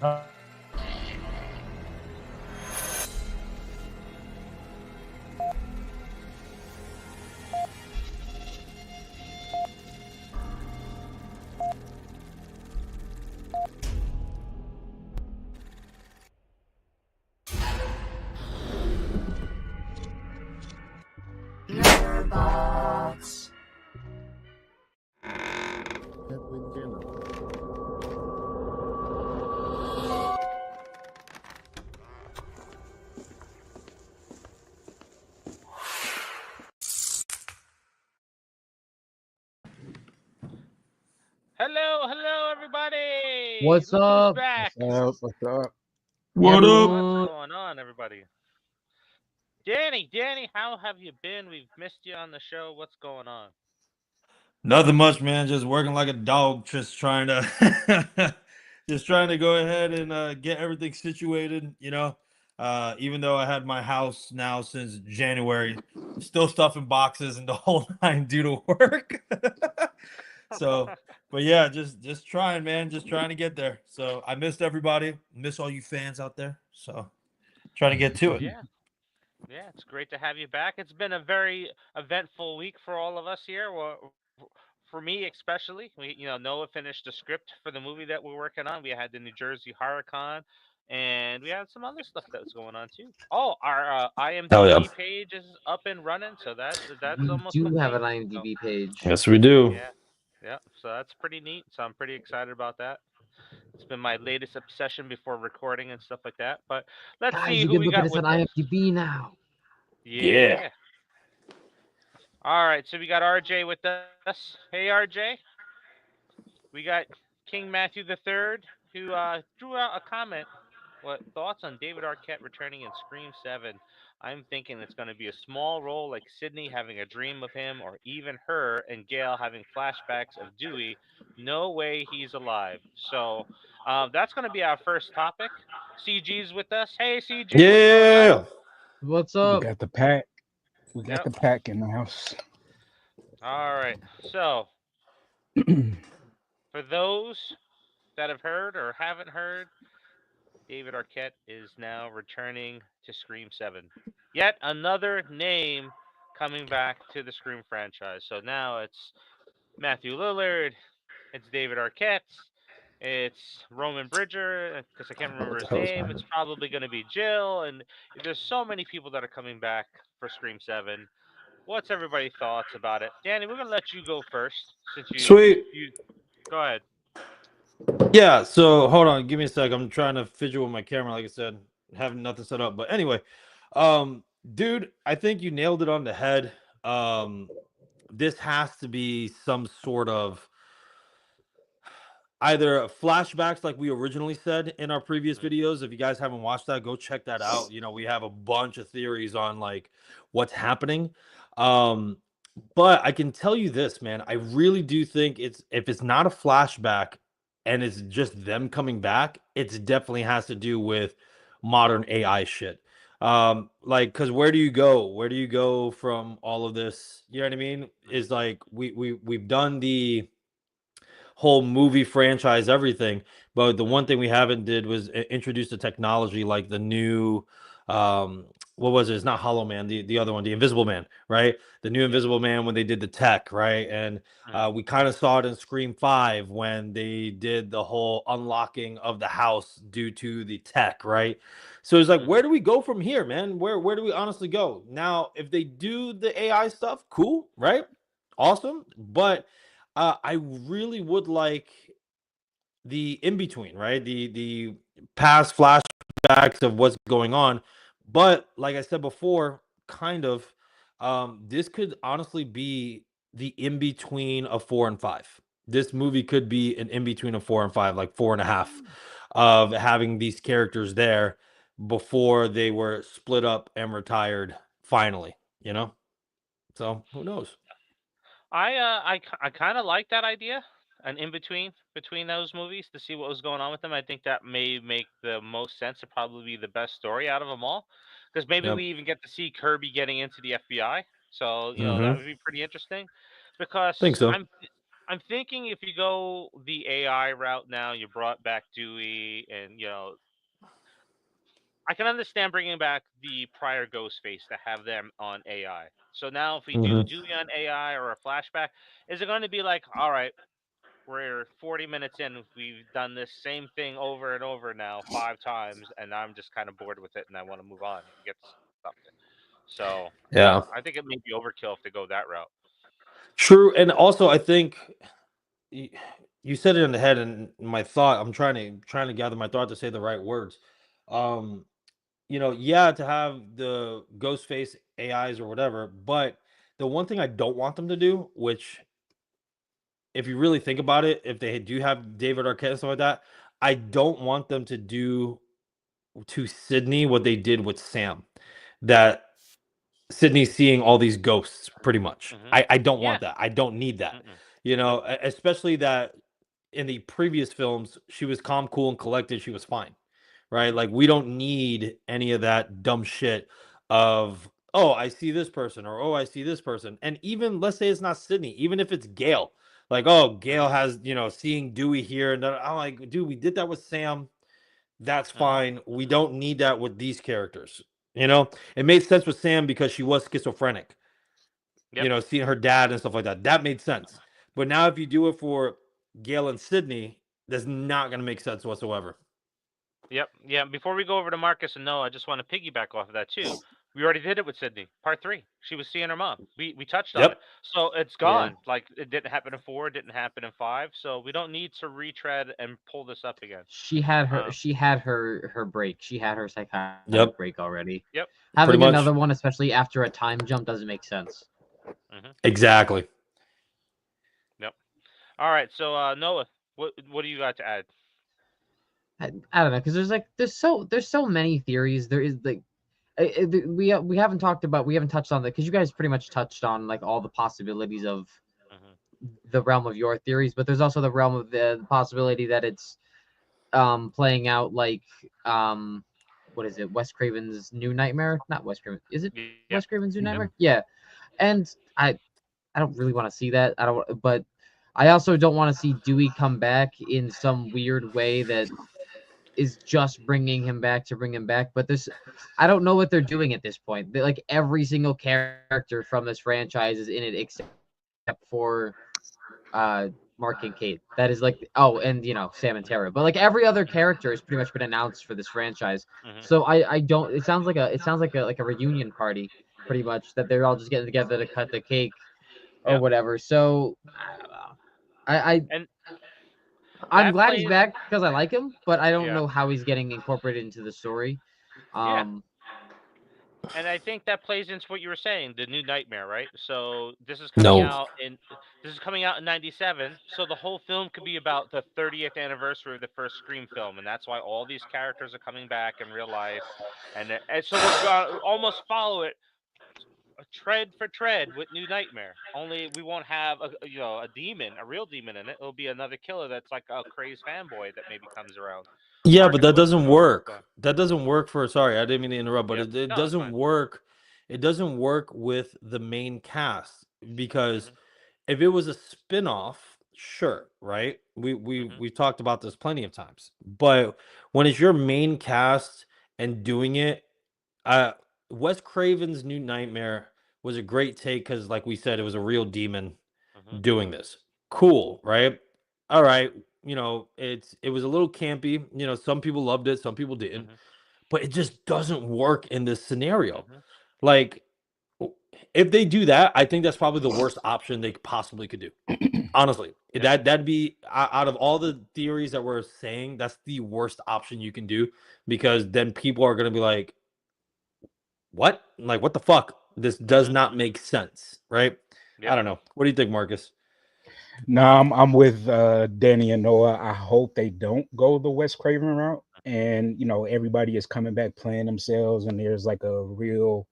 Letterbox. Hello, everybody. What's Look up? who's back. What's up? What up? What's going on, everybody? Danny, how have you been? We've missed you on the show. What's going on? Nothing much, man. Just working like a dog, just trying to, just trying to go ahead and get everything situated. Even though I had my house now since January, still stuffing boxes and the whole nine due to work. But yeah, just trying, man. Just trying to get there. So I missed everybody. Miss all you fans out there. So trying to get to it. Yeah, it's great to have you back. It's been a very eventful week for all of us here. Well, for me especially, Noah finished the script for the movie that we're working on. We had the New Jersey Horror Con, and we had some other stuff that was going on too. Oh, our Hell yeah. IMDb page is up and running, so that's We almost do complete. have an So, IMDb page. Yes, we do. yeah. So that's pretty neat. So I'm pretty excited about that. It's been my latest obsession before recording and stuff like that. But let's Guys, see you who can we look got at us with on us. IMDb now. Yeah. All right, so we got RJ with us. Hey, RJ. We got King Matthew III, who threw out a comment. What thoughts on David Arquette returning in Scream 7? I'm thinking it's going to be a small role like Sydney having a dream of him, or even her and Gail having flashbacks of Dewey. No way he's alive. So that's going to be our first topic. CG's with us. Hey, CG. Yeah. What's We up? got the pack. We got Yep. the pack in the house. All right. So for those that have heard or haven't heard, David Arquette is now returning to Scream 7. Yet another name coming back to the Scream franchise. So now it's Matthew Lillard, it's David Arquette, it's Roman Bridger, because I can't remember his name. It's probably going to be Jill, and there's so many people that are coming back for Scream 7. What's everybody's thoughts about it? Danny, we're going to let you go first, since Sweet. you go ahead. Yeah, so hold on, give me a sec. I'm trying to fidget with my camera, like I said, having nothing set up. But anyway, dude, I think you nailed it on the head. This has to be some sort of either flashbacks, like we originally said in our previous videos. If you guys haven't watched that, go check that out. We have a bunch of theories on like what's happening. But I can tell you this, man, I really do think if it's not a flashback and it's just them coming back, it's definitely has to do with modern AI shit. Like, because where do you go? Where do you go from all of this? You know what I mean? Is like we've done the whole movie franchise, everything. But the one thing we haven't did was introduce the technology like the new what was it? It's not Hollow Man, the other one, the Invisible Man, right? The new Invisible Man when they did the tech, right? And we kind of saw it in Scream 5 when they did the whole unlocking of the house due to the tech, right? So it's like, where do we go from here, man? Where do we honestly go? Now, if they do the AI stuff, cool, right? Awesome. But I really would like the in between, right? The past flashbacks of what's going on. But like I said before, kind of, this could honestly be the in between of 4 and 5. This movie could be an in between of 4 and 5, like 4.5, of having these characters there before they were split up and retired finally, So who knows? I kind of like that idea, an in between those movies to see what was going on with them. I think that may make the most sense. To probably be the best story out of them all, because maybe Yep. we even get to see Kirby getting into the FBI. So that Mm-hmm. would be pretty interesting. Because Think so. I'm thinking if you go the AI route now, you brought back Dewey, and I can understand bringing back the prior Ghostface to have them on AI. So now, if we do Hmm. Dewey on AI or a flashback, is it going to be like, all right, we're 40 minutes in, we've done this same thing over and over now 5 times, and I'm just kind of bored with it, and I want to move on and get to something. So Yeah, I think it may be overkill if they go that route. true. And also, I think y- you said it in the head, and my thought. I'm trying to gather my thought to say the right words. Um, yeah, to have the ghost face AIs or whatever, but the one thing I don't want them to do, which if you really think about it, if they do have David Arquette and stuff like that, I don't want them to do to Sydney what they did with Sam. That Sydney seeing all these ghosts pretty much. Hmm. I don't Yeah. want that. I don't need that. Mm-mm. Nope. Especially that in the previous films, she was calm, cool, and collected. She was fine. Right? Hmm. Like we don't need any of that dumb shit of oh, I see this person or oh, I see this person. And even let's say it's not Sydney, even if it's Gail, like oh, Gail Hmm. has seeing Dewey here, and I'm like, dude, we did that with Sam. That's Hmm. fine. We don't need that with these characters. It made sense with Sam because she was schizophrenic. Yep. Seeing her dad and stuff like that. That made sense. But now if you do it for Gail and Sydney, that's not going to make sense whatsoever. Yep. Yeah. Before we go over to Marcus and Noah, I just want to piggyback off of that too. We already did it with Sydney. Part 3. She was seeing her mom. We touched on it. Yep. So it's Yeah. gone. Like it didn't happen in 4, it didn't happen in 5. So we don't need to retread and pull this up again. Um, She had her break. She had her psychotic Yep. break already. yep. Pretty Having another much. one, especially after a time jump, doesn't make sense. Hmm. Exactly. Yep. All right. So Noah, what do you got to add? I don't know because there's so many theories. There is like we haven't talked about we haven't touched on that because you guys pretty much touched on like all the possibilities of Hmm. the realm of your theories, but there's also the realm of the possibility that it's playing out like what is it, Wes Craven's New Nightmare? Not Wes Craven. Is it Yeah. Wes Craven's New Yep. Mhm. Nightmare? Yeah. And I don't really want to see that. I don't but I also don't want to see Dewey come back in some weird way that is just bringing him back to bring him back. But this, I don't know what they're doing at this point. Like every single character from this franchise is in it except for Mark and Kate. That is like oh, and Sam and Hmm. Tara. But like every other Hmm. character has pretty much been announced for this franchise. Hmm. So I don't. It sounds like a reunion party, pretty much that they're all just getting together to cut the cake or Yep. whatever. So I don't know. And I'm that glad he's plays. back because I like him, but I don't Yeah. know how he's getting incorporated into the story. Yeah. Um, And I think that plays into what you were saying, the new Nightmare, right? So No. this is coming out in '97. So the whole film could be about the 30th anniversary of the first Scream film, and that's why all these characters are coming back in real life, and so we're gonna almost follow it tread for tread with New Nightmare. Only we won't have a demon, a real demon in it. It'll be another killer that's like a crazed fanboy that maybe comes around. Yeah, but Marcus, that what doesn't what was work. going? That doesn't work for sorry, I didn't mean to interrupt, but Yep. it No, it's doesn't fine. work. It doesn't work with the main cast because Mhm. if it was a spin-off, sure, right? Mhm. We've talked about this plenty of times. But when it's your main cast and doing it, uh Wes Craven's New Nightmare was a great take because like we said, it was a real demon Mhm. doing this. Cool, right? All right, it was a little campy. Some people loved it, some people didn't, Mhm. but it just doesn't work in this scenario. Mhm. Like if they do that, I think that's probably the worst option they possibly could do. Honestly, Yep. that'd be out of all the theories that we're saying, that's the worst option you can do because then people are gonna be like, "What? Like, what the fuck? This does Mhm. not make sense, right?" I Yep. don't know. What do you think, Marcus? No, I'm with Danny and Noah. I hope they don't go the West Craven route, and everybody is coming back playing themselves, and there's like a real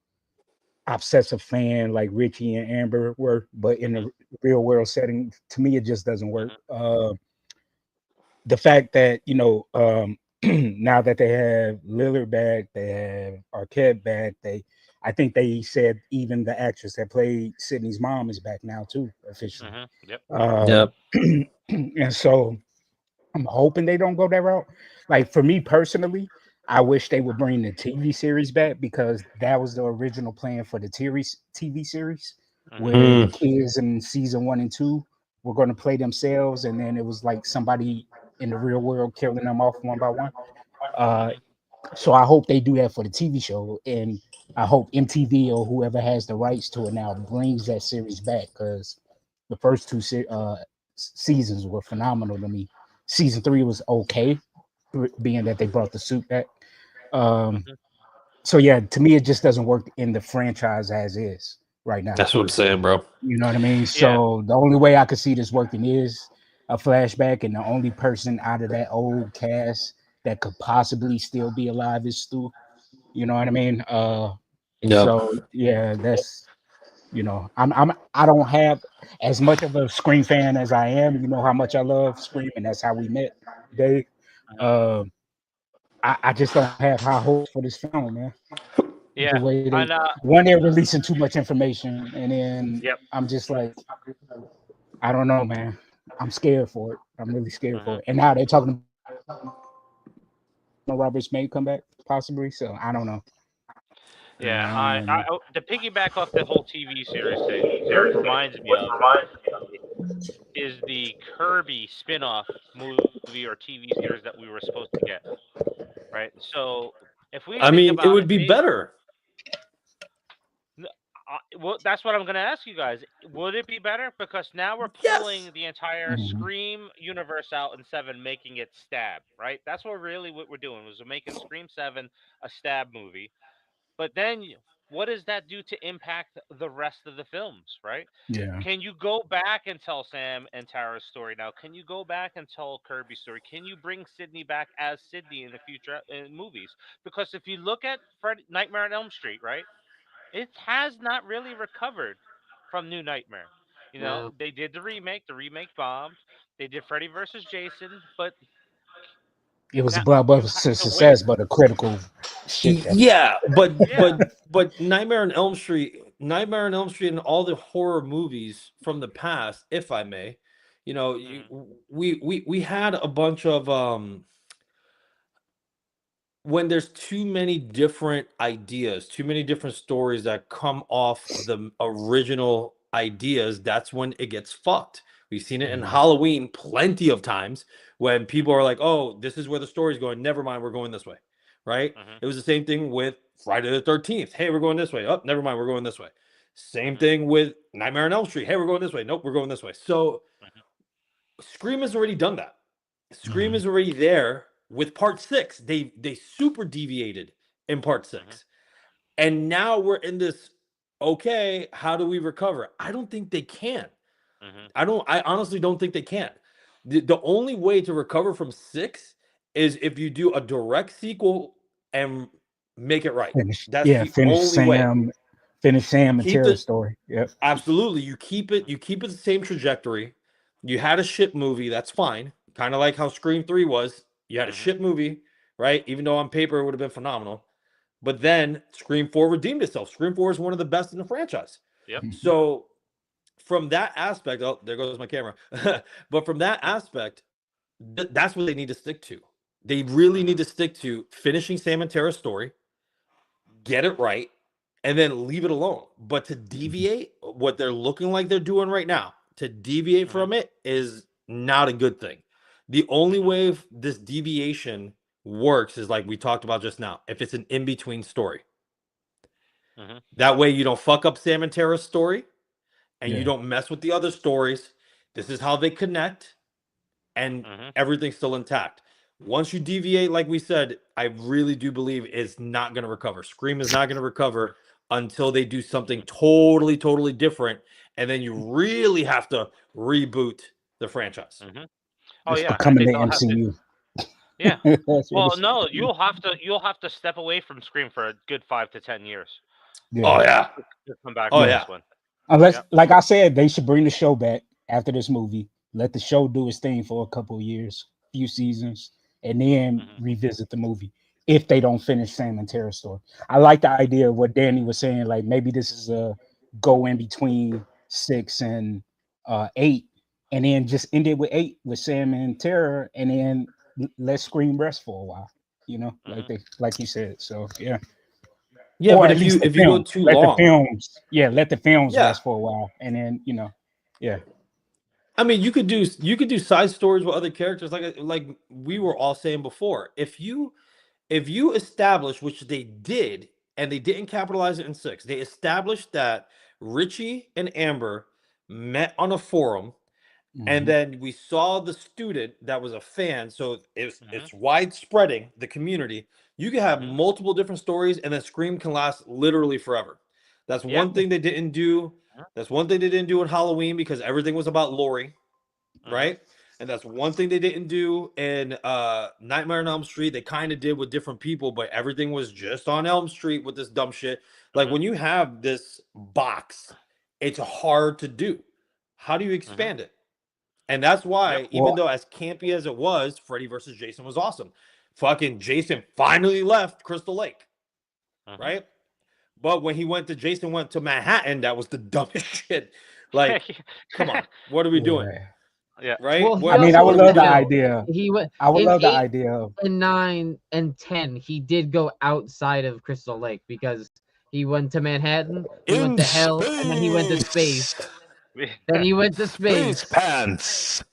obsessive fan like Richie and Amber were, but in Mhm. the real world setting, to me, it just doesn't work. Mhm. The fact that now that they have Lillard back, they have Arquette back, they I think they said even the actress that played Sydney's mom is back now too, officially. Yep. Yep. And so I'm hoping they don't go that route. Like for me personally, I wish they would bring the TV series back because that was the original plan for the TV series, where the Mm. kids in season 1 and 2 were going to play themselves, and then it was like somebody in the real world killing them off one by one. Uh, so I hope they do that for the TV show, and I hope MTV or whoever has the rights to it now brings that series back because the first two seasons were phenomenal to me. Season 3 was okay, being that they brought the suit back. Um, Mhm. so yeah, to me, it just doesn't work in the franchise as is right now. That's what I'm saying, bro. You know what I mean? Yeah. So the only way I could see this working is a flashback, and the only person out of that old cast that could possibly still be alive is Stu. You know what I mean? Yep. So yeah, that's I don't have as much of a Scream fan as I am. You know how much I love Scream, and that's how we met, Dave. Mhm. Uh, I just don't have high hopes for this film, man. The Yeah. way And they're releasing too much information, and then yep. I'm just like, I don't know, man. I'm scared for it. I'm really scared for Mhm. it. And now they're talking about Robert's may come back possibly. So I don't know. Yeah. I don't know, man. To piggyback off the whole TV series thing, what it reminds me of is the Kirby spin-off movie or TV series that we were supposed to get, right? So if we I think mean, it about would it, be better. well, that's what I'm going to ask you guys. Would it be better? Because now we're Yes. pulling the entire Mhm. Scream universe out in 7, making it Stab, right? That's what we're doing, was we're making Scream 7 a Stab movie. But then what does that do to impact the rest of the films, right? Yeah. Can you go back and tell Sam and Tara's story now? Can you go back and tell Kirby's story? Can you bring Sydney back as Sydney in the future in movies? Because if you look at Nightmare on Elm Street, right? It has not really recovered from New Nightmare. Yeah. They did the remake bombed. They did Freddy versus Jason, but It was a now blockbuster you have to wait. success, but a critical shit show. Yeah, but Yeah. Nightmare on Elm Street, and all the horror movies from the past, if I may, Mhm. we had a bunch of when there's too many different ideas, too many different stories that come off the original ideas, that's when it gets fucked. We've seen it in Mhm. Halloween plenty of times when people are like, "Oh, this is where the story's going. Never mind, we're going this way." Right? Mhm. It was the same thing with Friday the 13th. Hey, we're going this way. Oh, never mind, we're going this way. Same Mhm. thing with Nightmare on Elm Street. Hey, we're going this way. Nope, we're going this way. So Mhm. Scream has already done that. Scream Mhm. is already there with part 6. They super deviated in part Mhm. 6. And now we're in this, okay, how do we recover? I don't think they can. Mhm. I honestly don't think they can. The only way to recover from 6 is if you do a direct sequel and make it right. That's the only way. Finish You Sam and keep Tara's it story. Yep. absolutely, you keep it the same trajectory. You had a shit movie, that's fine. Kind of like how Scream 3 was. You had a Mhm. shit movie, right? Even though on paper it would have been phenomenal. But then Scream 4 redeemed itself. Scream 4 is one of the best in the franchise. Yep. So from that aspect, oh, there goes my camera. But from that aspect, that's what they need to stick to. They really need Mhm. to stick to finishing Sam and Tara's story, get it right, and then leave it alone. But to Mhm. deviate, what they're looking like they're doing right now, to deviate Mhm. from it is not a good thing. The only Mhm. way this deviation works is like we talked about just now, if it's an in between story. Mhm. That way you don't fuck up Sam and Tara's story and you Yeah. don't mess with the other stories. This is how they connect, and Mhm. everything's still intact. Once you deviate, like we said, I really do believe it's not going to recover. Scream is not going to recover until they do something Mhm. totally, totally different. And then you really have to reboot the franchise. Mhm. Oh It's yeah, and becoming they the don't have to. MCU. Yeah. That's what Well, it's no, becoming. you'll have to step away from Scream for a good 5 to 10 years Yeah. Oh, yeah. to come back Oh, with Yeah. this yeah. one. Unless, Yep. like I said, they should bring the show back after this movie. Let the show do its thing for a couple of years, few seasons, and then Mhm. revisit the movie. if they don't finish Sam and Tara's story. I like the idea of what Danny was saying. Like maybe this is a go in between 6 and 8, and then just end it with 8 with Sam and Tara, and then let Scream rest for a while. You know, like you said. So yeah. Yeah, Or but at least the if you go films. too Let the long, films, let the films yeah. rest for a while, and then yeah. I mean, you could do side stories with other characters, like we were all saying before. If you establish, which they did, and they didn't capitalize it in 6, they established that Richie and Amber met on a forum, and then we saw the student that was a fan, so it's widespreading the community. You can have multiple different stories, and then Scream can last literally forever. That's one thing they didn't do. That's one thing they didn't do in Halloween, because everything was about Laurie, right? And that's one thing they didn't do in Nightmare on Elm Street. They kind of did with different people, but everything was just on Elm Street with this dumb shit. Like when you have this box, it's hard to do. How do you expand it? And that's why, even though as campy as it was, Freddy versus Jason was awesome. Fucking Jason finally left Crystal Lake, right? But when Jason went to Manhattan, that was the dumbest shit. Like, come on, what are we doing? Yeah. Right? Well, he I mean, also I would went love to the hell. idea. He went I would in love the 8 idea of and 9 and 10. He did go outside of Crystal Lake because he went to Manhattan, he went to hell, and then he went to space. Then he went to Space space. pants.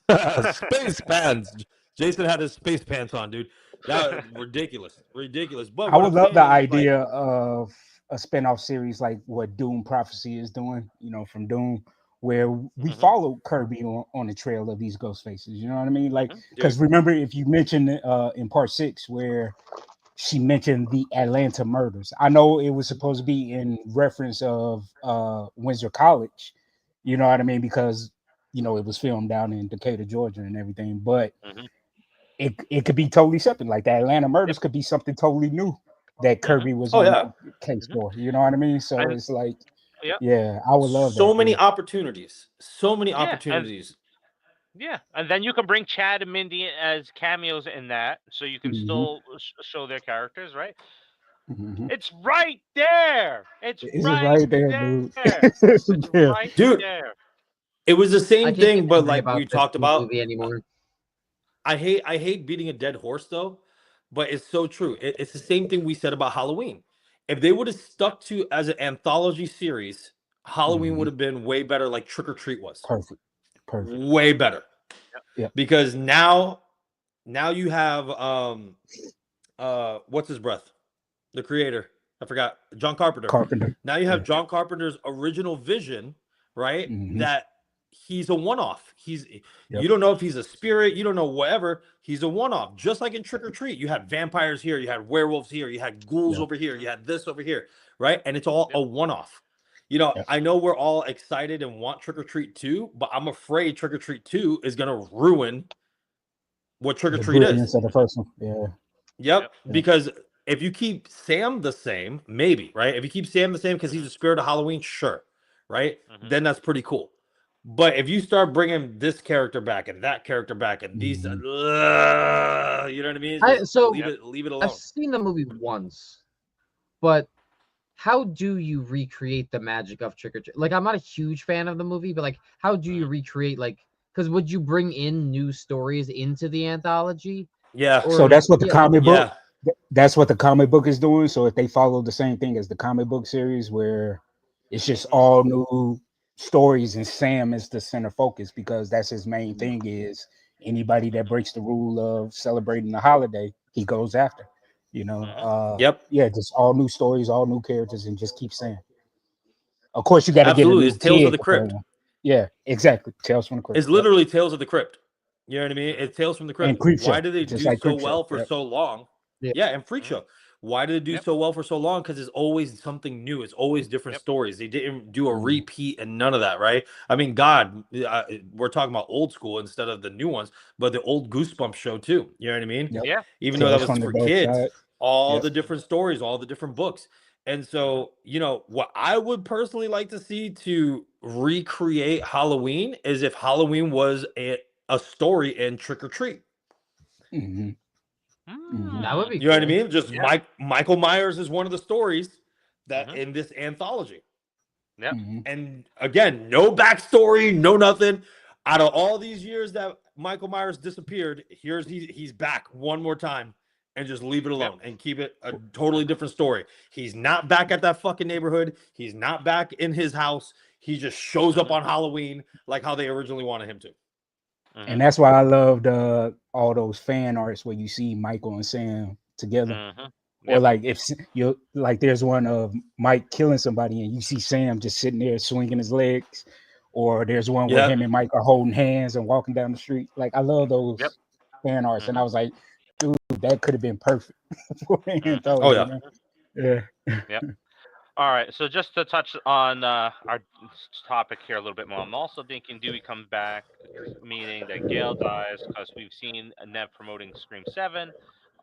Space pants. Jason had his space pants on, dude. That ridiculous. Ridiculous. But I what would I'm love saying the is like, idea of a spinoff series like what Doom Prophecy is doing, from Doom, where we follow Kirby on the trail of these ghost faces. You know what I mean? Like, because dude, remember, if you mentioned in part 6 where she mentioned the Atlanta murders, I know it was supposed to be in reference of Windsor College. You know what I mean? Because it was filmed down in Decatur, Georgia, and everything, but it could be totally separate. Like the Atlanta murders could be something totally new that Kirby was oh on yeah, the case for. You know what I mean? So And it's like, yeah, yeah, I would love so that. many Yeah. opportunities. So many yeah, opportunities. and then you can bring Chad and Mindy as cameos in that, so you can Mm-hmm. still show their characters, right? Mm-hmm. It's right there. It's Is it right right there, dude? there. It's Yeah. right Dude, there. it was the I same can't get thing, but angry like we about this talked about, movie anymore. I hate beating a dead horse though, but it's so true. It's the same thing we said about Halloween. If they would have Yep. stuck to as an anthology series, Halloween would Mm-hmm. have been way better, like Trick or Treat was. Perfect. Perfect. Way better. Yep. Yeah. Because now you have what's his breath? The creator. I forgot. John Carpenter. Carpenter. Now you have Yeah. John Carpenter's original vision, right? Mm-hmm. That he's a one-off. Yep. You don't know if he's a spirit, you don't know whatever. He's a one-off. Just like in Trick or Treat, you had vampires here, you had werewolves here, you had ghouls Yep. over here, you had this over here, right? And it's all a Yep. one-off. Yep. I know we're all excited and want Trick or Treat 2, but I'm afraid Trick or Treat 2 is gonna ruin what Trick or The Treat is. brilliance of the first one. Yeah. Yep. Yep. Because if you keep Sam the same, maybe, right? If you keep Sam the same because he's a spirit of Halloween, sure, right? Then that's pretty cool. But if you start bringing this character back and that character back and these, you know what I mean? Just leave it alone. I've seen the movie once, but how do you recreate the magic of Trick or Treat? Like, I'm not a huge fan of the movie, but like, how do you recreate, like, because would you bring in new stories into the anthology? Yeah. Or, So that's what the comic book. Yeah. That's what the comic book is doing. So if they follow the same thing as the comic book series, where it's just all new stories and Sam is the center focus because that's his main thing, is anybody that breaks the rule of celebrating the holiday, he goes after. Yep. Yeah, just all new stories, all new characters, and just keep saying. Of course, you got to get a Absolutely. new It's Tales of kid the to play Crypt. him. Yeah, exactly. Tales from the Crypt. It's literally Tales of the Crypt. You know what I mean? It's Tales from the Crypt. And Creep Why Show, did they just do like so Creep Show. well for Yep. so long? Yeah, and Freak Show. Why did it do so well for so long? Because it's always something new. It's always different stories. They didn't do a repeat and none of that, right? I mean, God, we're talking about old school instead of the new ones, but the old Goosebumps show too. You know what I mean? Yep. Yeah. Even though Tales that was from the for Dark kids, Side. all Yep. the different stories, all the different books. And so, what I would personally like to see to recreate Halloween is if Halloween was a story in Trick or Treat. Mm-hmm. That would be You know what I cool. mean? Just Yeah. Michael Myers is one of the stories that Mhm. in this anthology. Yep. And again, no backstory, no nothing. Out of all these years that Michael Myers disappeared, he's back one more time, and just leave it alone and keep it a totally different story. He's not back at that fucking neighborhood. He's not back in his house. He just shows up on Halloween like how they originally wanted him to. And that's why I loved all those fan arts where you see Michael and Sam together. Or like if you like, there's one of Mike killing somebody and you see Sam just sitting there swinging his legs, or there's one where him and Mike are holding hands and walking down the street. Like I love those fan arts, and I was like, dude, that could have been perfect for an anthology. Yeah. Yep. All right. So just to touch on our topic here a little bit more, I'm also thinking Dewey comes back, meaning that Gail dies, because we've seen Nev promoting Scream 7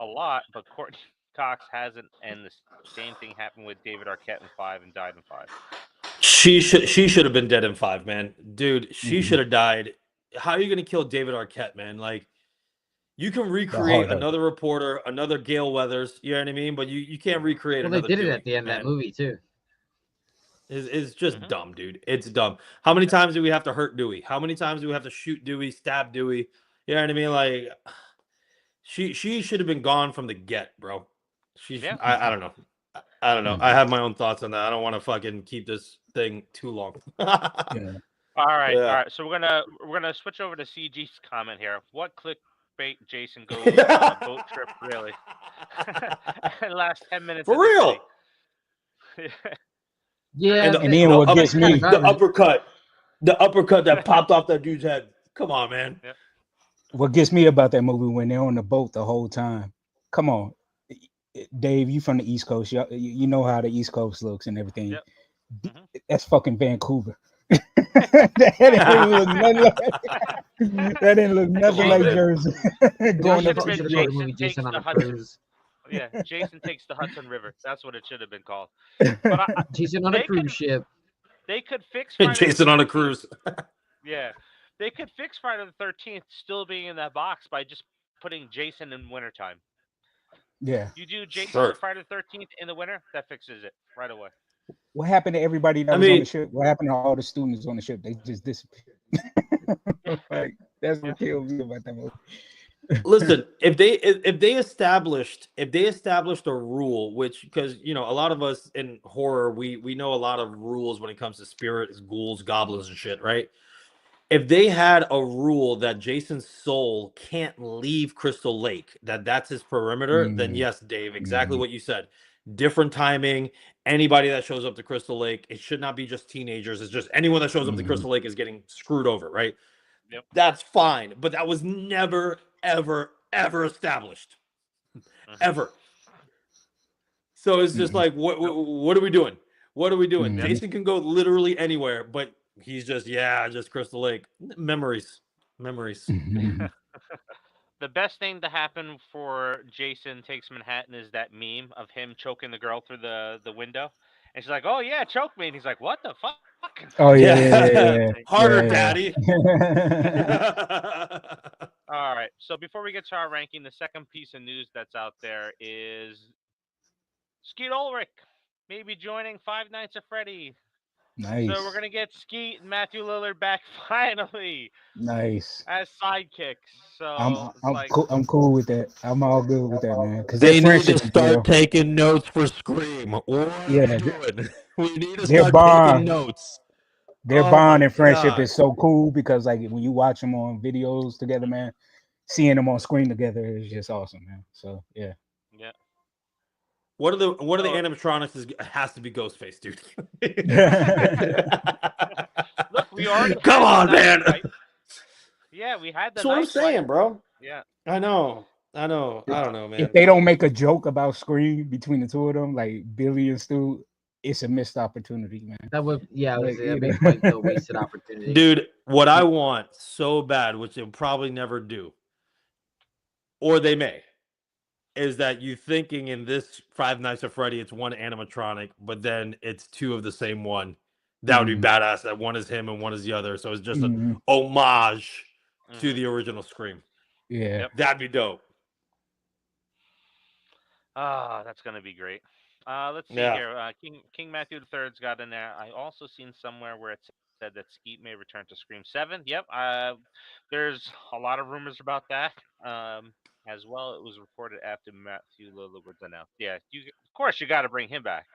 a lot, but Courtney Cox hasn't, and the same thing happened with David Arquette in 5 and died in 5. She should have been dead in 5, man. Dude, she should have died. How are you going to kill David Arquette, man? Like, you can recreate another reporter, another Gale Weathers, you know what I mean? But you can't recreate another They did Dewey, it at the end of that movie, too. It's just dumb, dude. It's dumb. How many times do we have to hurt Dewey? How many times do we have to shoot Dewey, stab Dewey? You know what I mean? Like, she should have been gone from the get, bro. I don't know. I don't know. I have my own thoughts on that. I don't want to fucking keep this thing too long. All right. So we're gonna switch over to CG's comment here. What clickbait Jason goes on a boat trip, really? And last 10 minutes for real. Yeah, and then what gets me, the uppercut that popped off that dude's head. Come on, man. What gets me about that movie when they're on the boat the whole time. Come on, Dave, you from the East Coast. You know how the East Coast looks and everything. That's fucking Vancouver. that didn't look nothing like Jersey. Going up to the movie Jason on a cruise. Yeah, Jason takes the Hudson River. That's what it should have been called. But Jason on a cruise ship. They could fix Jason on a cruise. Yeah, they could fix Friday the 13th still being in that box by just putting Jason in wintertime. Yeah. You do Jason Friday the 13th in the winter, that fixes it right away. What happened to everybody that was on the ship? What happened to all the students on the ship? They just disappeared. Like, that's what killed me about that movie. Listen, if they established a rule, which, because a lot of us in horror, we know a lot of rules when it comes to spirits, ghouls, goblins, and shit, right? If they had a rule that Jason's soul can't leave Crystal Lake, that's his perimeter, then yes, Dave, exactly what you said. Different timing. Anybody that shows up to Crystal Lake, it should not be just teenagers. It's just anyone that shows up to Crystal Lake is getting screwed over, right? Yep. That's fine, but that was never, ever, ever established, ever. So it's just like, what are we doing? What are we doing? Jason can go literally anywhere, but he's just Crystal Lake. Memories. The best thing to happen for Jason Takes Manhattan is that meme of him choking the girl through the window. And she's like, "Oh, yeah, choke me." And he's like, "What the fuck?" Oh, yeah. Harder, daddy. All right. So before we get to our ranking, the second piece of news that's out there is Skeet Ulrich maybe joining Five Nights at Freddy. Nice. So we're going to get Skeet and Matthew Lillard back finally. Nice. As sidekicks. So I'm cool with that. I'm all good with that, man. Because they need to start taking notes for Scream. What are we doing? We need to start taking notes. Their bond and friendship is so cool because, like, when you watch them on videos together, man, seeing them on screen together is just awesome, man. So yeah. One of the animatronics has to be Ghostface, dude. Look, we already come on, man. Fight. Yeah, we had the. That's what I'm saying, fight. bro. Yeah, I know. I don't know, man. If they don't make a joke about Scream between the two of them, like Billy and Stu, it's a missed opportunity, man. That would, that might be a wasted opportunity. Dude, what I want so bad, which they'll probably never do, or they may, is that you thinking in this Five Nights at Freddy, it's one animatronic, but then it's two of the same one. That would be badass. That one is him and one is the other. So it's just an homage to the original Scream. Yeah. That'd be dope. That's gonna be great. Let's see Yeah. here. King Matthew the Third's got in there. I also seen somewhere where it said that Skeet may return to Scream 7. Yep. There's a lot of rumors about that. As well, it was reported after Matthew Lillard was announced. Yeah, of course you got to bring him back.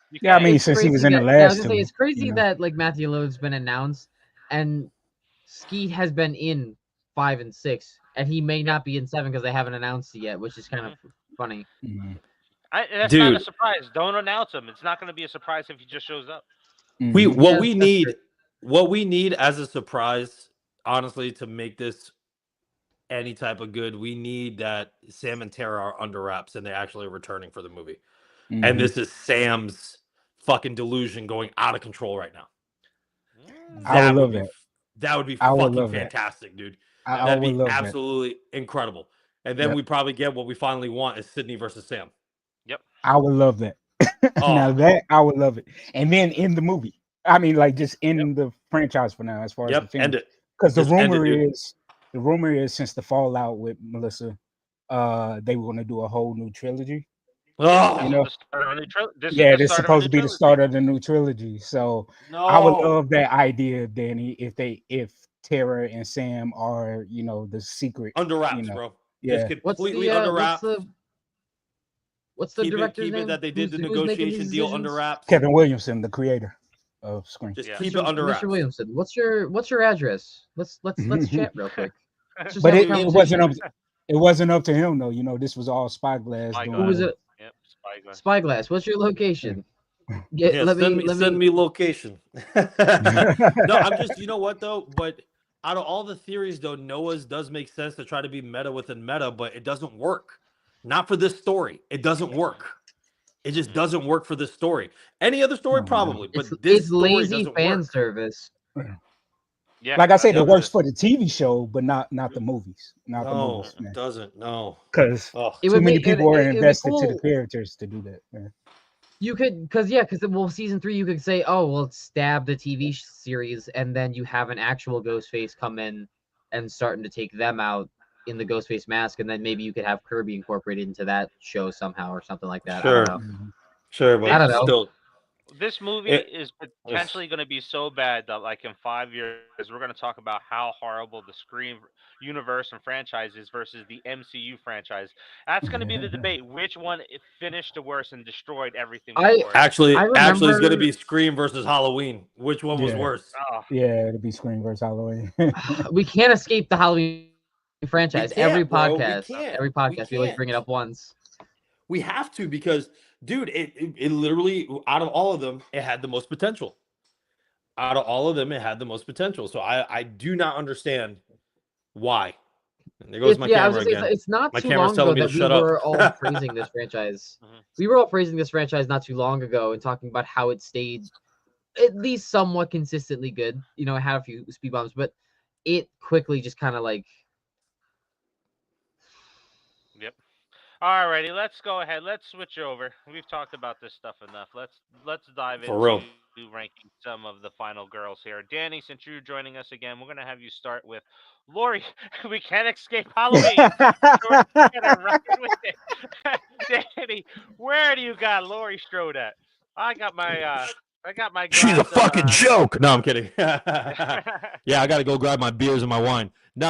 You Yeah, I can't. mean, It's since he was crazy in the that yeah, I was last gonna say two, it's crazy you know. that like Matthew Lillard's been announced and Skeet has been in 5 and 6, and he may Yep. not be in 7 because they haven't announced it yet, which is kind of hmm funny. Mhm. That's not a Dude, surprise. Don't announce him. It's not going to be a surprise if he just shows up. we Mhm. what Yeah, we that's true. need what we need as a surprise, honestly, to make this any type of good, we need that Sam and Tara are under wraps and they're actually returning for the movie. And Mhm. this is Sam's fucking delusion going out of control right now. I would That would love be that. that would be I would fucking love that. fantastic, dude. I That'd would be love that. absolutely incredible. And then Yep. we probably get what we finally want is Sydney versus Sam. Yep. I would love that. Now Oh, that I would love it. And then in the movie, I mean, like just Yep. in the franchise for now, as far as the yep, film, end it. because Just end it, dude. the rumor is since the fallout with Melissa, they were going to do a whole new trilogy. Yep. You This Oh, is know, the start of a new trilogy. This is yeah, the this start of a supposed new to be the trilogy. start of the new trilogy. So I would no. love that idea, Danny, if Tara and Sam are, the secret, Under you wraps, know, bro. Just yeah. completely under What's wraps. the director's Keep it name? that they did the Who's making these negotiation deal under decisions? wraps. Kevin Williamson, the creator of Scream. Just Yeah. keep it under Mr. wraps. Williamson, what's your address? Let's chat real quick. Let's just But have a it wasn't conversation. up. It wasn't up to him though. This was all Spyglass Spyglass. Who doing was the. it? Yep. Spyglass. Spyglass. What's your location? Yeah, Let me send me location. No, I'm just, you know what though, but out of all the theories though, Noah's does make sense to try to be meta within meta, but it doesn't work. Not for this story. It doesn't work. It just doesn't work for this story. Any other story Oh, man. probably, it's but it's this story lazy doesn't fan work. service. Yeah. Like I said, That's it what it works is. for the TV show, but not the movies. Not the No, movies, it man. doesn't. No. Because Oh, It too would many make people are it'd be invested to the cool. characters to do that. Man. You could, well, season 3, you could say, oh, well, stab the TV series, and then you have an actual Ghostface come in and starting to take them out in the Ghostface mask, and then maybe you could have Kirby incorporated into that show somehow or something like that. I don't sure. know. Mhm. Sure, I This but don't know. still this movie it is ugh. potentially going to be so bad that like in 5 years we're going to talk about how horrible the Scream universe and franchise is versus the MCU franchise. That's going to be the debate. Which one finished the worst and destroyed everything I before it? I Actually it's gonna remember be Scream versus Halloween. Which one was Yeah, worse? Oh, yeah, it'll be Scream versus Halloween. we can't escape the Halloween We franchise. can't, bro. We can't. Every We podcast, we always can't. bring it up once. We have to because, dude, it literally out of all of them, it had the most potential. Out of all of them, it had the most potential. So I do not understand why. And there goes It's my yeah, I was camera gonna say again. it's not My too camera's long ago telling me to that we shut up. were all praising this franchise. mhm. We were all praising this franchise not too long ago and talking about how it stayed at least somewhat consistently good. It had a few speed bumps, but it quickly just kind of like Yep. Alrighty, let's go ahead. Let's switch over. We've talked about this stuff enough. Let's dive For real. into ranking some of the final girls here. Danny, since you're joining us again, we're gonna have you start with Lori. We can't escape Halloween. So we're gonna run with it. Danny, where do you got Lori Strode at? I got my She's a glass fucking of joke. No, I'm kidding. Yeah, I got to go grab my beers and my wine. No.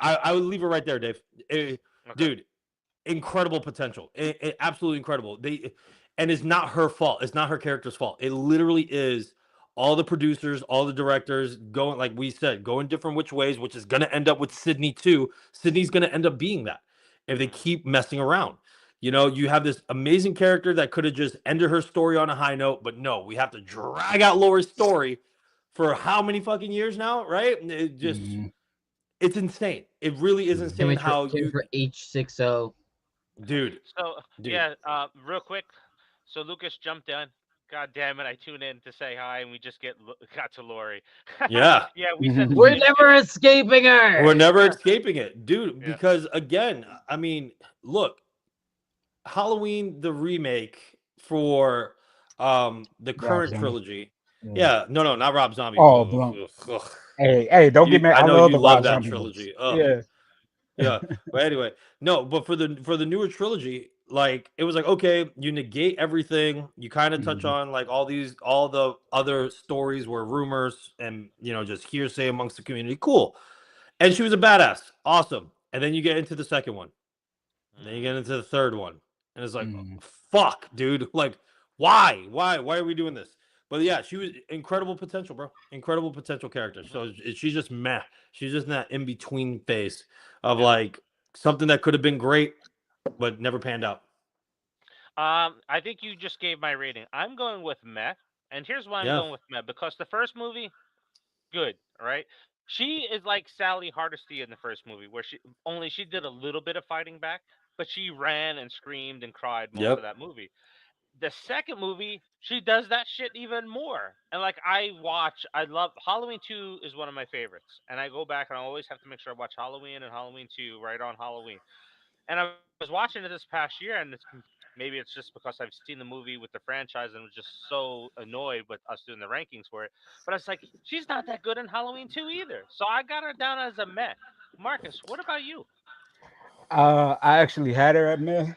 I would leave it right there, Dave. okay. Dude, incredible potential. Absolutely incredible. And it's not her fault. It's not her character's fault. It literally is all the producers, all the directors going, like we said, going different which ways, which is going to end up with Sydney too. Sydney's going to end up being that if they keep messing around. You have this amazing character that could have just ended her story on a high note, but no, we have to drag out Laura's story for how many fucking years now, right? It just, Mhm. it's insane. It really is Mhm. insane how came you, for H60. dude, So dude. yeah, real quick. So Lucas jumped in. God damn it! I tune in to say hi, and we just got to Lori. Yeah. Yeah, we said the We're same never escaping her. We're never escaping it, dude. Yeah. Because again, I mean, look, Halloween the remake for the Rob current Zombie. trilogy. Yeah. Yeah, no, not Rob Zombie. Oh, Ugh, Blunt. ugh, ugh. Hey, don't get mad. I I know love you the love Rob that Zombie books. trilogy. Ugh. Yeah. Yeah. But anyway, no, but for the newer trilogy, like it was like, okay, you negate everything, you kind of touch Mhm. on like all the other stories were rumors and just hearsay amongst the community. Cool. And she was a badass, awesome. And then you get into the second one, and then you get into the third one, and it's like, Mhm. fuck, dude, like why are we doing this? But yeah, she was incredible potential, bro. Incredible potential character. Mhm. So she's just meh. She's just in that in between phase of Yep. like something that could have been great but never panned out. I think you just gave my rating. I'm going with meh, and here's why I'm Yeah. going with meh, because the first movie, good, all right. She is like Sally Hardesty in the first movie, where she did a little bit of fighting back, but she ran and screamed and cried most of Yep. that movie. The second movie, she does that shit even more. And like I love Halloween 2 is one of my favorites. And I go back and I always have to make sure I watch Halloween and Halloween 2 right on Halloween. And I was watching it this past year, and maybe it's just because I've seen the movie with the franchise and was just so annoyed with us doing the rankings for it. But I was like, she's not that good in Halloween 2 either. So I got her down as a meh. Marcus, what about you? I actually had her at meh.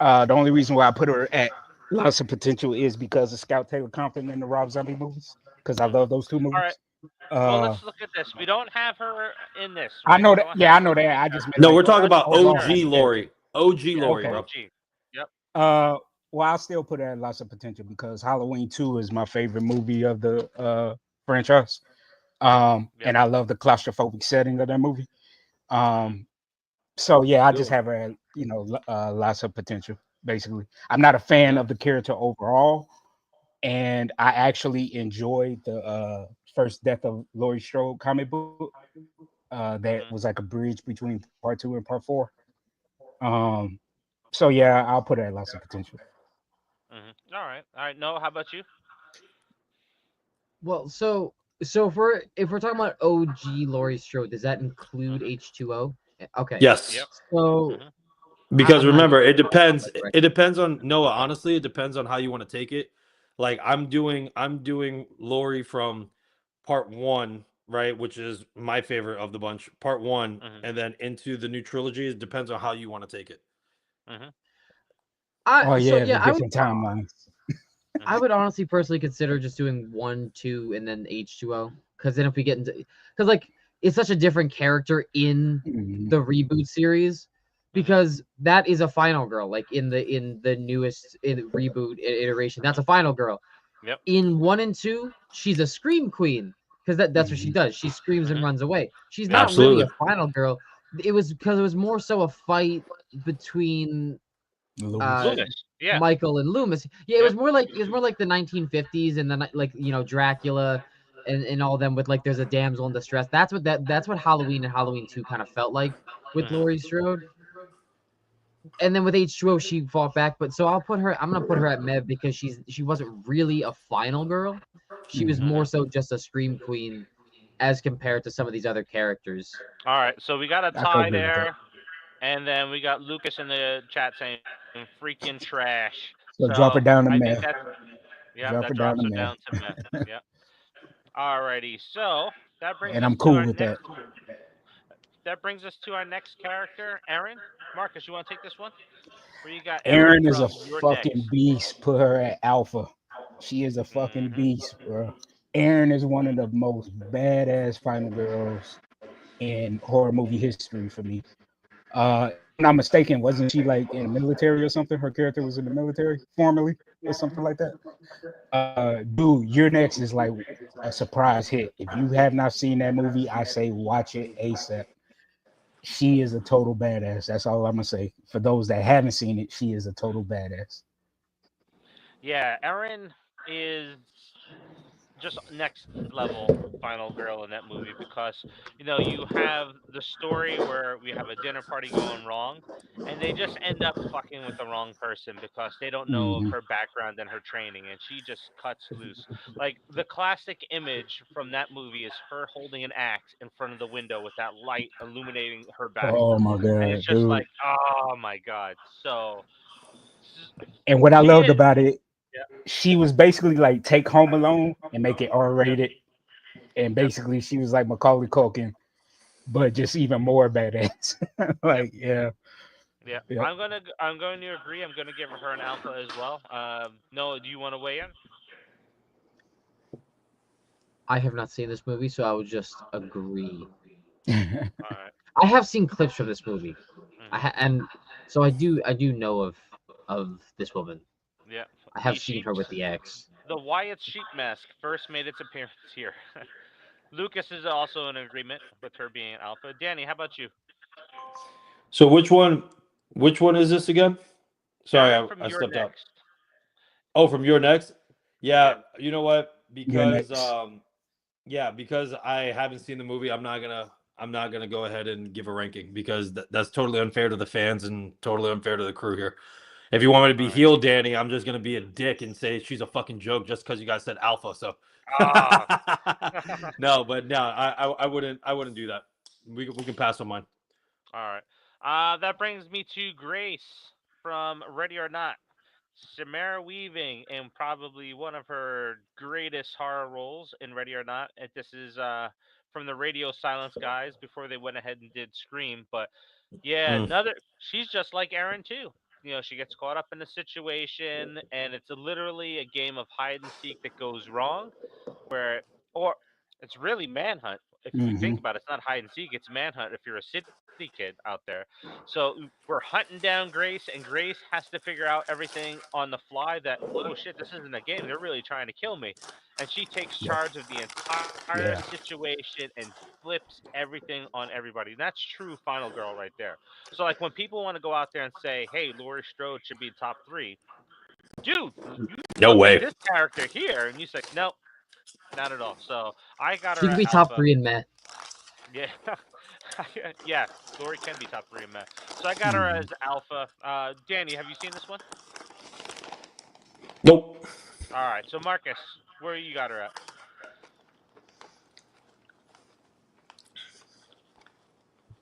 The only reason why I put her at lots of potential is because of Scout Taylor Compton and the Rob Zombie movies. Because I love those two All right. movies. Well, Uh, let's look at this. We don't have her in this, I right? know We that. don't have Yeah, I her know as a that. main I just character. meant No, like we're So talking let's about put overall. her. OG Lori. OG Yeah, Lori, Okay. bro. OG. Yep. Uh, well, I'll still put her at lots of potential because Halloween 2 is my favorite movie of the franchise. Yep. And I love the claustrophobic setting of that movie. Mhm. Um, so yeah, I just Yo. have her at, lots of potential. Basically, I'm not a fan Yep. of the character overall, and I actually enjoyed the first Death of Laurie Strode comic book. That was Mhm. like a bridge between part 2 and part 4. Um, so yeah, I'll put her at lots of potential. Mhm. All right. All right. No, how about you? Well, so if we're talking about OG Laurie Strode, does that include Mhm. H2O? Okay. Yep. Yes. So Mhm. Because I'm not remember, sure it if I'm depends. correct. It depends on Noah. Honestly, it depends on how you want to take it. Like I'm doing Lori from part one, right, which is my favorite of the bunch. Part one, Mhm. and then into the new trilogy. It depends on how you want to take it. Mhm. Oh So yeah, the yeah, I would different timelines. Mhm. honestly personally consider just doing 1, 2, and then H2O. Because then if we get into, because like it's such a different character in Mhm. the reboot series, Mhm. because that is a final girl. Like in the newest reboot iteration, that's Mhm. a final girl. Yep. In 1 and 2, she's a scream queen because that's what she Mhm. does. She screams and Mhm. runs away. She's Yep. not really a Absolutely. final girl. It was because it was more so a fight between uh Loomis. Loomis. Yeah. Michael and Loomis. Yeah, Yep. it was more like the 1950s and then like Dracula and all them with like there's a damsel in distress. That's what Halloween and Halloween 2 kind of felt like with Mhm. Laurie Strode. And then with H2O she fought back, but so I'm gonna put her at Mev because she wasn't really a final girl. She was Mhm. more Mhm. so just a scream queen as compared to some of these other characters. All right. So we got a I can tie agree with that. there, and then we got Lucas in the chat saying freaking trash. So drop So it down to I think meh. that's yep. Drop That it down drops to it meh. down to meh. Yep. Alrighty. So that brings And us I'm to cool our with that. next. That brings us to our next character, Aaron. Marcus, you want to take this one? Where you got Aaron Aaron is a from Your fucking Next? beast. Put her at alpha. She is a fucking Mhm. beast, bro. Aaron is one of the most badass final girls in horror movie history for me. If I'm not mistaken, wasn't she like in the military or something? Her character was in the military formerly or something like that. Dude, Your Next is like a surprise hit. If you have not seen that movie, I say watch it ASAP. She is a total badass. That's all I'm gonna say. For those that haven't seen it, she is a total badass. Yeah, Aaron is just next level final girl in that movie because you have the story where we have a dinner party going wrong, and they just end up fucking with the wrong person because they don't know of Hmm. her background and her training, and she just cuts loose. Like the classic image from that movie is her holding an axe in front of the window with that light illuminating her back, Oh my and it's god, just dude! like, oh my god. So And what I she loved is. about it, Yeah. she was basically like take Home Alone and make it Yep. R-rated, and Yep. basically she was like Macaulay Culkin, but just even more badass. Yep. Like, yeah, Yeah, Yep. I'm going to agree. I'm going to give her an alpha as well. Noah, do you want to weigh in? I have not seen this movie, so I would just agree. All right. I have seen clips from this movie, Mm-hmm. and so I do know of this woman. Yeah. I The have seen her with sheep's the X. the Wyatt sheep mask first made its appearance here. Lucas is also in agreement with her being an alpha. Danny, how about you? So which one is this again? Sorry, Aaron from I your stepped out. next. Oh, from your next? Yeah. Yeah, you know what? You're Because next. yeah, because I haven't seen the movie, I'm not gonna go ahead and give a ranking because that's totally unfair to the fans and totally unfair to the crew here. If you want me to All be right. healed, Danny, I'm just gonna be a dick and say she's a fucking joke just because you guys said alpha. So Ah. no, but no, I wouldn't do that. We can pass on mine. All right. That brings me to Grace from Ready or Not. Samara Weaving in probably one of her greatest horror roles in Ready or Not. And this is from the Radio Silence guys before they went ahead and did Scream. But yeah, Mm. another. She's just like Aaron too. She gets caught up in a situation, and it's literally a game of hide and seek that goes wrong where or it's really manhunt. If we Hmm. think about it, it's not hide and seek, it's manhunt if you're a city kid out there. So we're hunting down Grace, and Grace has to figure out everything on the fly that, oh shit, this isn't a game. They're really trying to kill me. And she takes Yep. charge of the entire Yeah. situation and flips everything on everybody. And that's true Final Girl right there. So like when people want to go out there and say, hey, Laurie Strode should be top three, dude, you No look at way. this character here, and you say, nope, not at all. So I got She her could at be top alpha. three in meth. Yeah, yeah. Lori can be top three in Met. So I got her Hmm. as alpha. Danny, have you seen this one? Nope. All right. So Marcus, where you got her at?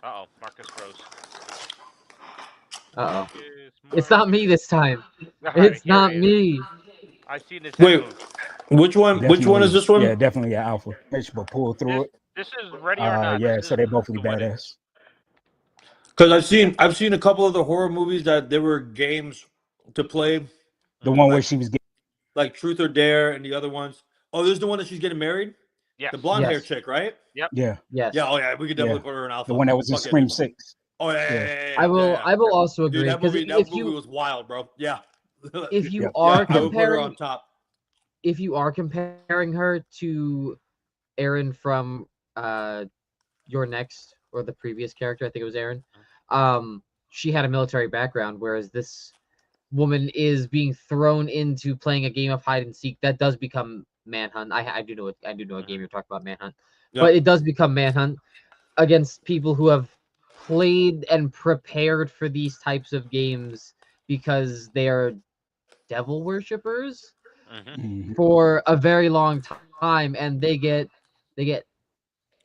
Uh oh, Marcus froze. Uh oh. Marcus, It's not me Marcus. this time. All right, It's here not he is. me. I seen his head Wait, move. which one? Which one is Definitely, this one? yeah, definitely an alpha. Bitch, but pull through This it. this is ready or not. This Yeah, so is they're both really to win it. badass. Because I've seen a couple of the horror movies that there were games to play, The Hmm. one where like she was getting, like Truth or Dare and the other ones. Oh, this is the one that she's getting married. Yes. The blonde hair Yes. chick, right? Yep. yeah, Yeah. Yes. Oh yeah, we could yeah, definitely put her in the alpha. one that was in Fuck it. Scream 6. Oh yeah, yeah, Yeah, yeah, yeah, I yeah, will. yeah. I will also Dude, agree that because movie if you was wild, bro. Yeah. if you yep. are Yeah, I would put her comparing on top. her to Aaron from your next or the previous character, I think it was Aaron. She had a military background, whereas this woman is being thrown into playing a game of hide and seek that does become manhunt. I do know a Hmm. game you're talking about, manhunt, but Yep. it does become manhunt against people who have played and prepared for these types of games because they are devil worshippers Hmm. Hmm. for a very long time, and they get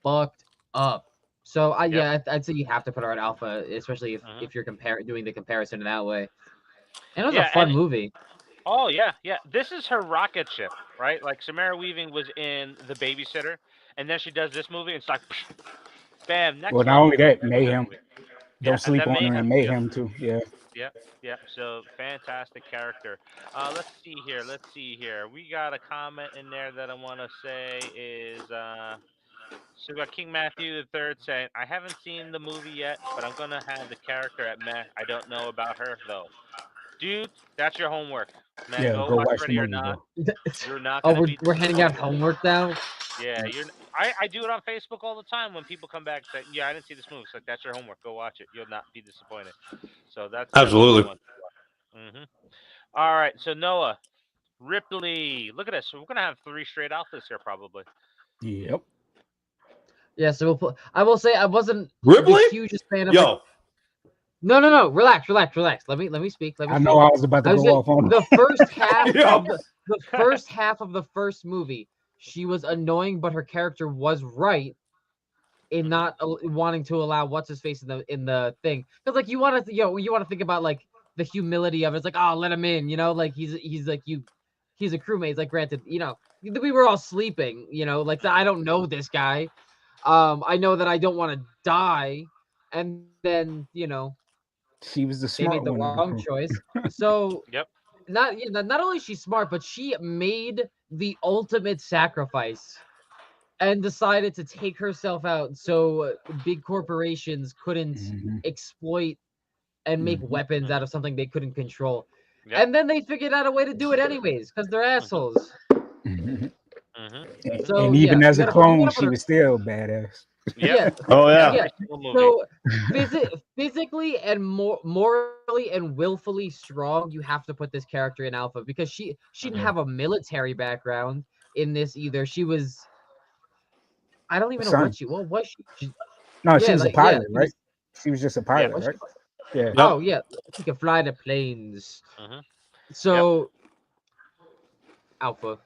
fucked up. So Yep. I'd say you have to put her at alpha, especially Hmm. if you're doing the comparison in that way. And it was a Yeah, fun and movie. oh yeah, yeah. This is her rocket ship, right? Like Samara Weaving was in The Babysitter, and then she does this movie, and it's like, bam, Well, next not level only from that, that Mayhem. movie. Yeah, Don't and sleep then on her in Mayhem. Yep, Mayhem too. Yeah. yep, yep. So fantastic character. Let's see here. Let's see here. We got a comment in there that I want to say is so we got King Matthew the Third saying, I haven't seen the movie yet, but I'm gonna have the character at meh. I don't know about her though. Dude, that's your homework. Man, Yeah, go go watch watch the Ready or movie, Not. bro. You're not Oh, gonna be we're handing out disappointed. homework now. Yeah, Yep. I do it on Facebook all the time when people come back and say, yeah, I didn't see this movie. It's like that's your homework. Go watch it. You'll not be disappointed. So that's definitely Absolutely. one. All right, so Noah, Ripley. Look at this. So we're gonna have three straight alphas here probably. Yep. Yeah, so I will say I wasn't the Ripley? hugest fan of her. Yo. No. Relax. Let me speak. Let me I know speak. I was about to I was go saying off on. the first half Yo. of the first half of the first movie, she was annoying, but her character was right in Hmm. not wanting to allow what's his face in the thing. Because like you want to you want to think about like the humility of it. It's like, oh, let him in, like he's like he's a crewmate. It's like, granted, we were all sleeping, like I don't know this guy. I know that I don't want to die, and then She was the They smart made the one of the wrong crew. choice. So Yep. not only is she smart, but she made the ultimate sacrifice and decided to take herself out so big corporations couldn't Hmm. exploit and make Hmm. weapons out Mhm. of something they couldn't control. Yep. And then they figured out a way to do it anyways, because they're Mhm. assholes. Hmm. Mhm. So And yeah, even you as a gotta you clone, gotta put she her. was still badass. Yep. Yeah, Oh yeah. yeah. Every single movie. So physically and morally and willfully strong, you have to put this character in alpha because she didn't Mhm. Yeah. have a military background in this either. She was I don't even know Son. what was she? No, she Yeah, was a like yeah, pilot, she right? was. She was just a Yep. pilot, Was right? she? Yeah. Yep. Oh yeah, she can fly the planes. Mhm. Yep. So alpha.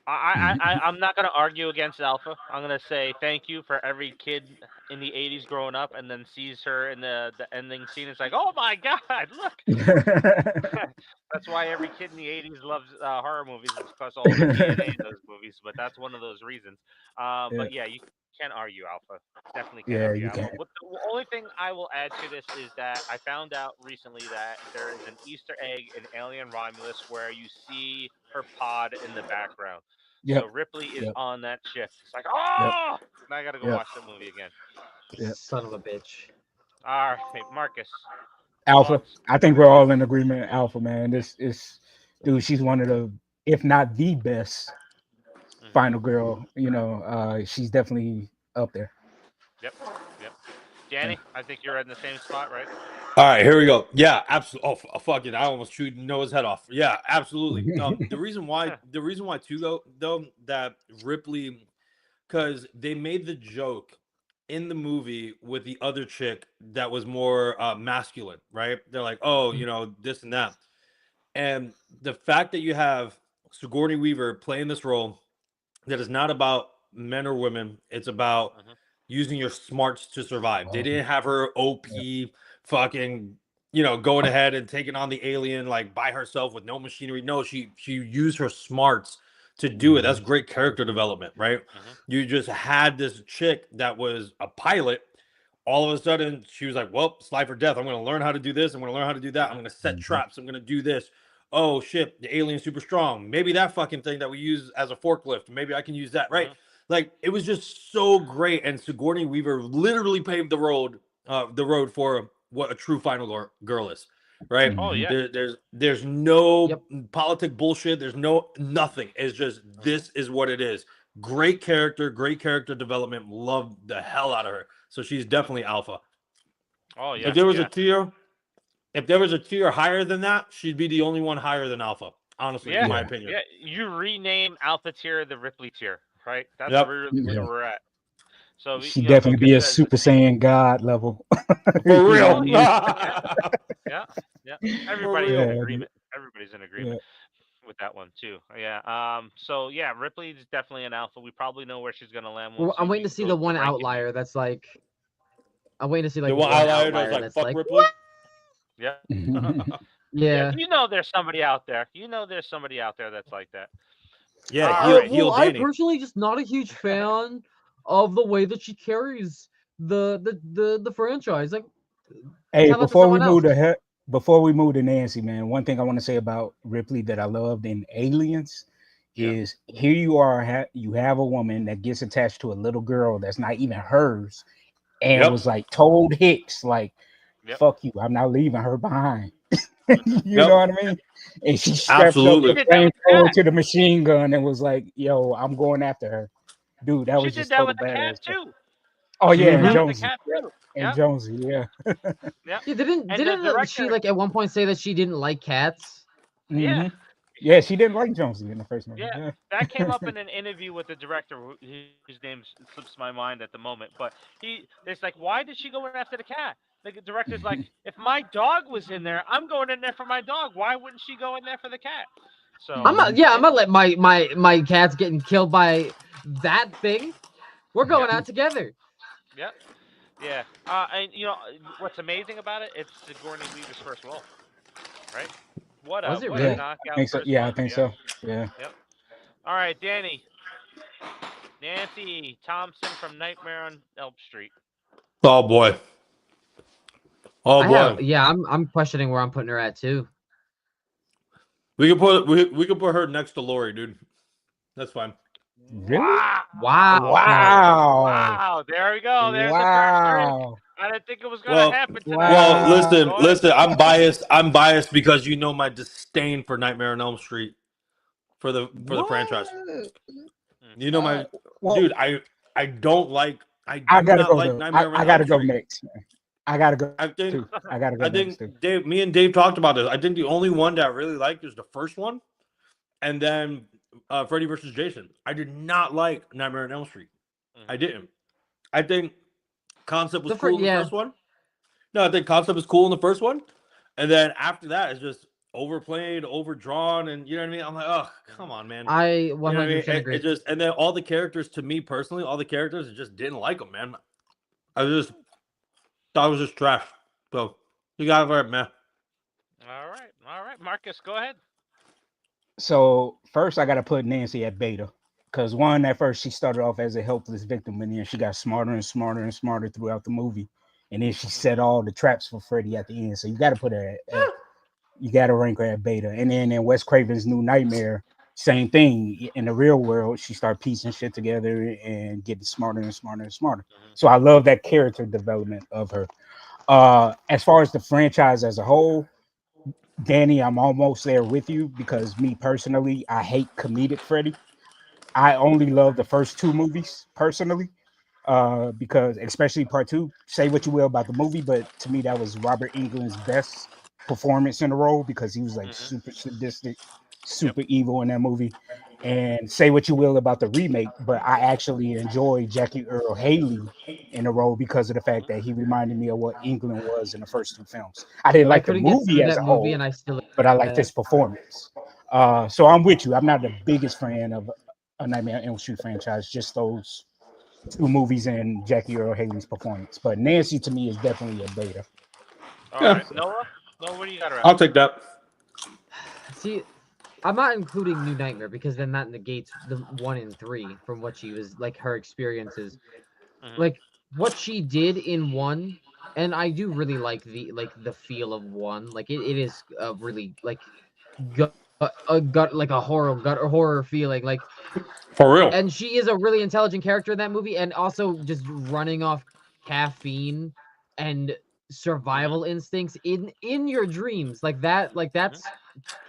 I'm not gonna argue against Alpha. I'm gonna say thank you for every kid in the '80s growing up and then sees her in the ending scene. It's like, oh my god, look! That's why every kid in the '80s loves horror movies. It's because all the DNA in those movies. But that's one of those reasons. Yeah. But yeah, you can't argue Alpha. Definitely can't Yeah, argue you Alpha. can't. What the only thing I will add to this is that I found out recently that there is an Easter egg in Alien Romulus where you see her pod in the background. So Yep. Ripley is Yep. on that ship. It's like, Yep. oh, now I gotta go Yep. watch that movie again. Yep. Son of a bitch. All right, Marcus, Alpha. thoughts? I think we're all in agreement. Alpha, man. This is, dude. She's one of the, if not the best, Hmm. final girl. She's definitely up there. Yep, yep. Yeah. Danny, I think you're in the same spot, right? All right, here we go. Yeah, absolutely. Oh, fuck it! I almost chewed Noah's head off. Yeah, absolutely. The reason why too though that Ripley, because they made the joke in the movie with the other chick that was more masculine, right? They're like, oh, this and that, and the fact that you have Sigourney Weaver playing this role that is not about men or women. It's about Hmm. using your smarts to survive. They Oh, didn't have her yeah. OP fucking, going ahead and taking on the alien like by herself with no machinery. No, she used her smarts to do it. That's Mhm. great character development, right? Hmm. You just had this chick that was a pilot. All of a sudden, she was like, "Well, it's life or death. I'm going to learn how to do this. I'm going to learn how to do that. I'm Hmm. going to set Mhm. traps. I'm going to do this. Oh shit, the alien's super strong. Maybe that fucking thing that we use as a forklift. Maybe I can use that, right?" Hmm. Like it was just so great, and Sigourney Weaver literally paved the road for what a true final girl is, right? Oh Mhm. yeah. There's no Yep. politic bullshit. There's no nothing. It's just Hmm. this is what it is. Great character development. Love the hell out of her. So she's definitely alpha. Oh If yeah. there was a Yeah. tier, if there was a tier higher than that, she'd be the only one higher than alpha. Honestly, in Yeah. my Yeah. opinion. Yeah. You rename Alpha tier the Ripley tier, right? That's Yep, really where Yeah. we're at. So She definitely Lukas be a says the Super same. Saiyan God level. for You know what real. I Oh yeah. mean? Yeah. Yeah. Yeah. For Everybody's in real. Yeah, dude. agreement. Everybody's in Yeah. agreement with that one too. Yeah. So yeah, Ripley's definitely an alpha. We probably know where she's gonna land once Well, I'm you waiting to see go the to the one ranking view. outlier that's like I'm waiting to see The like one one outlier that's outlier like that's fuck like Ripley. what? Yeah. Yeah. Yeah. You know there's somebody out there. You know there's somebody out there that's like that. Yeah, All heel right. heel I Danny. personally just not a huge fan of the way that she carries the franchise. Like, Hey, tell that to someone else. before we move to Nancy, man, one thing I want to say about Ripley that I loved in Aliens Yeah. is here you are, you have a woman that gets attached to a little girl that's not even hers, and Yep. was like told Hicks, like, Yep. "Fuck you, I'm not leaving her behind." Hmm. You know Yep. what I mean? And she strapped up She the Absolutely. did that with the flamethrower cat. to the machine gun and was like, "Yo, I'm going after her." Dude, that She was did just that total with the cat badass. too. Oh She yeah, did and that Hmm. with the Jonesy, cat yeah, too. and Yep. Jonesy, yeah. Yep. Yeah, didn't And the didn't she director. like at one point say that she didn't like cats? Yeah. Hmm. Yeah, she didn't like Jonesy in the first movie. Yeah. Yeah. That came up in an interview with the director, whose name slips my mind at the moment. But it's like, why did she go in after the cat? The director's like, if my dog was in there, I'm going in there for my dog. Why wouldn't she go in there for the cat? So, I'm not. Yeah, I'm not let my cats getting killed by that thing. We're yep, going out together. yep, yeah. And what's amazing about it? It's Sigourney Weaver's first role, right? What a Was it what a Yeah, really? I knockout think so. first Yeah, I one. think Yep, so. Yeah. yep. All right, Danny, Nancy Thompson from Nightmare on Elm Street. Oh boy. Oh I boy, have, yeah, I'm questioning where I'm putting her at too. we can put her next to Lori, dude. That's fine. Really? Wow. Wow. Wow. There we go. There's the first drink. Wow. I didn't think it was gonna Well, happen tonight. well, Wow. listen, Go ahead. listen. I'm biased. I'm biased because you know my disdain for Nightmare on Elm Street for the franchise. What? You know my Well, dude. I don't like. I I do gotta not go like though. Nightmare on I Elm gotta go Street. next. I gotta go I think too. I gotta go I next think too. Dave. Me and Dave talked about this. I think the only one that I really liked is the first one, and then Freddy versus Jason. I did not like Nightmare on Elm Street. I didn't. I think concept was cool in the Yeah, first one. No, I think concept was cool in the first one, and then after that, it's just overplayed, overdrawn, and you know what I mean. I'm like, oh, come on, man. I You know what I mean? 100% agree. It just and then all the characters, to me personally, all the characters, I just didn't like them, man. I just thought it was just trash. So you got it right, man. All right, Marcus, go ahead. So first, I gotta put Nancy at beta, because one, at first she started off as a helpless victim, and then she got smarter and smarter and smarter throughout the movie, and then she set all the traps for Freddy at the end. So you got to put her you got to rank her at beta. And then in Wes Craven's New Nightmare, same thing. In the real world, she started piecing shit together and getting smarter and smarter and smarter. So I love that character development of her. As far as the franchise as a whole, Danny, I'm almost there with you, because me personally, I hate comedic Freddy. I only love the first two movies personally, because especially part two. Say what you will about the movie, but to me that was Robert Englund's best performance in the role, because he was like super sadistic, Yep. super evil in that movie. And say what you will about the remake, but I actually enjoy Jackie Earl Haley in the role because of the fact that he reminded me of what England was in the first two films. I didn't I like the couldn't get movie through as that a movie, whole, and I still but I liked his performance. So I'm with you. I'm not the biggest fan of a Nightmare on Elm Street franchise, just those two movies and Jackie Earl Haley's performance. But Nancy to me is definitely a beta. All Yeah, right, Noah. Noah, what do you got around? I'll take that. see. I'm not including New Nightmare because then that negates the 1 and 3 from what she was like her experiences. Like what she did in 1, and I do really like the feel of 1. Like it is really like gut a gut like a horror feeling like. For real. And she is a really intelligent character in that movie, and also just running off caffeine and survival instincts in your dreams like that. Like that's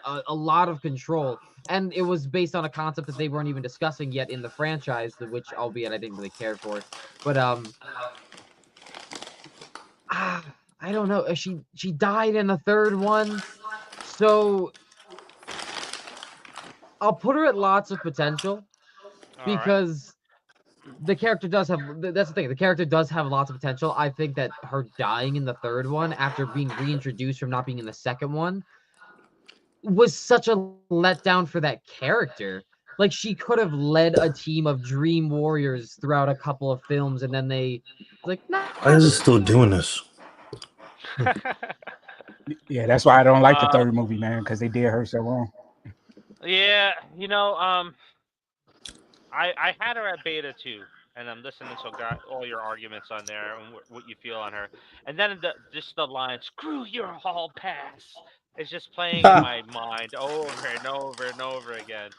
a lot of control, and it was based on a concept that they weren't even discussing yet in the franchise, which albeit I didn't really care for. But I don't know. She died in the third one, so I'll put her at lots of potential All right. because the character does have. That's the thing. The character does have lots of potential. I think that her dying in the third one after being reintroduced from not being in the second one was such a letdown for that character. Like she could have led a team of dream warriors throughout a couple of films, and then they like, nah. Why is it still doing this? Yeah, that's why I don't like the third movie, man, because they did her so wrong. Yeah, I had her at beta too, and I'm listening to all your arguments on there and what you feel on her, and then just the line "Screw your hall pass" is just playing in my mind over and over and over again.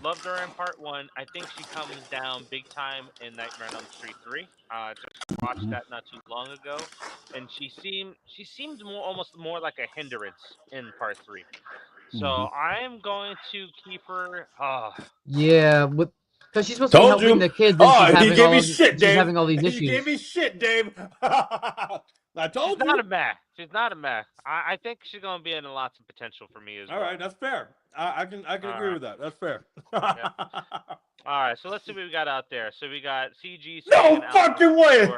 Loved her in part one. I think she comes down big time in Nightmare on Elm Street 3. Just watched that not too long ago, and she seemed almost more like a hindrance in part 3. So I'm going to keep her. Yeah, because she's supposed to be Told helping you. the kids, and Oh, he gave me shit, she's Dave. having all these He gave issues. me shit, Dave. I She's told not a you. meh. She's not a meh. I think she's gonna be in lots of potential for me as All well. right, that's fair. I can agree right. with that. That's fair. Yeah. All right, so let's see what we got out there. So we got CG. No fucking way.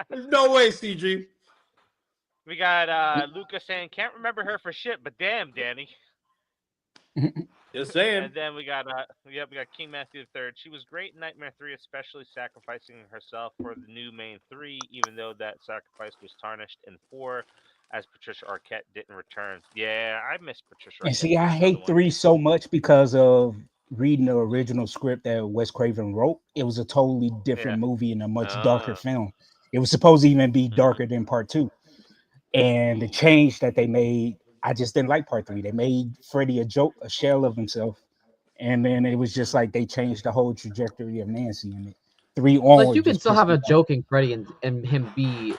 There's no way, CG. We got Lukas saying can't remember her for shit, but damn, Danny. Just saying. And then we got we got King Matthew III. She was great in Nightmare 3, especially sacrificing herself for the new main 3, even though that sacrifice was tarnished in 4 as Patricia Arquette didn't return. Yeah, I miss Patricia Arquette. And see, I That's another hate one. 3 so much because of reading the original script that Wes Craven wrote. It was a totally different movie and a much darker film. It was supposed to even be darker than part 2. And the change that they made, I just didn't like part 3. They made Freddy a shell of himself. And then it was just like they changed the whole trajectory of Nancy in it. 3 Like you onward can just still pissed have me a off. joking Freddy and him be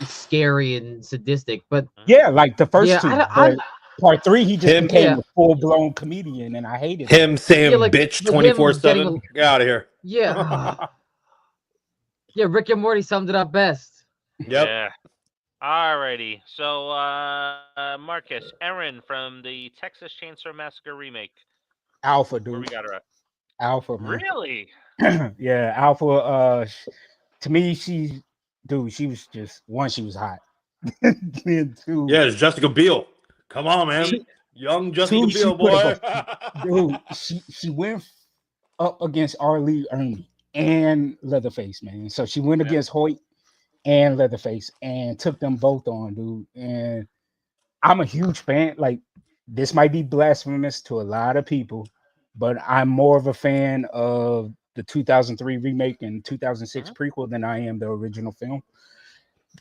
scary and sadistic, but Yeah, like the first yeah, 2. I'm But part 3, he just Him, became yeah, a full-blown comedian, and I hated that. him saying like bitch him getting 24/7. Get out of here. yeah, yeah. Rick and Morty summed it up best. Yep. Yeah. Alrighty. So, Marcus, Erin from the Texas Chainsaw Massacre remake. Alpha, Where we dude. Alpha, man. Really? Yeah, Alpha. To me, she was just one. She was hot. Then two, Yeah, it's Jessica Biel. Come on, man. See, Young Jessica she Biel, put up boy. dude. She went up against R. Lee Ermey and Leatherface, man. So she went yep. against Hoyt and Leatherface and took them both on, dude. And I'm a huge fan. Like, this might be blasphemous to a lot of people, but I'm more of a fan of the 2003 remake and 2006 Mhm. prequel than I am the original film.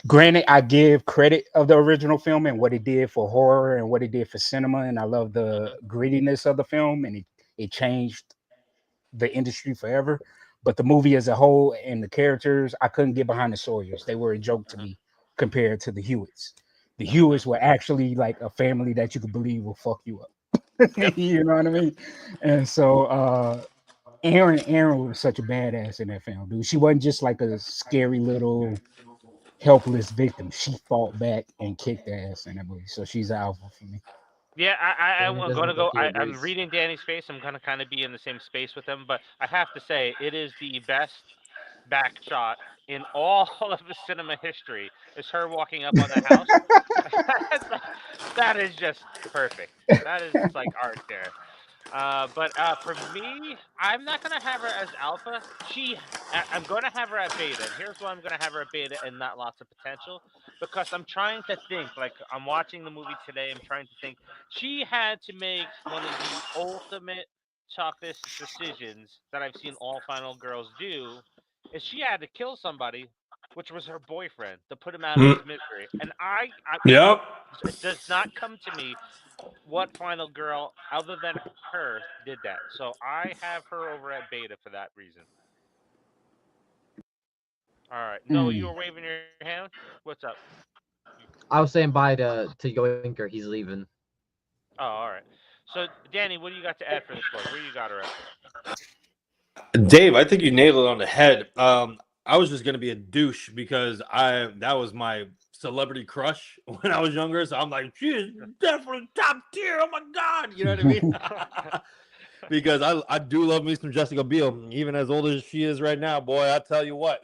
Granted, I give credit of the original film and what it did for horror and what it did for cinema, and I love the Mhm. grittiness of the film, and it changed the industry forever. But the movie as a whole and the characters, I couldn't get behind the Sawyers. They were a joke to Mhm. me compared to the Hewitts. The Mhm. Hewitts were actually like a family that you could believe will fuck you up. Yep. You know what I mean? And so Aaron was such a badass in that film, dude. She wasn't just like a scary little helpless victim. She fought back and kicked ass in that movie. So she's an alpha for me. Yeah, Danny I'm doesn't gonna look like go. he I'm agrees. reading Danny's face. I'm gonna kind of be in the same space with him, but I have to say it is the best back shot in all of the cinema history. Is her walking up on the house? That's like, that is just perfect. That is just like art there. But for me, I'm not gonna have her as alpha. I'm gonna have her at beta, and here's why I'm gonna have her at beta and not lots of potential, because I'm trying to think. Like I'm watching the movie today, I'm trying to think. She had to make one of the ultimate toughest decisions that I've seen all final girls do, is she had to kill somebody, which was her boyfriend, to put him out of Mm, his misery. And yep. it does not come to me what final girl other than her did that. So I have her over at beta for that reason. All right. Noah, you Mm. were waving your hand. What's up? I was saying bye to Yoinker. He's leaving. Oh, all right. So Danny, what do you got to add for this one? Where you got her at? Dave, I think you nailed it on the head. I was just gonna be a douche because that was my celebrity crush when I was younger. So I'm like, she is definitely top tier. Oh my god, you know what I mean? Because I do love me some Jessica Biel, even as old as she is right now. Boy, I tell you what.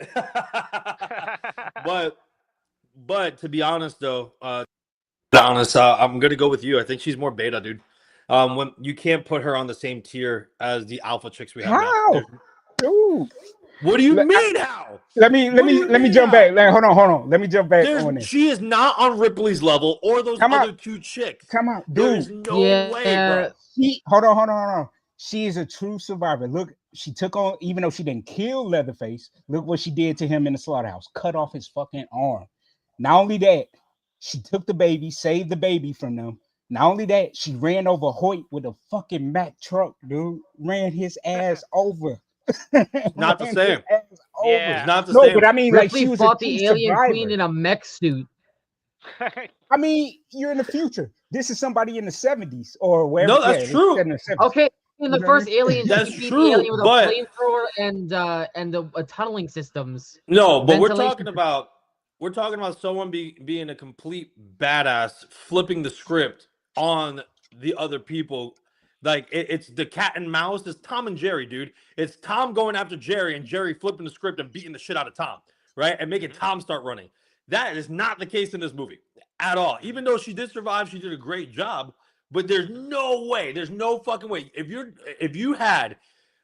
but to be honest though, I'm gonna go with you. I think she's more beta, dude. When you can't put her on the same tier as the alpha chicks we have now. How? Dude. What do you Let, mean how? let me What do you mean jump how? back. Hold on. Let me jump back on this. She is not on Ripley's level or those Come out. other two chicks. Come out. There is Dude. no way, Yeah, bro. Hold on. She is a true survivor. Look, she took on, even though she didn't kill Leatherface, look what she did to him in the slaughterhouse. Cut off his fucking arm. Not only that, she took the baby, saved the baby from them. Not only that, she ran over Hoyt with a fucking Mack truck, dude. Ran his ass over. Not the Ran his same. ass over. It's Yeah. not the No, but same. I mean, like, Ripley she was a fought true the alien queen survivor. in a mech suit. I mean, you're in the future. This is somebody in the 70s or wherever. No, Yeah, that's it's true. in the 70s. Okay, in You the know what I first mean? Alien, That's she beat the true, alien with a but flamethrower and tunneling systems, no, but ventilation. we're talking about someone being a complete badass, flipping the script on the other people. Like it's the cat and mouse. It's Tom and Jerry, dude. It's Tom going after Jerry and Jerry flipping the script and beating the shit out of Tom, right? And making Mhm. Tom start running. That is not the case in this movie at all. Even though she did survive, she did a great job. But there's no way, there's no fucking way. If you had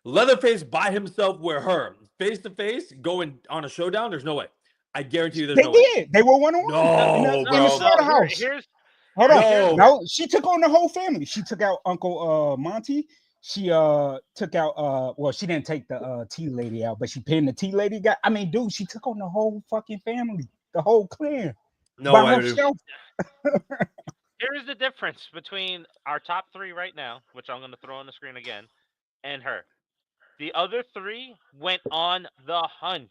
Leatherface by himself with her face to face going on a showdown, there's no way. I guarantee you, there's They no way. did. They were 1-on-1 No, No, in the bro. no. slaughterhouse. Here's Hold all on. right. Here's No. No, she took on the whole family. She took out Uncle Monty. she took out well, she didn't take the tea lady out, but she pinned the tea lady guy. I mean, dude, she took on the whole fucking family, the whole clan No, by herself. Here's the difference between our top 3 right now, which I'm going to throw on the screen again, and her. The other 3 went on the hunt.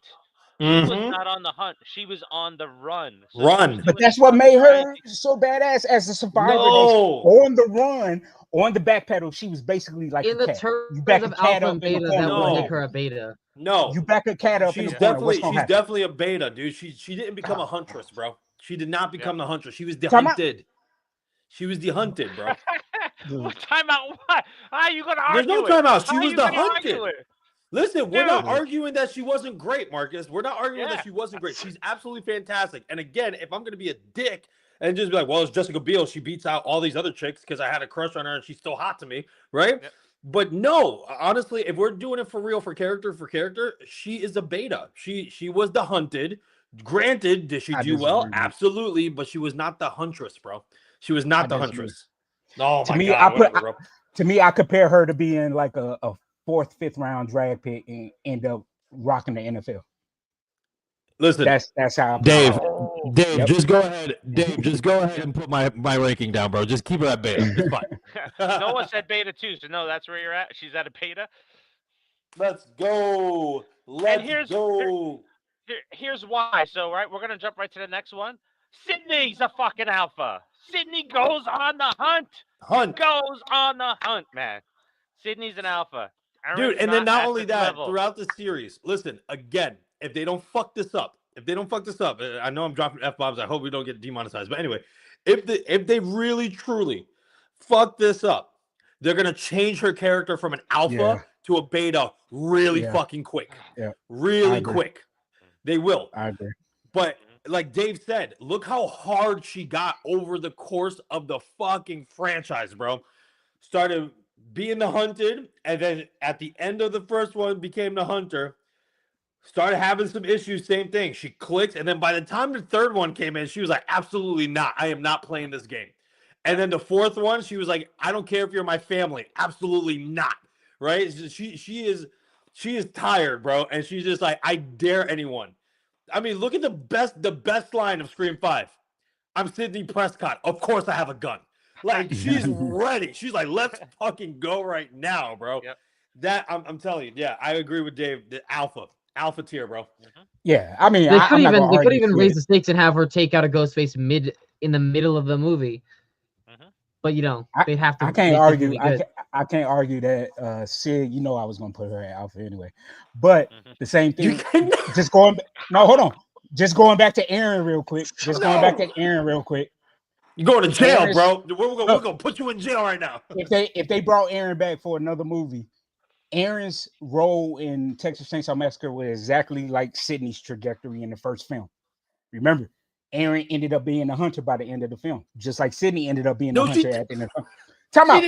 She was not on the hunt. She was on the run. So she was Run. But doing that's the what made trying her to- so badass as a survivor. No. On the run, on the back pedal, she was basically like In a the cat. You terms back a of cat alpha up and in the beta, corner. that would No. make her a beta. No. You back a cat up in She's the corner. What's definitely gonna she's happen? definitely a beta, dude. She didn't become a huntress, bro. She did not become the huntress. She was the Time out. hunted. She was the hunted, bro. What timeout? What? How are you going to There's argue no it? timeout. She How are was you the gonna argue hunted. it? Listen, we're not Dude. arguing that she wasn't great, Marcus. We're not arguing Yeah. that she wasn't great. She's absolutely fantastic. And again, if I'm going to be a dick and just be like, well, it's Jessica Biel. She beats out all these other chicks because I had a crush on her and she's still hot to me, right? Yep. But no, honestly, if we're doing it for real, for character, she is a beta. She was the hunted. Granted, did she I do well? disagree. Absolutely, but she was not the huntress, bro. She was not the disagree. huntress. Oh To my me, god, whatever, bro. To me, I compare her to being like a 4th, 5th round drag pick and end up rocking the NFL. Listen, That's how I Dave. Oh. Dave, Yep. just go ahead. Dave, just go ahead and put my ranking down, bro. Just keep her at beta. It's fine. Noah said beta too, so no, that's where you're at. She's at a beta. Let's go. Let's here's- go. Here's why. So, right, we're gonna jump right to the next one. Sydney's a fucking alpha. Sydney goes on the hunt. Hunt. Goes on the hunt, man. Sydney's an alpha. Dude, Aaron's and then not at only this that, level. throughout the series, listen, again, if they don't fuck this up, I know I'm dropping F-bombs. I hope we don't get demonetized. But anyway, if they really, truly fuck this up, they're going to change her character from an alpha to a beta really fucking quick. Yeah. Really quick. They will. I agree. But like Dave said, look how hard she got over the course of the fucking franchise, bro. Started being the hunted, and then at the end of the first one became the hunter. Started having some issues, same thing. She clicked, and then by the time the third one came in, she was like, absolutely not. I am not playing this game. And then the fourth one, she was like, I don't care if you're my family. Absolutely not. Right? She is tired, bro. And she's just like, I dare anyone. I mean, look at the best line of Scream 5. I'm Sidney Prescott. Of course I have a gun. Like, she's ready. She's like, let's fucking go right now, bro. Yep. That I'm telling you, yeah, I agree with Dave. The alpha tier, bro. Yeah, I mean, They could they even raise the stakes and have her take out a Ghostface in the middle of the movie. But they'd have to. I can't argue. I can't argue that Sid. I was gonna put her at alpha anyway. But the same thing. Just going. No, hold on. Just going back to Aaron real quick. Going back to Aaron real quick. You're going to jail, bro. We're gonna put you in jail right now. If they brought Aaron back for another movie, Aaron's role in Texas Chainsaw Massacre was exactly like Sydney's trajectory in the first film. Remember, Aaron ended up being a hunter by the end of the film, just like Sydney ended up being a hunter at the end of the film. Time out.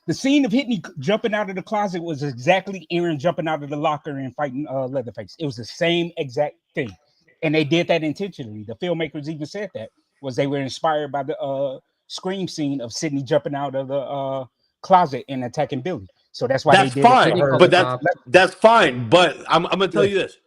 The scene of Whitney jumping out of the closet was exactly Aaron jumping out of the locker and fighting Leatherface. It was the same exact thing. And they did that intentionally. The filmmakers even said that they were inspired by the Scream scene of Sydney jumping out of the closet and attacking Billy. So that's why they did fine, it. But that's fine. But I'm gonna tell you this: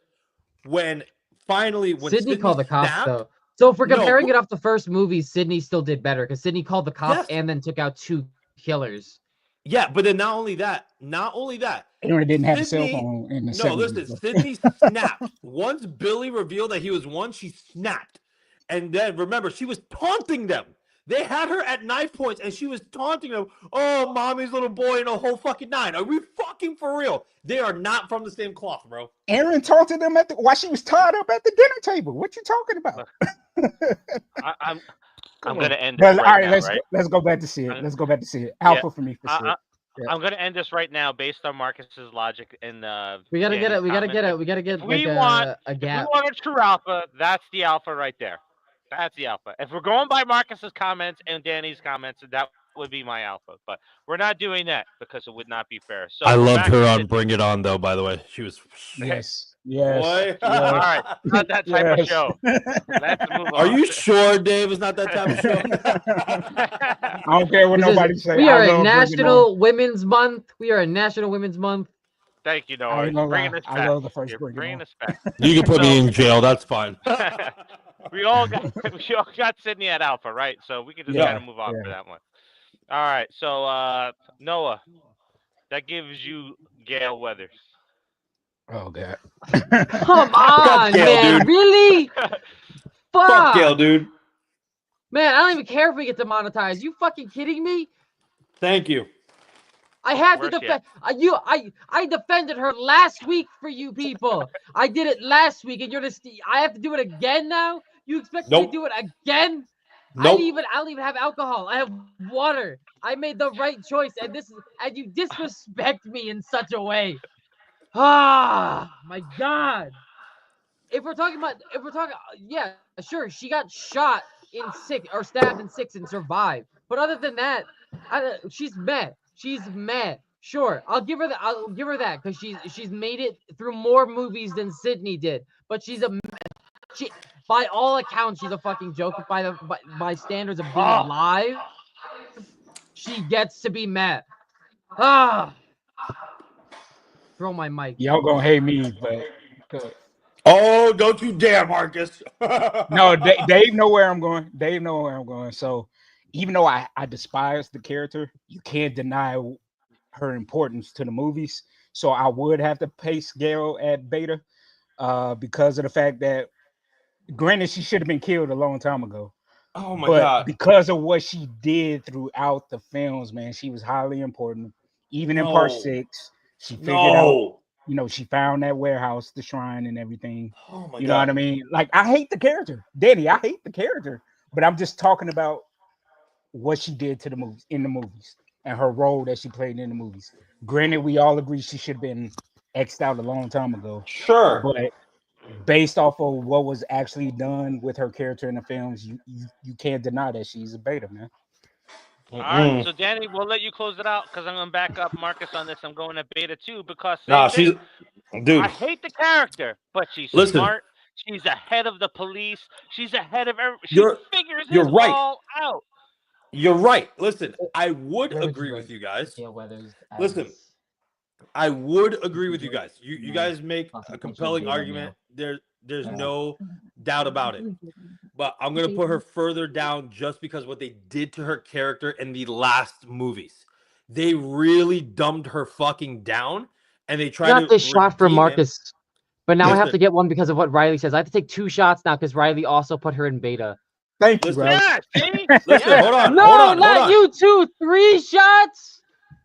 when Sydney called the cops, though. So if we're comparing it off the first movie, Sydney still did better because Sydney called the cops and then took out 2 killers. Yeah, but then not only that, Aaron didn't have a cell phone in the 70s. Listen, Sydney snapped. Once Billy revealed that he was one, she snapped. And then remember, she was taunting them. They had her at knife points and she was taunting them. Oh, mommy's little boy and a whole fucking 9. Are we fucking for real? They are not from the same cloth, bro. Aaron taunted them while she was tied up at the dinner table. What you talking about? I'm gonna end this right now. Right? Let's go back to see it. Let's go back to see it. Alpha for me for sure. I'm gonna end this right now based on Marcus's logic and we gotta get it. We gotta get it. We gotta get a gap. If we want a true alpha, that's the alpha right there. That's the alpha. If we're going by Marcus's comments and Danny's comments, that would be my alpha. But we're not doing that because it would not be fair. So I loved her on Bring It On, though. By the way, she was. Yes. Boy. All right, not that type of show. Let's move on. Are you sure, Dave? It's not that type of show. I don't care what nobody say. We I are in love bringing on. National Women's Month. We are in National Women's Month. Thank you, I Noah. ain't gonna Bringing lie. us I back. love the first You're bringing bringing on. us back. You can put me So in jail. That's fine. we all got Sydney at Alpha, right? So we can just kind Yeah, of move on for yeah. that one. All right. So Noah, that gives you Gail Weathers. Oh god. Come Fuck on, Gail, man. dude. Really? Fuck Gail, Fuck. dude. Man, I don't even care if we get demonetized. You fucking kidding me? Thank you. I have to Where's she defend at? I defended her last week for you people. I did it last week, and you're just I have to do it again now? You expect me to Nope. do it again? Nope. I don't even have alcohol. I have water. I made the right choice, and you disrespect me in such a way. Ah, my God. If we're talking, yeah, sure, she got shot in 6 or stabbed in 6 and survived. But other than that, she's meh. She's meh. Sure, I'll give her that. I'll give her that because she's made it through more movies than Sydney did. But she, by all accounts, she's a fucking joke. By standards of being Oh, alive, she gets to be meh. Ah, throw my mic. Y'all gonna hate me, but Oh, don't you dare, Marcus. no, Dave know where I'm going. Dave know where I'm going. So even though I despise the character, you can't deny her importance to the movies. So I would have to place Gail at beta, because of the fact that, granted, she should have been killed a long time ago. Oh my But god. because of what she did throughout the films, man, she was highly important. Even in part No. 6, she figured out, No. she found that warehouse, the shrine, and everything. Oh my You know what god. I mean? Like, I hate the character, Danny. I hate the character, but I'm just talking about what she did to the movies, in the movies, and her role that she played in the movies. Granted, we all agree she should have been xed out a long time ago, Sure. but based off of what was actually done with her character in the films, you can't deny that she's a beta, man. all right. Mm-mm. So Danny, we'll let you close it out because I'm gonna back up Marcus on this. I'm going to beta too because Nah, same she's thing. I dude. hate the character, but she's Listen, smart. She's ahead of the police. She's ahead of every. She you're figures you're it right. all out. You're right. Listen, I would Where would you agree with rank you guys. Gail Weathers Listen, as I would agree with you George? guys. You My guys make a fucking picture of compelling beta argument. now. There's no doubt about it. But I'm gonna put her further down just because what they did to her character in the last movies. They really dumbed her fucking down, and they tried Got to this shot for redeem it. Marcus, but now I have to Listen, get one because of what Riley says. I have to take 2 shots now because Riley also put her in beta. Thank you, listen, Riley. Yeah. See. listen. Yeah. Hold on, No, hold on, hold not on, you 2. 3 shots.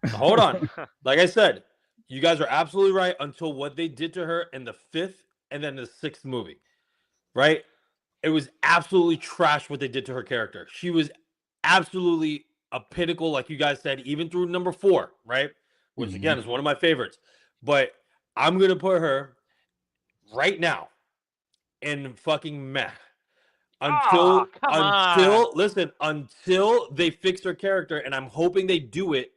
hold on. Like I said, you guys are absolutely right until what they did to her in the 5th and then the 6th movie, right? It was absolutely trash what they did to her character. She was absolutely a pinnacle, like you guys said, even through number 4, right? Which again is one of my favorites. But I'm gonna put her right now in fucking meh Oh, come on. until they fix her character, and I'm hoping they do it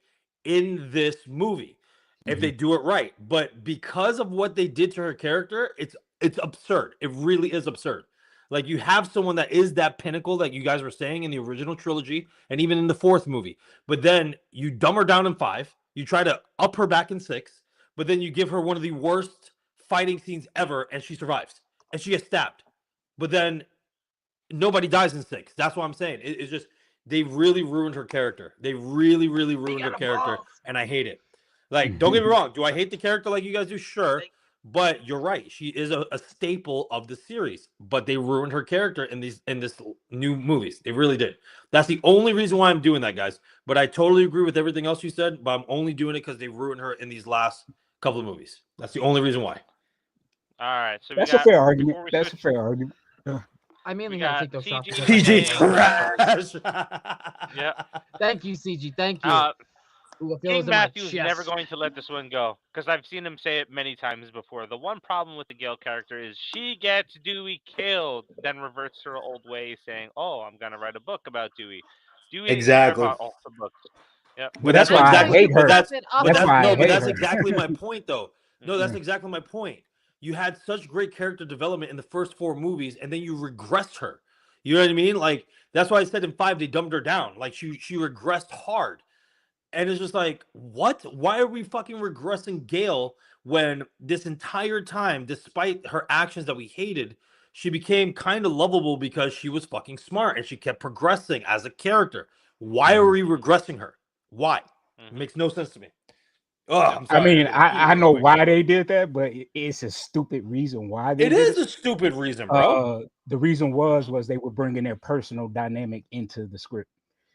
in this movie if they do it right. But because of what they did to her character, it's absurd. It really is absurd. Like, you have someone that is that pinnacle that you guys were saying in the original trilogy and even in the 4th movie, but then you dumb her down in 5, you try to up her back in 6, but then you give her one of the worst fighting scenes ever and she survives and she gets stabbed, but then nobody dies in 6. That's what I'm saying. It's just, they really ruined her character. They really, really ruined her character, and I hate it. Like, don't get me wrong. Do I hate the character like you guys do? Sure. But you're right. She is a staple of the series. But they ruined her character in this new movies. They really did. That's the only reason why I'm doing that, guys. But I totally agree with everything else you said. But I'm only doing it because they ruined her in these last couple of movies. That's the only reason why. All right. So That's a fair argument. That's a fair argument. I mainly we had to got take those shots. CG because I CG can't- trash. Yeah. Thank you, CG. Thank you. Ooh, I feel King those in my Matthew's never chest. going to let this one go because I've seen him say it many times before. The one problem with the Gale character is she gets Dewey killed, then reverts to her old way, saying, "Oh, I'm gonna write a book about Dewey." Dewey didn't care Exactly. about all the books. Yep. But That's that's why I exactly. hate her. That's why I But hate that's her. exactly my point, though. No, that's Mhm. exactly my point. You had such great character development in the first 4 movies, and then you regressed her. You know what I mean? Like that's why I said in 5 they dumbed her down. Like she regressed hard. And it's just like, what? Why are we fucking regressing Gail when this entire time, despite her actions that we hated, she became kind of lovable because she was fucking smart and she kept progressing as a character. Why are we regressing her? Why? It makes no sense to me. Oh, Yep. I'm I sorry. I mean, had to pee I real know quick. why they did that, but it's a stupid reason why they It did is it. a stupid reason, bro. The reason was they were bringing their personal dynamic into the script.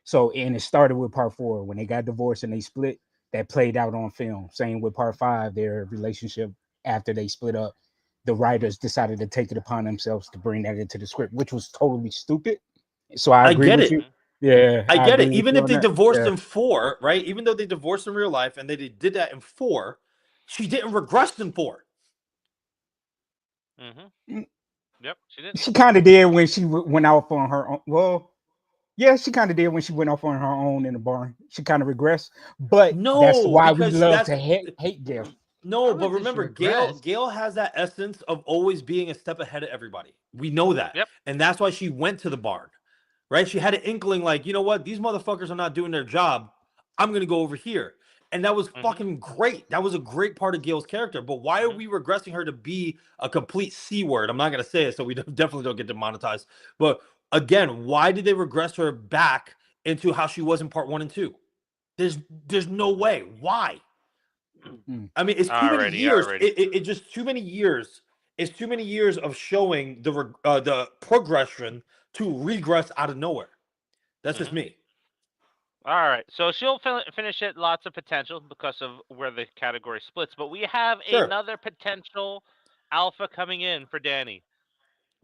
So, and it started with part 4 when they got divorced and they split. That played out on film. Same with part 5, their relationship after they split up. The writers decided to take it upon themselves to bring that into the script, which was totally stupid. So I I agree get with it. you. Yeah, I I get agree it. with Even you if on they that. divorced Yeah. in 4, right? Even though they divorced in real life and they did that in 4, she didn't regress in 4. Mm-hmm. Yep. She did. She kind of did when she went off on her own. Well, yeah, she kind of did when she went off on her own in the barn. She kind of regressed, but that's No, why we because love that's to hate Gail. no, I but wouldn't say she remember, regressed. Gail has that essence of always being a step ahead of everybody. We know that. Yep. And that's why she went to the barn. Right? She had an inkling like, you know what? These motherfuckers are not doing their job. I'm gonna go over here. And that was Mm-hmm. fucking great. That was a great part of Gail's character. But why are Mm-hmm. we regressing her to be a complete C word? I'm not gonna say it, so we definitely don't get demonetized. But again, why did they regress her back into how she was in part 1 and 2? There's no way. Why? Mm. I mean, it's too many Alrighty. years. Alrighty. It just too many years. It's too many years of showing the progression to regress out of nowhere. That's just Mm-hmm. me. All right. So she'll finish it. Lots of potential because of where the category splits. But we have Sure. another potential alpha coming in for Danny.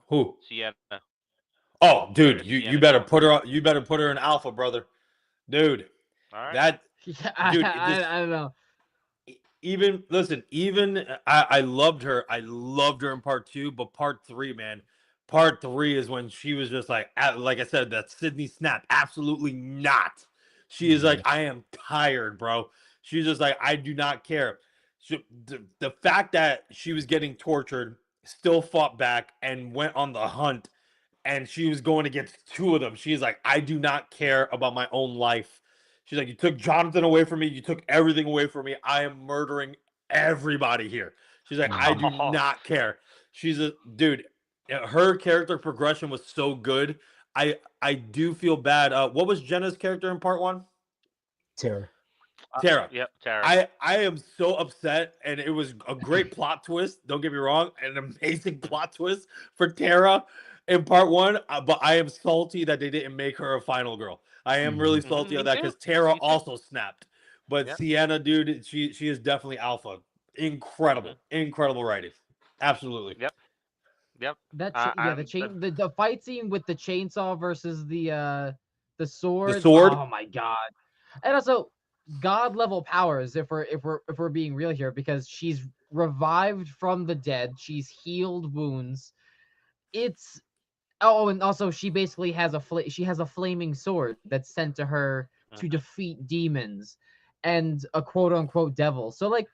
Who? Sienna. Oh, Where dude, is you Sienna better going? put her. You better put her in alpha, brother. Dude, All right. that Yeah, dude. I don't know. Even listen, even I loved her. I loved her in part 2, but part 3, man, part 3 is when she was just like I said, that Sydney snap. Absolutely not. She is like, Yeah. I am tired, bro. She's just like, I do not care. The fact that she was getting tortured, still fought back and went on the hunt, and she was going against 2 of them. She's like, I do not care about my own life. She's like, you took Jonathan away from me. You took everything away from me. I am murdering everybody here. She's like, I do Oh, not care. She's a dude. Her character progression was so good. I do feel bad. What was Jenna's character in part 1? Terror. Tara. yep. Tara. I am so upset, and it was a great plot twist. Don't get me wrong, an amazing Mhm. plot twist for Tara in part 1. But I am salty that they didn't make her a final girl. I am really Mhm. Mhm. salty on Me that too. because Tara Me too. also snapped. But Yep. Sienna, dude, she is definitely alpha. Mhm. Incredible writing. Absolutely. Yep. Yep. Yeah, the I'm. chain the fight scene with the chainsaw versus the The swords. sword. Oh my god. And also god level powers if we're being real here, because she's revived from the dead, she's healed wounds. It's Oh, and also she basically has she has a flaming sword that's sent to her to Mhm. defeat demons and a quote unquote devil. So like,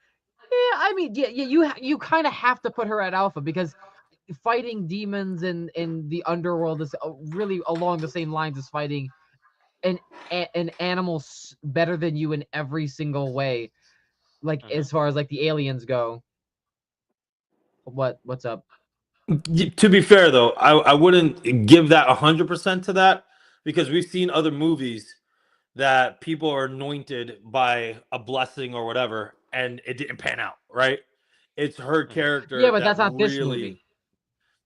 yeah, I mean, yeah, you kind of have to put her at alpha, because fighting demons in the underworld is really along the same lines as fighting an an animal better than you in every single way. Like Mhm. as far as like the aliens go. What's up? To be fair, though, I wouldn't give that 100% to that because we've seen other movies that people are anointed by a blessing or whatever, and it didn't pan out, right? It's her Mhm. Yeah, character but that that's not this really. movie.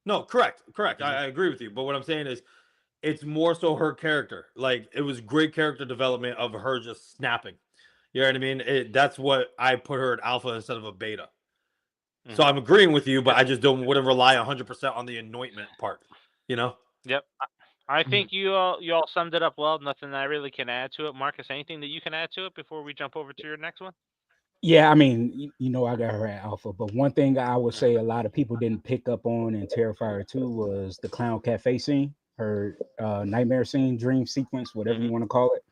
No, correct. Mhm. I agree with you. But what I'm saying is, it's more so her character. Like, it was great character development of her just snapping. You know what I mean? That's what I put her at alpha instead of a beta. So Mhm. I'm agreeing with you, but Yep. I just wouldn't rely 100% on the anointment part. You know? Yep. I Mhm. think you all summed it up well. Nothing I really can add to it. Marcus, anything that you can add to it before we jump over to your next one? Yeah, I mean, I got her at alpha, but one thing I would say Mhm. a lot of people didn't pick up on in Terrifier 2 was the clown cafe scene, her nightmare scene, dream sequence, whatever you Mhm. want to call it.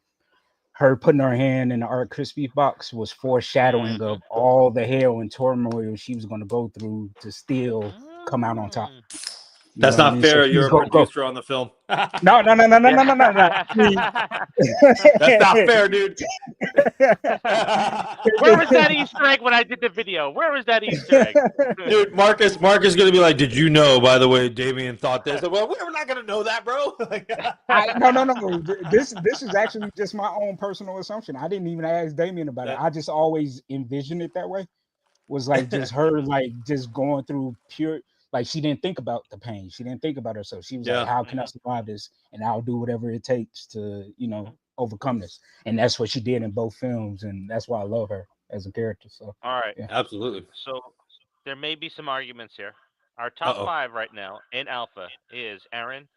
Her putting her hand in the Art Crispy box was foreshadowing Mhm. of all the hell and turmoil she was going to go through to still come out on top. Mm. You That's know what I not mean? So fair. please You're a go. producer on the film. No. I mean, That's not fair, dude. Where was that Easter egg when I did the video? Where was that Easter egg? Dude, Marcus is gonna be like, "Did you know? By the way, Damien thought this." Well, we're not gonna know that, bro. no. This is actually just my own personal assumption. I didn't even ask Damien about it. I just always envisioned it that way. Was like just her like just going through pure, like she didn't think about the pain. She didn't think about herself. She was like, Yeah. how can I survive this? And I'll do whatever it takes to, overcome this. And that's what she did in both films. And that's why I love her as a character. So All right. yeah. Absolutely. So there may be some arguments here. Our top Uh-oh. 5 right now in Alpha is Aaron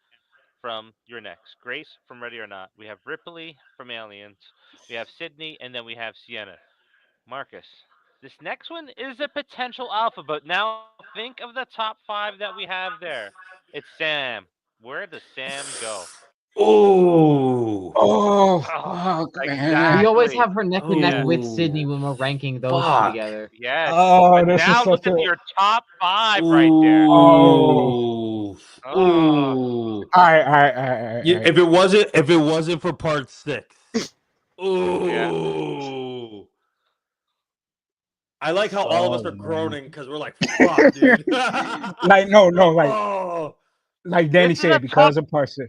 from Your Next, Grace from Ready or Not. We have Ripley from Aliens. We have Sydney, and then we have Sienna. Marcus, this next one is a potential Alpha, but now think of the top 5 that we have there. It's Sam. Where does Sam go? Oh. Oh Oh, fuck, man. We always exactly. have her neck and neck with Sydney Oh. when we're ranking those two Fuck. together. Yes. Oh, But this is now such look a at your top 5 right there. oh. Ooh. Oh, Ooh. All right. If it wasn't for part 6. yeah. Ooh. I like how all of us Oh are man. groaning because we're like, fuck, dude. Like no, Oh. like This Danny is a said, tough. because of person.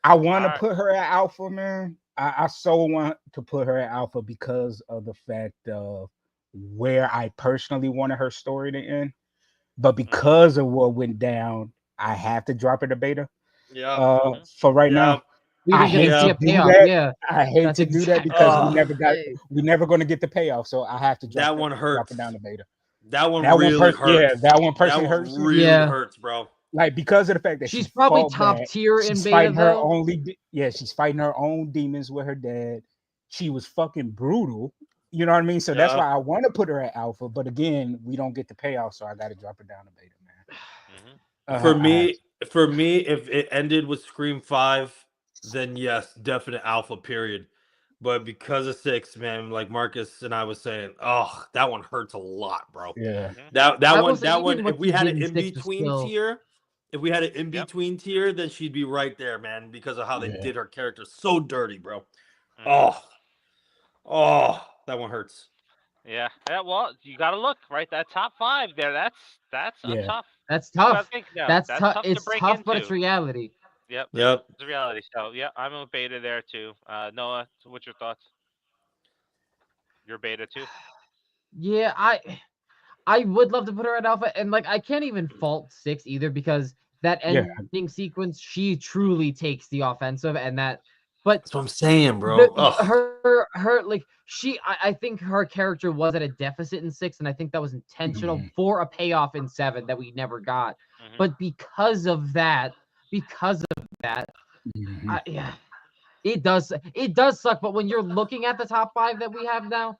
I want All to right. put her at Alpha, man. I so want to put her at Alpha because of the fact of where I personally wanted her story to end. But because of what went down, I have to drop her to Beta. Yeah. For right Yeah. now, We I didn't get to hate see to a do payoff. that. Yeah, I hate that's to do that exactly. because I- we're never going to get the payoff. So I have to That one drop hurts. it down to Beta. That one That one really person, yeah, hurts. that one That person one hurts me. really Yeah, hurts, bro. Like because of the fact that she she's probably fought top back, tier in she's beta fighting her though. she's fighting her own demons with her dad. She was fucking brutal. You know what I mean? So that's Yeah. why I want to put her at Alpha, but again, we don't get the payoff, so I got to drop her down to Beta, Mhm. man. For I have me, if it ended with Scream 5, then yes, definite alpha period. But because of 6, man, like Marcus and I was saying, oh, that one hurts a lot, bro. yeah, Mhm. I will say That one, even if what we she had did it in in 6 was between still. tier, if we had it in Yep. between tier, then she'd be right there, man, because of how they yeah, did her character so dirty, bro. Mhm. Oh, that one hurts. Yeah. Yeah. Well, you got to look right. That top 5 there. That's a yeah. tough. That's You got to tough. think now. That's That's tough. tough to It's break tough, but it's into. reality. Yep. Yep. It's a reality. So yeah, I'm a beta there too. Noah, so what's your thoughts? You're beta too. Yeah, I would love to put her at alpha, and like I can't even fault 6 either because that Yeah, ending sequence, she truly takes the offensive, and that. But That's what I'm saying, the bro. Ugh. her like I think her character was at a deficit in 6, and I think that was intentional mhm, for a payoff in 7 that we never got. Mhm. But because of that, mhm. yeah, it does suck. But when you're looking at the top 5 that we have now,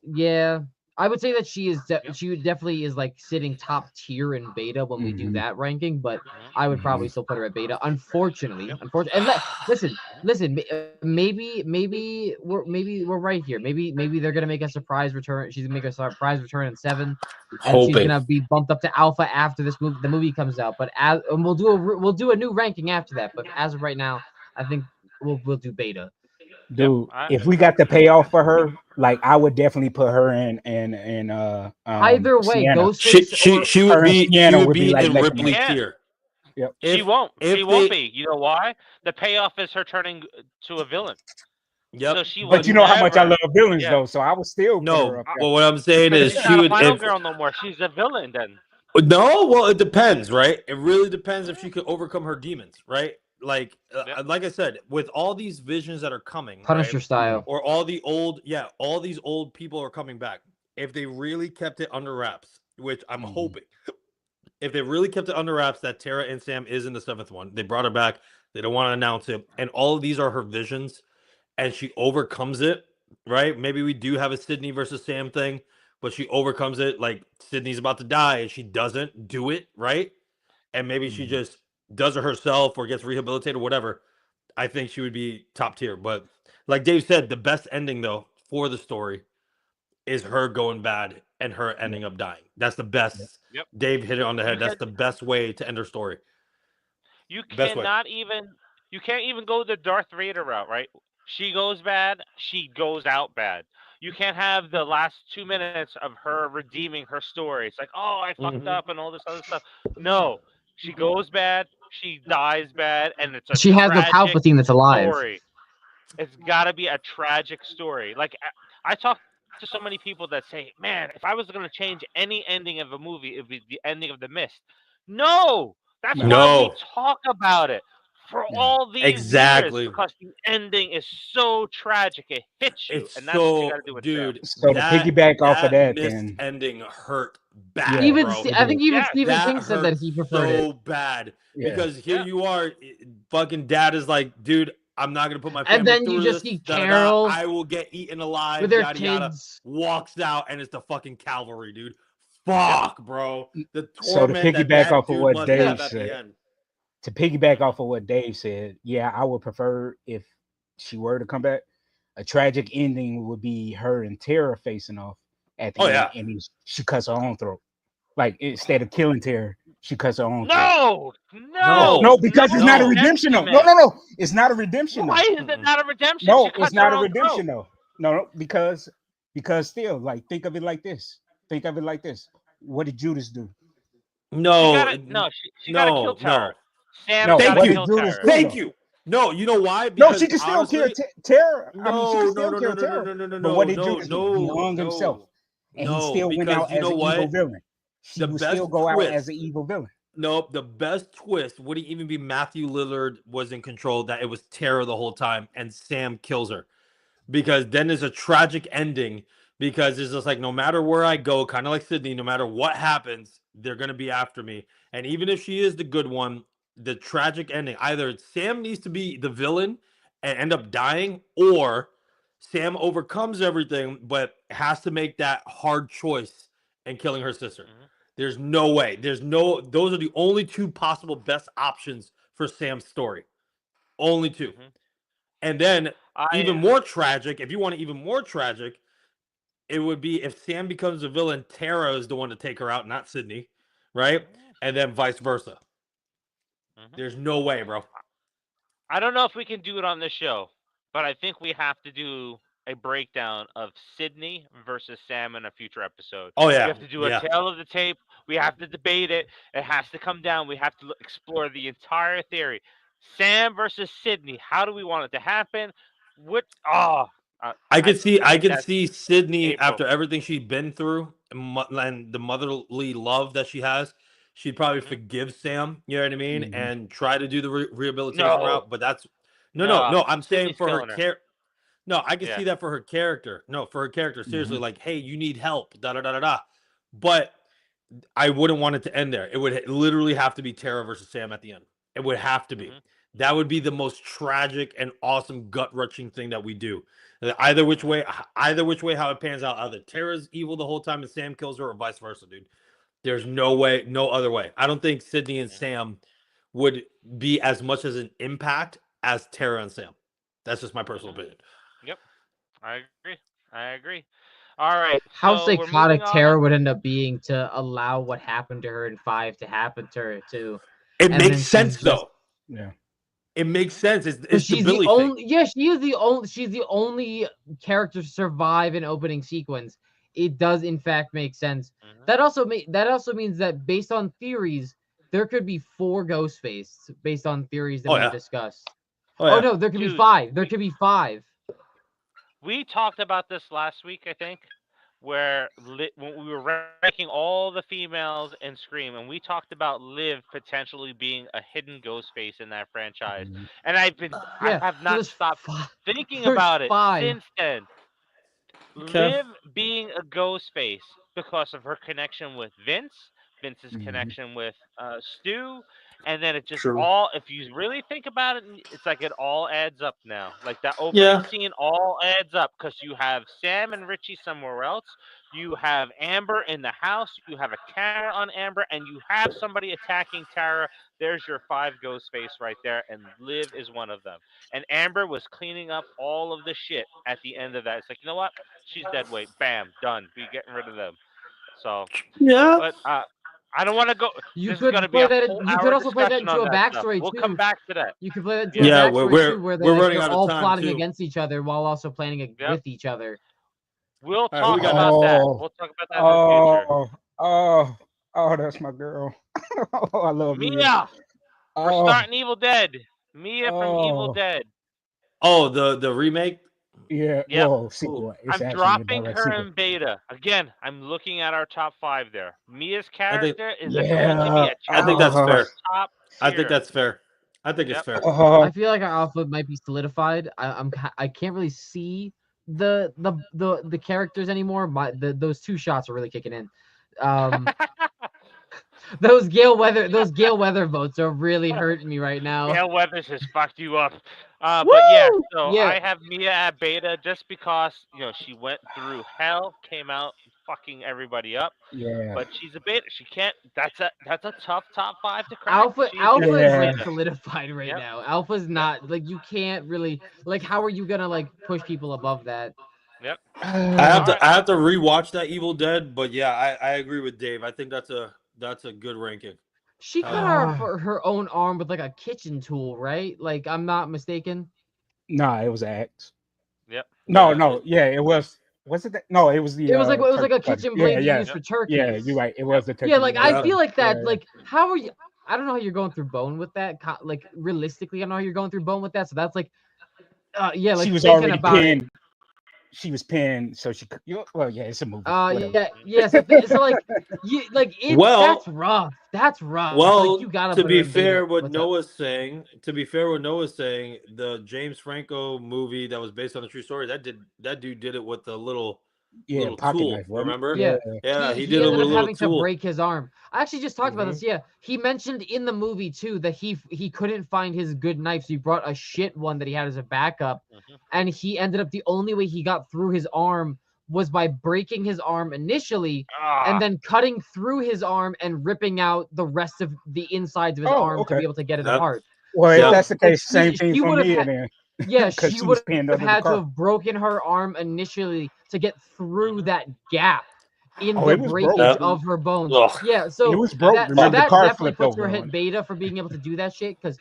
yeah, I would say that Yep. she definitely is like sitting top tier in beta when we do Mhm, that ranking, but Mhm. I would probably mhm. still put her at beta. Unfortunately, Yep. and listen, Mhm. listen. Maybe we're right here. Maybe they're gonna make a surprise return. She's gonna make a surprise return in 7, and she's Hoping. gonna be bumped up to alpha after the movie comes out. But and we'll do a new ranking after that. But as of right now, I think we'll do beta. Yep. Dude, if we got the payoff for her, like I would definitely put her in Either way, Sienna. Ghostface or Her and She Sienna would would be be like in neck and She neck. Ripley can't. tier. Yep. She won't. She If won't they be. You know why? The payoff is her turning to a villain. Yep. So she But would you know how much I never. love villains Yeah. though, so I would still put her No, up there. but what I'm saying But is she's she not a would final if girl no more. She's a villain then. no, well it depends, right? It really depends if she could overcome her demons, right? Yep. Like I said, with all these visions that are coming, right? Punisher style. Or all these old people are coming back. If they really kept it under wraps, which I'm Mhm, hoping, if they really kept it under wraps that Tara and Sam is in the 7th one, they brought her back. They don't want to announce it, and all of these are her visions, and she overcomes it, right? Maybe we do have a Sydney versus Sam thing, but she overcomes it. Like Sydney's about to die, and she doesn't do it, right? And maybe she mhm. just does it herself or gets rehabilitated or whatever. I think she would be top tier. But like Dave said, the best ending though for the story is her going bad and her ending up dying. That's the best. Yep. Dave hit it on the head. That's Because the best way to end her story. you Best way. you can't even go the Darth Vader route, right? She goes bad, she goes out bad. You can't have the last 2 minutes of her redeeming her story. It's like, oh, I fucked Mhm. up and all this other stuff. No, she goes bad, she dies bad, and it's a She has no tragic Palpatine that's alive. story. It's got to be a tragic story. Like I talk to so many people that say, "Man, if I was going to change any ending of a movie, it would be the ending of The Mist." No, that's No. why we No, talk about it for Yeah. all these years exactly. because the ending is so tragic. It hits you, It's and that's what you got so, to do with Sam. dude. So to piggyback off of That that, missed then ending hurt bad, yeah, Even bro. I think even Yes, Stephen That King said that hurt he preferred it. so bad yeah. because here yeah. you are, fucking dad is like, dude, I'm not gonna put my And family then you through just this. see Da da da. Carol I will get eaten with alive. their Yada yada. kids. Walks out and it's the fucking cavalry, dude. Yep. Fuck, bro. The So to torment that piggyback that off of dude what must have Dave at the said, end. to piggyback off of what Dave said, yeah, I would prefer if she were to come back. A tragic ending would be her and Tara facing off at Oh the end, yeah. and she cuts her own throat. Like instead of killing Tara, she cuts her own throat. No, No. no, No, no because it's not a No. redemption redemption, though. No, man. no, no. It's not a redemption Why though. is it Mm-mm. not a redemption? She No, it's cuts not her a own throat. redemption though. No, no, because still, like, think of it like this. Think of it like this. What did Judas do? No. She gotta kill No. Tara. No. Sam's No, Thank gotta what you. did kill Judas Tara. do Thank though? you. No, you know why? No, Because she can still kill honestly, Tara. I mean, she no, can no, still no, no, kill no, no, Tara. no, no, no, But what no, did no, Judas do? He no, hung himself, no, and he no. still went Because out you as know an evil what? villain. She The would still best go out as twist. an evil villain. Nope. The best twist wouldn't even be Matthew Lillard was in control. That it was Tara the whole time, and Sam kills her. Because then there's a tragic ending. Because it's just like no matter where I go, kind of like Sydney, no matter what happens, they're gonna be after me. And even if she is the good one, the tragic ending either Sam needs to be the villain and end up dying, or Sam overcomes everything but has to make that hard choice and killing her sister. Mhm, There's no way. There's no. Those are the only two possible best options for Sam's story. Only two. mhm. And then I even more tragic, if you want it even more tragic, it would be if Sam becomes a villain, Tara is the one to take her out, not Sydney, right? And then vice versa. mhm. There's no way, bro. I don't know if we can do it on this show, but I think we have to do a breakdown of Sydney versus Sam in a future episode. Oh We yeah, have to do a yeah. tail of the tape. We have to debate it. It has to come down. We have to explore the entire theory. Sam versus Sydney. How do we want it to happen? What? Oh, I I think could that's see Sydney April. after everything she'd been through and the motherly love that she has. She'd probably Hmm. forgive Sam, you know what I mean, Mhm. and try to do the rehabilitation No, route. But that's no. no. I'm saying Sydney's for her killing her. care. No, I can Yeah. see that for her character. No, for her character, seriously, Mhm. like, hey, you need help, da da da da da. But I wouldn't want it to end there. It would literally have to be Tara versus Sam at the end. It would have to be. Hmm. That would be the most tragic and awesome gut wrenching thing that we do. Either which Hmm. way, either which way, how it pans out. Either Tara's evil the whole time and Sam kills her, or vice versa, dude. There's no way, no other way. I don't think Sydney and Hmm. Sam would be as much as an impact as Tara and Sam. That's just my personal Hmm. opinion. Yep. I agree. I agree. All right. How So we're moving psychotic on. Tara would end up being to allow what happened to her in 5 to happen to her too. It And makes then sense she's just though. Yeah. It makes Hmm. sense. because It's the she's the Billy thing. only, yeah, she is the only, she's the only character to survive an opening sequence. It does in fact make sense. Hmm. That also means that based on theories, there could be 4 Ghostface based on theories that Oh we've yeah. discussed. Oh Oh yeah. no, there could be Dude, 5. There could be 5. we talked about this last week, I think, where when we were ranking all the females in Scream, and we talked about Liv potentially being a hidden ghost face in that franchise. Mhm. And I Yeah, have so not stopped thinking there's about it 5. since then. Okay. Liv being a ghost face because of her connection with Vince, Vince's Mhm. connection with Stu, and then it just True. all, if you really think about it, it's like it all adds up now. Like that opening Yeah. scene all adds up because you have Sam and Richie somewhere else, you have Amber in the house, you have a camera on Amber, and you have somebody attacking Tara. There's your 5 ghost face right there, and Liv is one of them. And Amber was cleaning up all of the shit at the end of that. It's like, you know what? She's dead weight. Bam, done. We getting rid of them. So, Yeah. but I don't want to go. You This is going to could be play a that. whole You could hour also play that discussion into on a that stuff. backstory We'll too. come back to that. You could play that into Yeah. a Yeah, backstory we're too, where we're running they're out of all time plotting too. against each other while also planning Yep. with each other. We'll All right, who we talk got about next? that. Oh, We'll talk about that in the future. oh, that's my girl. Oh, I love Mia. Mia, we're Oh, starting Evil Dead. Mia from Evil oh, Dead. Oh, the remake. yeah. Yep. Well, Ooh. sequel. It's I'm actually a dropping direct her sequel. in beta. Again, I'm looking at our top 5 there. Mia's I think character is going to be Yeah. a I think that's challenger fair. for top I think tier. that's fair. I think it's Yep. fair. I feel like our alpha might be solidified. I can't really see the characters anymore. Those two shots are really kicking in. Those Gale Weather votes are really hurting me right now. Gale Weathers has fucked you up. Woo! But yeah, so Yeah. I have Mia at beta just because, she went through hell, came out fucking everybody up. Yeah. But she's a beta. She can't. That's a tough top 5 to crack. Alpha She's Alpha definitely is a like beta. solidified right Yep. now. Alpha's not like you can't really like how are you gonna like push people above that? Yep. I have Alright. to I have to rewatch that Evil Dead, but yeah, I agree with Dave. I think that's a good ranking. She Hell cut yeah. her own arm with like a kitchen tool, right? Like I'm not mistaken. Nah, it was an axe. Yep. No, Yeah, no, yeah, it was. Was it that? No, it was the. It was like turkey a cutter. kitchen Yeah, blade yeah, used for turkeys. yeah. You're right. It was the turkey. Yeah, like I Yeah. feel like that. Yeah. Like how are you? I don't know how you're going through bone with that. Like realistically, I don't know how you're going through bone with that. So that's like, yeah, like She was thinking already about pinned. She was pinned, so she. Well, yeah, it's a movie. it. Yeah. So, so like, that's rough. That's rough. Well, like you gotta to put her be in beta fair, what with that. Noah's saying, the James Franco movie that was based on a true story, that dude did it with the little pocket tool. knife, wasn't it? Remember? Yeah. Yeah, he did it ended with a up little having to tool. break his arm. I actually just talked about Mhm. this. Yeah, he mentioned in the movie too that he couldn't find his good knife, so he brought a shit one that he had as a backup, and he ended up the only way he got through his arm was by breaking his arm initially, and then cutting through his arm and ripping out the rest of the insides of his arm to okay. be able to get it Yep. apart. Well, So, if that's the like, case, same thing she for would have me had, then. yeah, Because she she was would pinned have under the had to car. have broken her arm initially to get through that gap in Oh, the it was broke. breakage Yep. of her bones. Ugh. Yeah, It so was broke. that Remember, the that car definitely flipped puts her over. hit beta for being able to do that shit. Because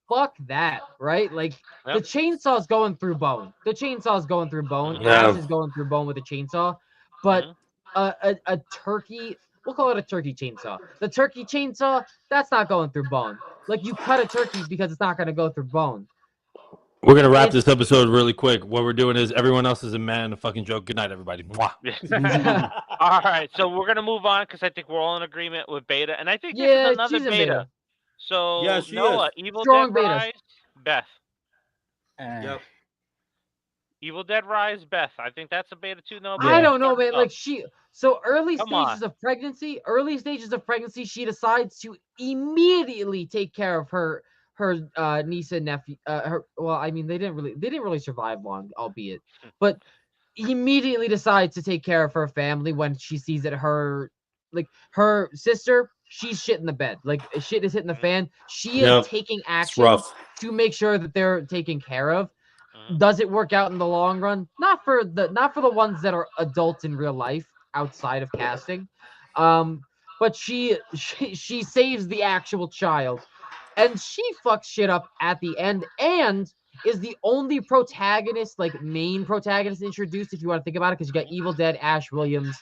fuck that, right? Like the Yep. chainsaw's going through bone. The chainsaw's going through bone. Yeah. Ash is going through bone with a chainsaw, but a turkey. We'll call it a turkey chainsaw. The turkey chainsaw, that's not going through bone. Like you cut a turkey because it's not going to go through bone. We're gonna wrap It's- this episode really quick. What we're doing is everyone else is a man and a fucking joke. Good night, everybody. Mwah. All right, so we're gonna move on because I think we're all in agreement with beta, and I think this Yeah, is another she's in beta. beta. So Yeah, she Noah, is. Evil Strong Dead beta. Rise, Beth. Yep. Evil Dead Rise, Beth. I think that's a beta too. No, I Yeah. don't know, man. Like early Come stages of pregnancy, she decides to immediately take care of her niece and nephew. Well, I mean, they didn't really survive long, albeit, but immediately decides to take care of her family when she sees that her sister, she's shit in the bed, like shit is hitting the fan. She is Yep. taking It's action rough. to make sure that they're taken care of. Does it work out in the long run? Not for the ones that are adults in real life outside of casting. But she saves the actual child, and she fucks shit up at the end, and is the only protagonist, like main protagonist introduced, if you want to think about it, because you got Evil Dead, Ash Williams,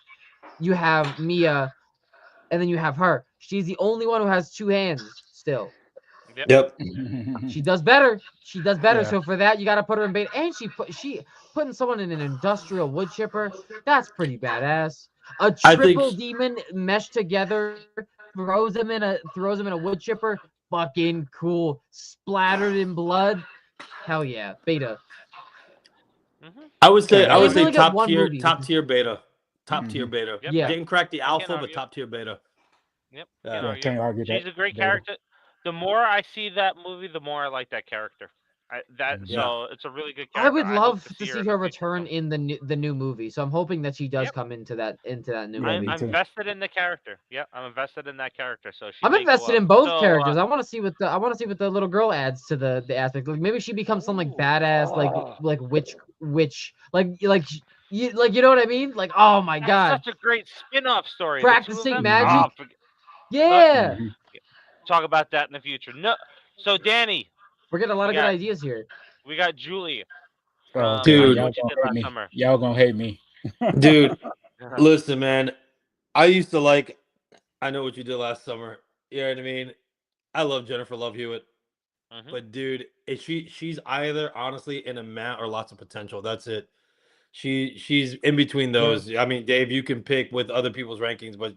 you have Mia, and then you have her. She's the only one who has two hands still. Yep. She does better. Yeah. So for that, you got to put her in beta. And she putting someone in an industrial wood chipper. That's pretty badass. A I triple think- demon meshed together, throws him in a wood chipper. Fucking cool. Splattered in blood. Hell yeah, beta. I would say Okay. They really got top one tier movie, top which is- tier beta. Top tier beta. Yep. Yeah. Didn't crack the I can't alpha, but argue. top tier beta. Yep. Yeah. Can't Yeah, argue. can't argue that. She's a great Beta. character. The more I see that movie, the more I like that character. So it's a really good character. I would hope love to in see the her future, return so. in the new movie. So I'm hoping that she does Yep. come into that new Yeah, movie. me I'm too. invested in the character. Yep, I'm invested in that character. So she I'm may go invested up. in both So, characters. I want to see what the little girl adds to the aspect. Like maybe she becomes some like badass like witch like you know what I mean? Like, oh my That's god, such a great spin-off story. The two of practicing them. Hmm. Oh, magic. let, Yeah, Hmm. talk about that in the future. No. So Danny, we're getting a lot we of good got ideas here. Julie Oh, from okay, I Dude, Know y'all What You gonna Did hate Last me. Summer. Y'all gonna hate me. dude, listen, man. I used to like. I know what you did last summer. You know what I mean? I love Jennifer Love Hewitt, Hmm. but dude, she's either honestly in a mat or lots of potential. That's it. She's in between Well, those. I mean, Dave, you can pick with other people's rankings, but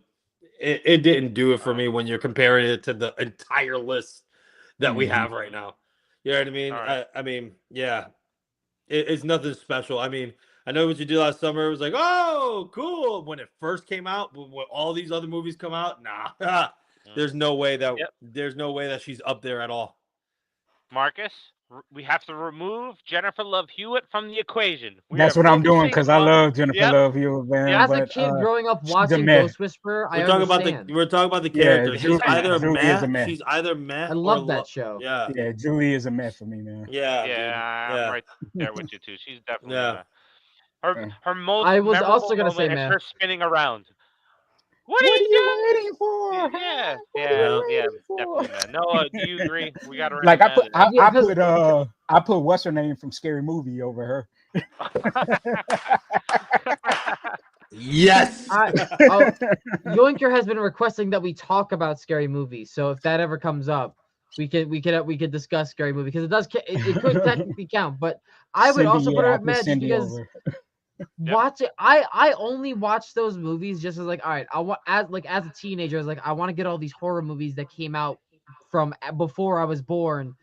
it didn't do it for me when you're comparing it to the entire list that we hmm have right now. You know what I mean? All right. I mean, yeah, it's nothing special. I mean, I know what you did last summer. It was like, oh, cool. When it first came out, when all these other movies come out, nah, Mm. Yep. there's no way that she's up there at all. Marcus, we have to remove Jennifer Love Hewitt from the equation. We are that's what I'm doing focusing because I on. love Jennifer Yep. Love Hewitt, man. Yep. As a But kid growing up she's a watching mess. Ghost Whisperer, I understand. We're talking about the Yeah, character. She's I, either Julie is a Matt, mess. she's either I Matt or love that show. yeah, Yeah, Julie is a mess for me, man. yeah, dude, yeah, I'm yeah, right there with you too. She's definitely yeah. her most I was memorable also gonna say, moment is man. her spinning around. What are What are you you waiting for? doing? Huh? Yeah, What are yeah, you Yeah. yeah, waiting for? definitely, man. Noah, do you agree? We got to Like remove that. Yeah, because I put what's her name from Scary Movie over her. Yes. I oh Yoinker has been requesting that we talk about scary movies. So if that ever comes up, we could discuss scary movie because it could technically count. But I would Cindy, also put her yeah, I at put Mad just Cindy because over. Yep. watch it. I only watch those movies just as like, all right, I want as a teenager, I was like, I want to get all these horror movies that came out from before I was born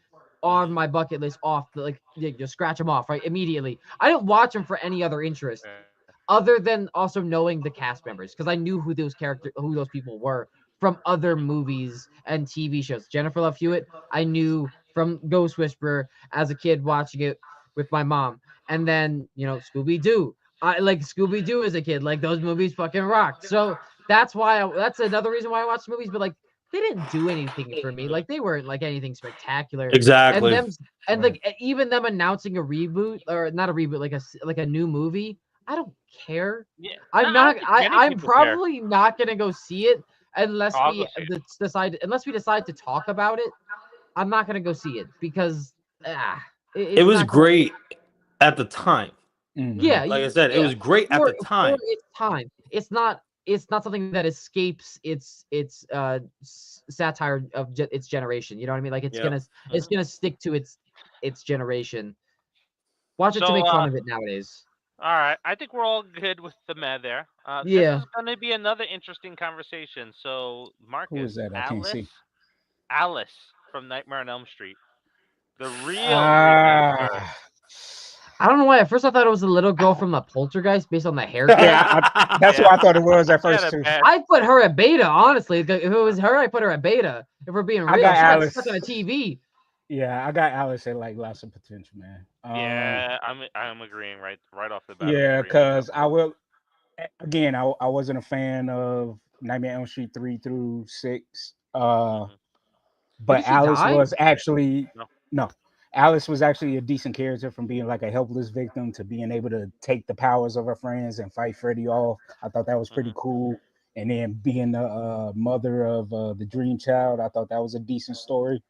on Hmm. my bucket list off. Like, just scratch them off right immediately. I didn't watch them for any other interest Yeah. other than also knowing the cast members because I knew who those people were from other movies and TV shows. Jennifer Love Hewitt, I knew from Ghost Whisperer as a kid watching it with my mom, and then Scooby Doo. I like Scooby Doo as a kid. Like those movies fucking rocked. So that's another reason why I watched movies. But like they didn't do anything for me. Like they weren't like anything spectacular. And Exactly. them and Right. like even them announcing a reboot or not a reboot, like a new movie. I don't care. Yeah. No, I don't think many I'm people care. probably not gonna go see it Oh, I'll go see it. unless we decide to talk about it. I'm not gonna go see it because It it's was not gonna. great at the time. Hmm. Yeah, Like I said, it yeah. was great at the For time. its time, it's not something that escapes its satire of its generation. You know what I mean? Like Yeah. it's gonna stick to its generation. Watch it to So, make fun of it nowadays. all right, I think we're all good with the med there. This Yeah. is going to be another interesting conversation. So, Who Marcus, is that? I can't see. Alice from Nightmare on Elm Street, the real remaster. Ah, I don't know why. At first, I thought it was the little girl from the Poltergeist based on the haircut. yeah, that's what Yeah, I thought it was at she had first a too. bad. I put her at beta, honestly. If it was her, I put her at beta. If we're being I real, got she got Alice. stuck on a TV. Yeah, I got Alice at like lots of potential, man. Yeah, I'm agreeing right off the bat. I'm Yeah, agreeing with you. because again, I wasn't a fan of Nightmare on Elm Street 3 through 6. Hmm. Didn't But she Alice die? was actually No. no. Alice was actually a decent character from being like a helpless victim to being able to take the powers of her friends and fight Freddy off. I thought that was pretty Hmm. cool. And then being the mother of the Dream Child, I thought that was a decent story.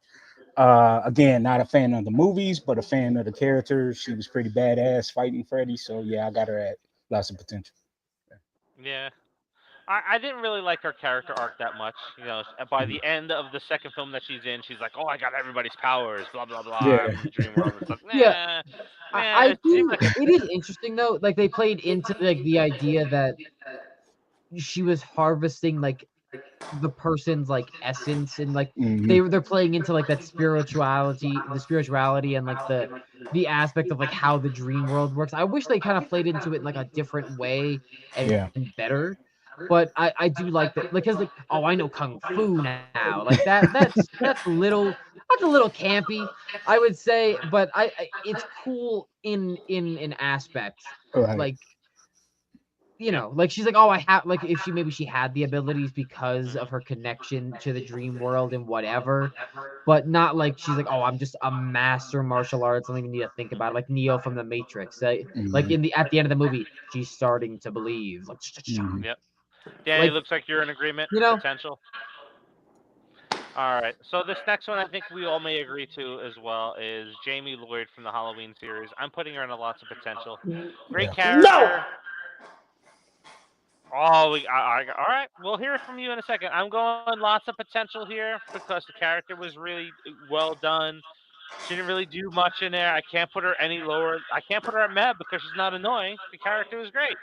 Again, not a fan of the movies, but a fan of the character. She was pretty badass fighting Freddy. So yeah, I got her at lots of potential. Yeah. I didn't really like her character arc that much. By Mhm. the end of the second film that she's in, she's like, "Oh, I got everybody's powers, blah blah blah. Yeah. I'm in the dream world." It's like, Yeah, nah. I It seems do. like a. It is interesting though. Like they played into like the idea that she was harvesting like the person's like essence and like Hmm. they're playing into like that spirituality and like the aspect of like how the dream world works. I wish they kind of played into it in like a different way and Yeah. better. But I do like that because like, oh, I know kung fu now. Like that's a little campy, I would say, but I it's cool in an aspect. Right. Like like she's like, oh, I have like if she had the abilities because of her connection to the dream world and whatever, but not like she's like, oh, I'm just a master martial arts. I don't even need to think about it. Like Neo from the Matrix. Like at the end of the movie, she's starting to believe. Like, Yep. Danny, like looks like you're in agreement. you know, Potential. All right. So this next one, I think we all may agree to as well, is Jamie Lloyd from the Halloween series. I'm putting her in lots of potential. Great Yeah. character. Oh, all right. We'll hear it from you in a second. I'm going lots of potential here because the character was really well done. She didn't really do much in there. I can't put her any lower. I can't put her at Meb because she's not annoying. The character was great.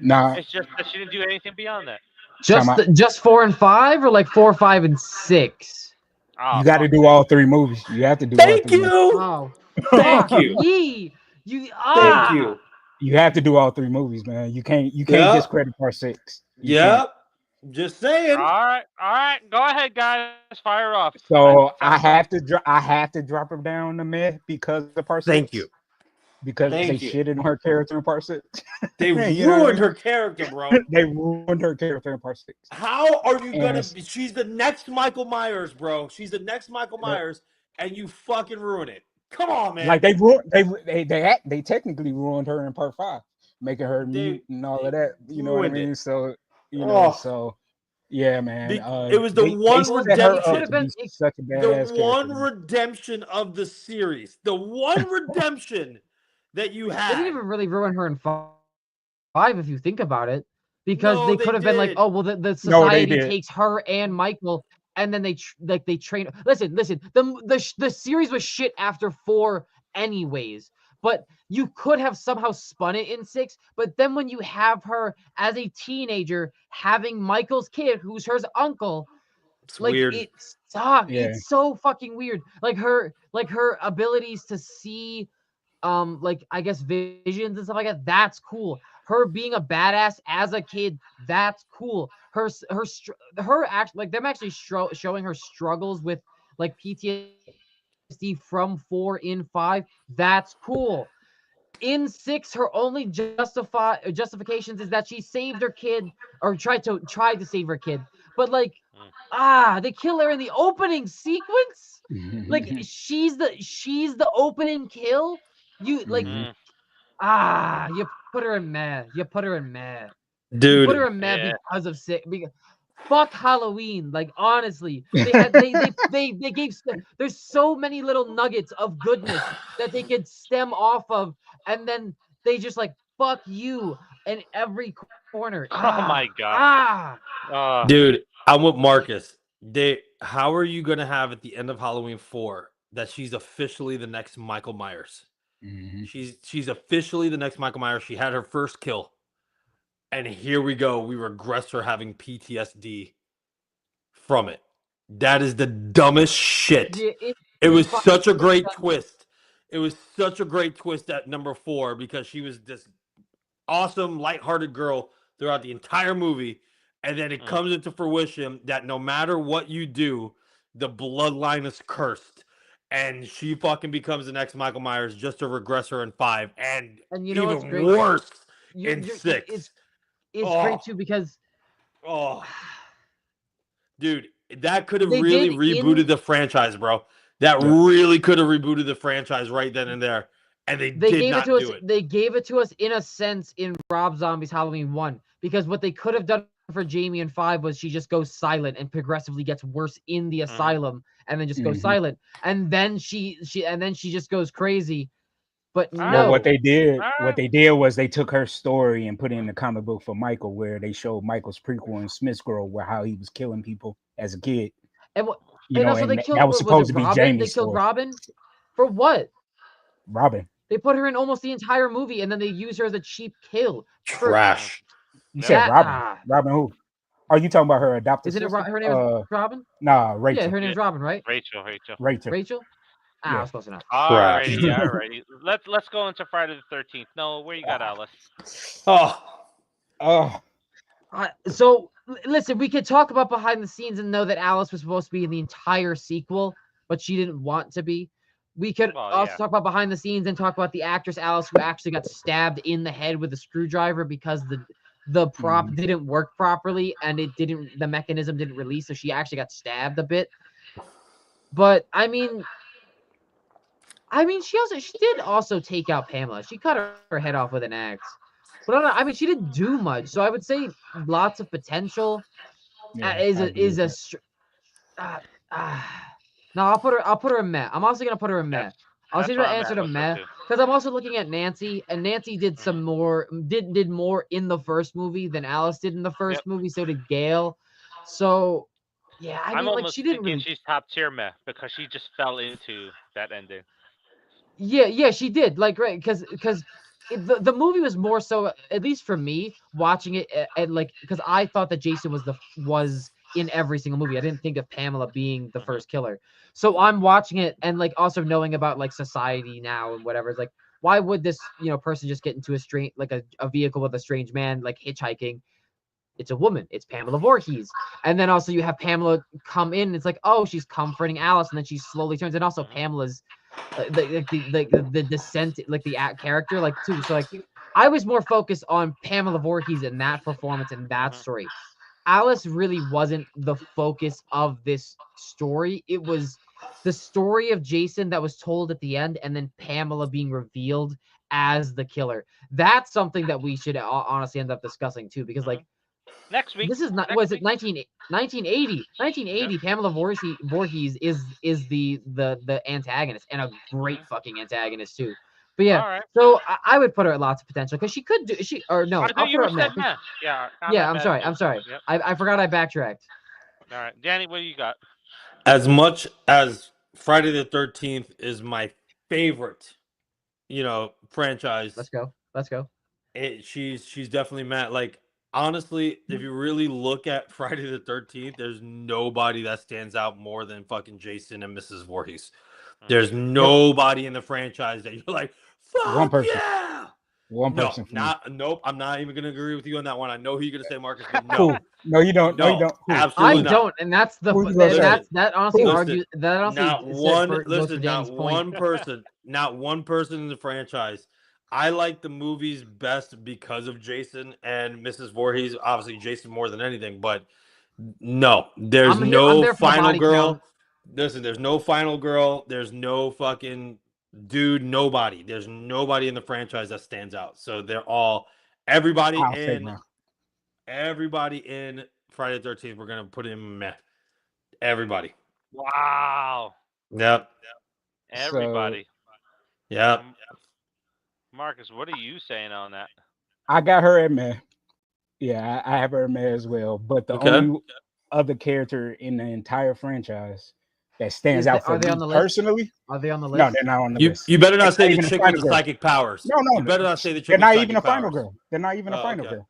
Nah, It's just that she didn't do anything beyond that. time out. just 4 and 5 or like 4, 5, and 6. Oh, You got to fuck do me. all 3 movies. You have to do all Thank 3 movies. you. Oh, Thank fuck you. me. Thank you. You have to do all 3 movies, man. You can't Yeah. discredit part 6. You can't. Yep. Just saying. All right. Go ahead, guys. Fire off. So That sounds like- I have to drop her down to meh because of part 6. Thank you. Because they Thank you. shitted on her character in part 6. They You know what I ruined mean? her character, bro. They ruined her character in part 6. How are you gonna And- be? She's the next Michael Myers, bro. She's the next Michael Myers, and you fucking ruin it. Come on, man. Like they technically ruined her in part 5, making her mute and all of that. You know what I ruined mean? it. So Oh. so yeah, man. It was the one set her up redemption. to be such a The badass one character. redemption of the series. The one redemption that you They had. didn't even really ruin her in 5 if you think about it, because No, they they could have been like, did. oh well, the No, they society did. takes her and Michael, and then they train. Listen, the series was shit after 4 anyways. But you could have somehow spun it in 6. But then when you have her as a teenager having Michael's kid, who's her uncle, It's like weird. it sucks. Yeah. It's so fucking weird. Like her abilities to see like I guess visions and stuff like that, that's cool. Her being a badass as a kid, that's cool. Her actually like them actually showing her struggles with like PTSD from 4 in 5, that's cool. In 6, her only justifications is that she saved her kid or tried to save her kid. But like they kill her in the opening sequence. Like she's the opening kill. You like you put her in meh. You put her in meh. You put her Dude. in meh Yeah. because of sick. Fuck Halloween. Like honestly, they gave. There's so many little nuggets of goodness that they could stem off of, and then they just like fuck you in every corner. Oh my god. Dude, I'm with Marcus. How are you gonna have at the end of Halloween 4 that she's officially the next Michael Myers? She's officially the next Michael Myers. She had her first kill. And here we go. We regress her having PTSD from it. That is the dumbest shit. Yeah, it was such a great twist. It was such a great twist at number 4 because she was this awesome, lighthearted girl throughout the entire movie. And then it comes into fruition that no matter what you do, the bloodline is cursed. And she fucking becomes the next Michael Myers just to regress her in 5. And you know what's even great? worse in 6. It's great too because dude, that could have They really did rebooted the franchise, bro. That really could have rebooted the franchise right then and there. And they did gave not it to do us. it. They gave it to us in a sense in Rob Zombie's Halloween 1 because what they could have done for Jamie in 5 was she just goes silent and progressively gets worse in the asylum and then just goes silent and then she just goes crazy. But no, Well, what they did was they took her story and put it in the comic book for Michael, where they showed Michael's prequel in Smith's Grove, where how he was killing people as a kid. And also they killed. That was supposed to be Robin? Jamie's They killed story. Robin for what? Robin. They put her in almost the entire movie, and then they use her as a cheap kill. Trash. You said Robin. Robin who? Are you talking about her adopted Isn't it sister? her name is Robin? Nah, Rachel. Yeah, her name is Robin, right? Rachel. Ah, that's close enough. Alrighty. Let's go into Friday the 13th. No, where you got Alice? So listen, we could talk about behind the scenes and know that Alice was supposed to be in the entire sequel, but she didn't want to be. We could also talk about behind the scenes and talk about the actress Alice who actually got stabbed in the head with a screwdriver because the prop didn't work properly and the mechanism didn't release, so she actually got stabbed a bit. But I mean, she did also take out Pamela. She cut her head off with an axe. But I don't know, I mean, she didn't do much. So I would say lots of potential. Yeah, Is I a agree is with a that. str- uh, no, I'll put her in meh. I'm also gonna put her in meh. I'll That's change where my I'm answer at to with her meh too. because I'm also looking at Nancy, and Nancy did some more did more in the first movie than Alice did in the Yep. first movie. So did Gail. So yeah, I I'm mean, like almost she didn't thinking really. she's top tier meh because she just fell into that ending. Yeah, she did. Like, right, because the movie was more so, at least for me, watching it, and like, because I thought that Jason was in every single movie. I didn't think of Pamela being the Hmm. first killer. So I'm watching it, and like also knowing about like society now and whatever. It's like, why would this person just get into a vehicle with a strange man like hitchhiking? It's a woman. It's Pamela Voorhees. And then also you have Pamela come in. And it's like, oh, she's comforting Alice, and then she slowly turns. And also Hmm. Pamela's the descent, like the character, like too. So like, I was more focused on Pamela Voorhees and that performance and that Hmm. story. Alice really wasn't the focus of this story. It was the story of Jason that was told at the end, and then Pamela being revealed as the killer. That's something that we should honestly end up discussing too, because Hmm. like Next week. this is not, Next was it week. 1980 Yep. Pamela Voorhees is the antagonist, and a great Hmm. fucking antagonist too. But yeah, All right. so I would put her at lots of potential because she could do she or I no, thought I'll you put her were at meh. said meh. Yeah, I'm Yeah, at I'm meh sorry, too. Yep. I forgot I backtracked. All right, Danny, what do you got? As much as Friday the 13th is my favorite, franchise, Let's go. she's definitely Matt. Like, honestly, if you really look at Friday the 13th, there's nobody that stands out more than fucking Jason and Mrs. Voorhees. Hmm. There's Yep. nobody in the franchise that you're like, One fuck person. yeah. One No, person for me. not nope. I'm not even gonna agree with you on that one. I know who you're gonna say, Marcus, but no, Who? No, you don't. No, you no, don't. Who? I absolutely Who? not. don't, and that's Who you gonna say? Listen, that honestly Who? listen. argues that honestly goes for Danny's Not point. one person in the franchise. I like the movies best because of Jason and Mrs. Voorhees. Obviously, Jason more than anything, but no, there's I'm no there for the final body count. girl. Listen, there's no final girl. There's no fucking dude. Nobody. There's nobody in the franchise that stands out. So they're all everybody I'll say in no. everybody in Friday the 13th. We're gonna put in meh. Everybody. Wow. Yep. So Everybody. Yep. Um, Marcus, what are you saying on that? I got her at meh. Yeah, I have her at meh as well. But the Okay. only other character in the entire franchise that stands out for Are they on me the list? personally, Are they on the no, list? they're not on the You list. you better not It's say not the even a chick with final the girl. psychic powers. No, You no, better not say the chick they're with not even psychic a final powers. girl. They're not even a Oh, final okay. girl.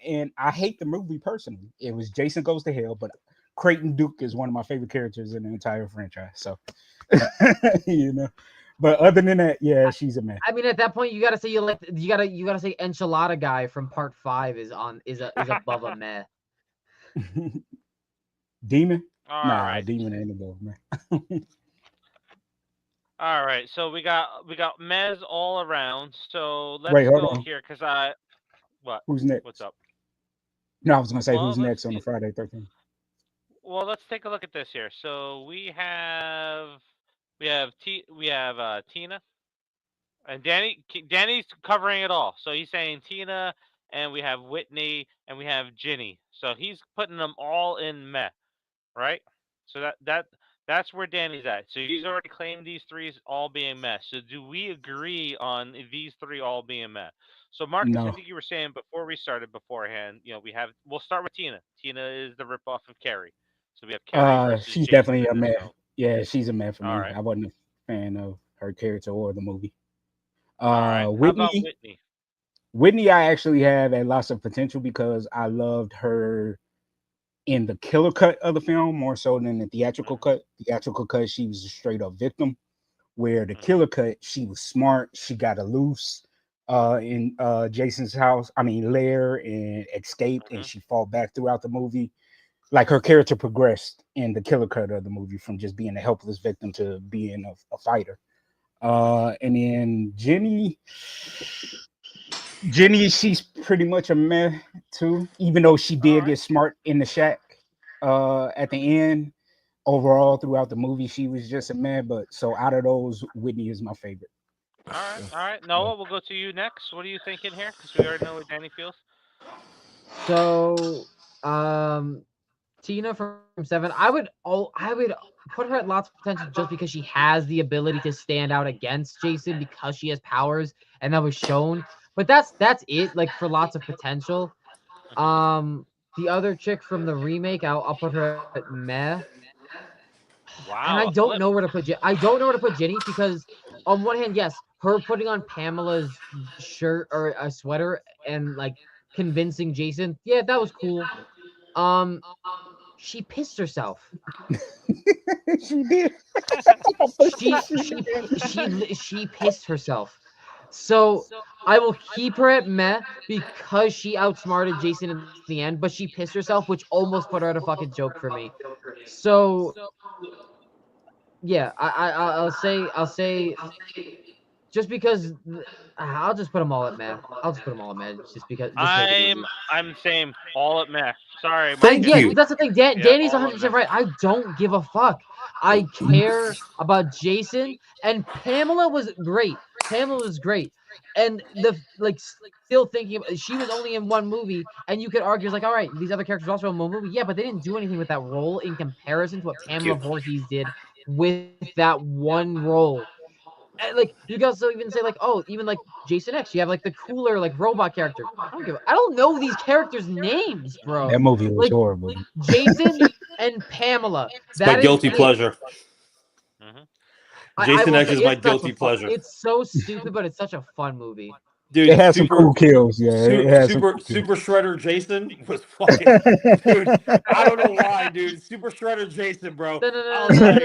And I hate the movie personally. It was Jason Goes to Hell, but Creighton Duke is one of my favorite characters in the entire franchise. So, you know, but other than that, yeah, she's a man. I mean, at that point, you gotta say you gotta say Enchilada Guy from Part 5 is above a meh. Demon? All Nah, right. Demon ain't above man. All right. So we got Mez all around. So let's Wait, hold go on. here because what? Who's What's next? up? No, I was gonna say Well, who's let's next on the see. Friday 13th. Well, let's take a look at this here. So we have Tina and Danny's covering it all. So he's saying Tina, and we have Whitney, and we have Ginny. So he's putting them all in meh, right? So that's where Danny's at. So he's already claimed these three as all being meh. So do we agree on these three all being meh? So Marcus, I No. think you were saying before we started beforehand, we'll start with Tina. Tina is the ripoff of Carrie. So we have Carrie versus She's Jason definitely in a this man. film. Yeah, she's a man for All me. right. I wasn't a fan of her character or the movie. All right. How about Whitney. Whitney? Whitney, I actually have a lots of potential because I loved her in the killer cut of the film more so than the theatrical Hmm. cut. Theatrical cut, she was a straight up victim. Where the Hmm. killer cut, she was smart. She got a loose in Jason's house, I mean lair, and escaped, and Hmm. she fought back throughout the movie. Like her character progressed in the killer cut of the movie from just being a helpless victim to being a fighter. Hmm. And then Jenny, she's pretty much a meh too. Even though she All did right. get smart in the shack at the end, overall throughout the movie she was just a meh. But so out of those, Whitney is my favorite. All right. So, All right. yeah. Noah, we'll go to you next. What are you thinking here? Because we already know what Danny feels. So, Tina from Seven, I would put her at lots of potential just because she has the ability to stand out against Jason because she has powers, and that was shown. But that's it. Like for lots of potential. Mhm. The other chick from the remake, I'll put her at meh. And Wow, I a don't flip. know where to put I don't know where to put Ginny because on one hand, yes, her putting on Pamela's shirt or a sweater and like convincing Jason, yeah, that was cool. Um, she pissed herself. She did. She pissed herself. So I will keep her at meh because she outsmarted Jason in the end, but she pissed herself, which almost put her at a fucking joke for me. So yeah, I'll say just because I'll just put them all at meh. I'll just put them all at meh just make it easy. I'm the same. All at meh. Sorry, Thank Yeah, Marcus. you. that's the thing. Yeah, Danny's all at meh. 100% right. I don't give a fuck. I care about Jason and Pamela was great. Pamela was great. And still thinking she was only in one movie, and you could argue it's like, all right, these other characters also in one movie. Yeah, but they didn't do anything with that role in comparison to what Thank Pamela you. Voorhees did with that one role. And like you can also even say like, oh, even like Jason X, you have like the cooler like robot character. I don't know these characters' names, That bro. movie was Like horrible. Jason and Pamela. It's my That is guilty it. pleasure. Mhm. I Jason will X say is my it's such a guilty fun. pleasure. It's so stupid, but it's such a fun movie. It Dude, has some cool kills. Yeah, it has some cool kills. super shredder Jason was fucking dude. I don't know why, dude. Super shredder Jason, bro. I was like,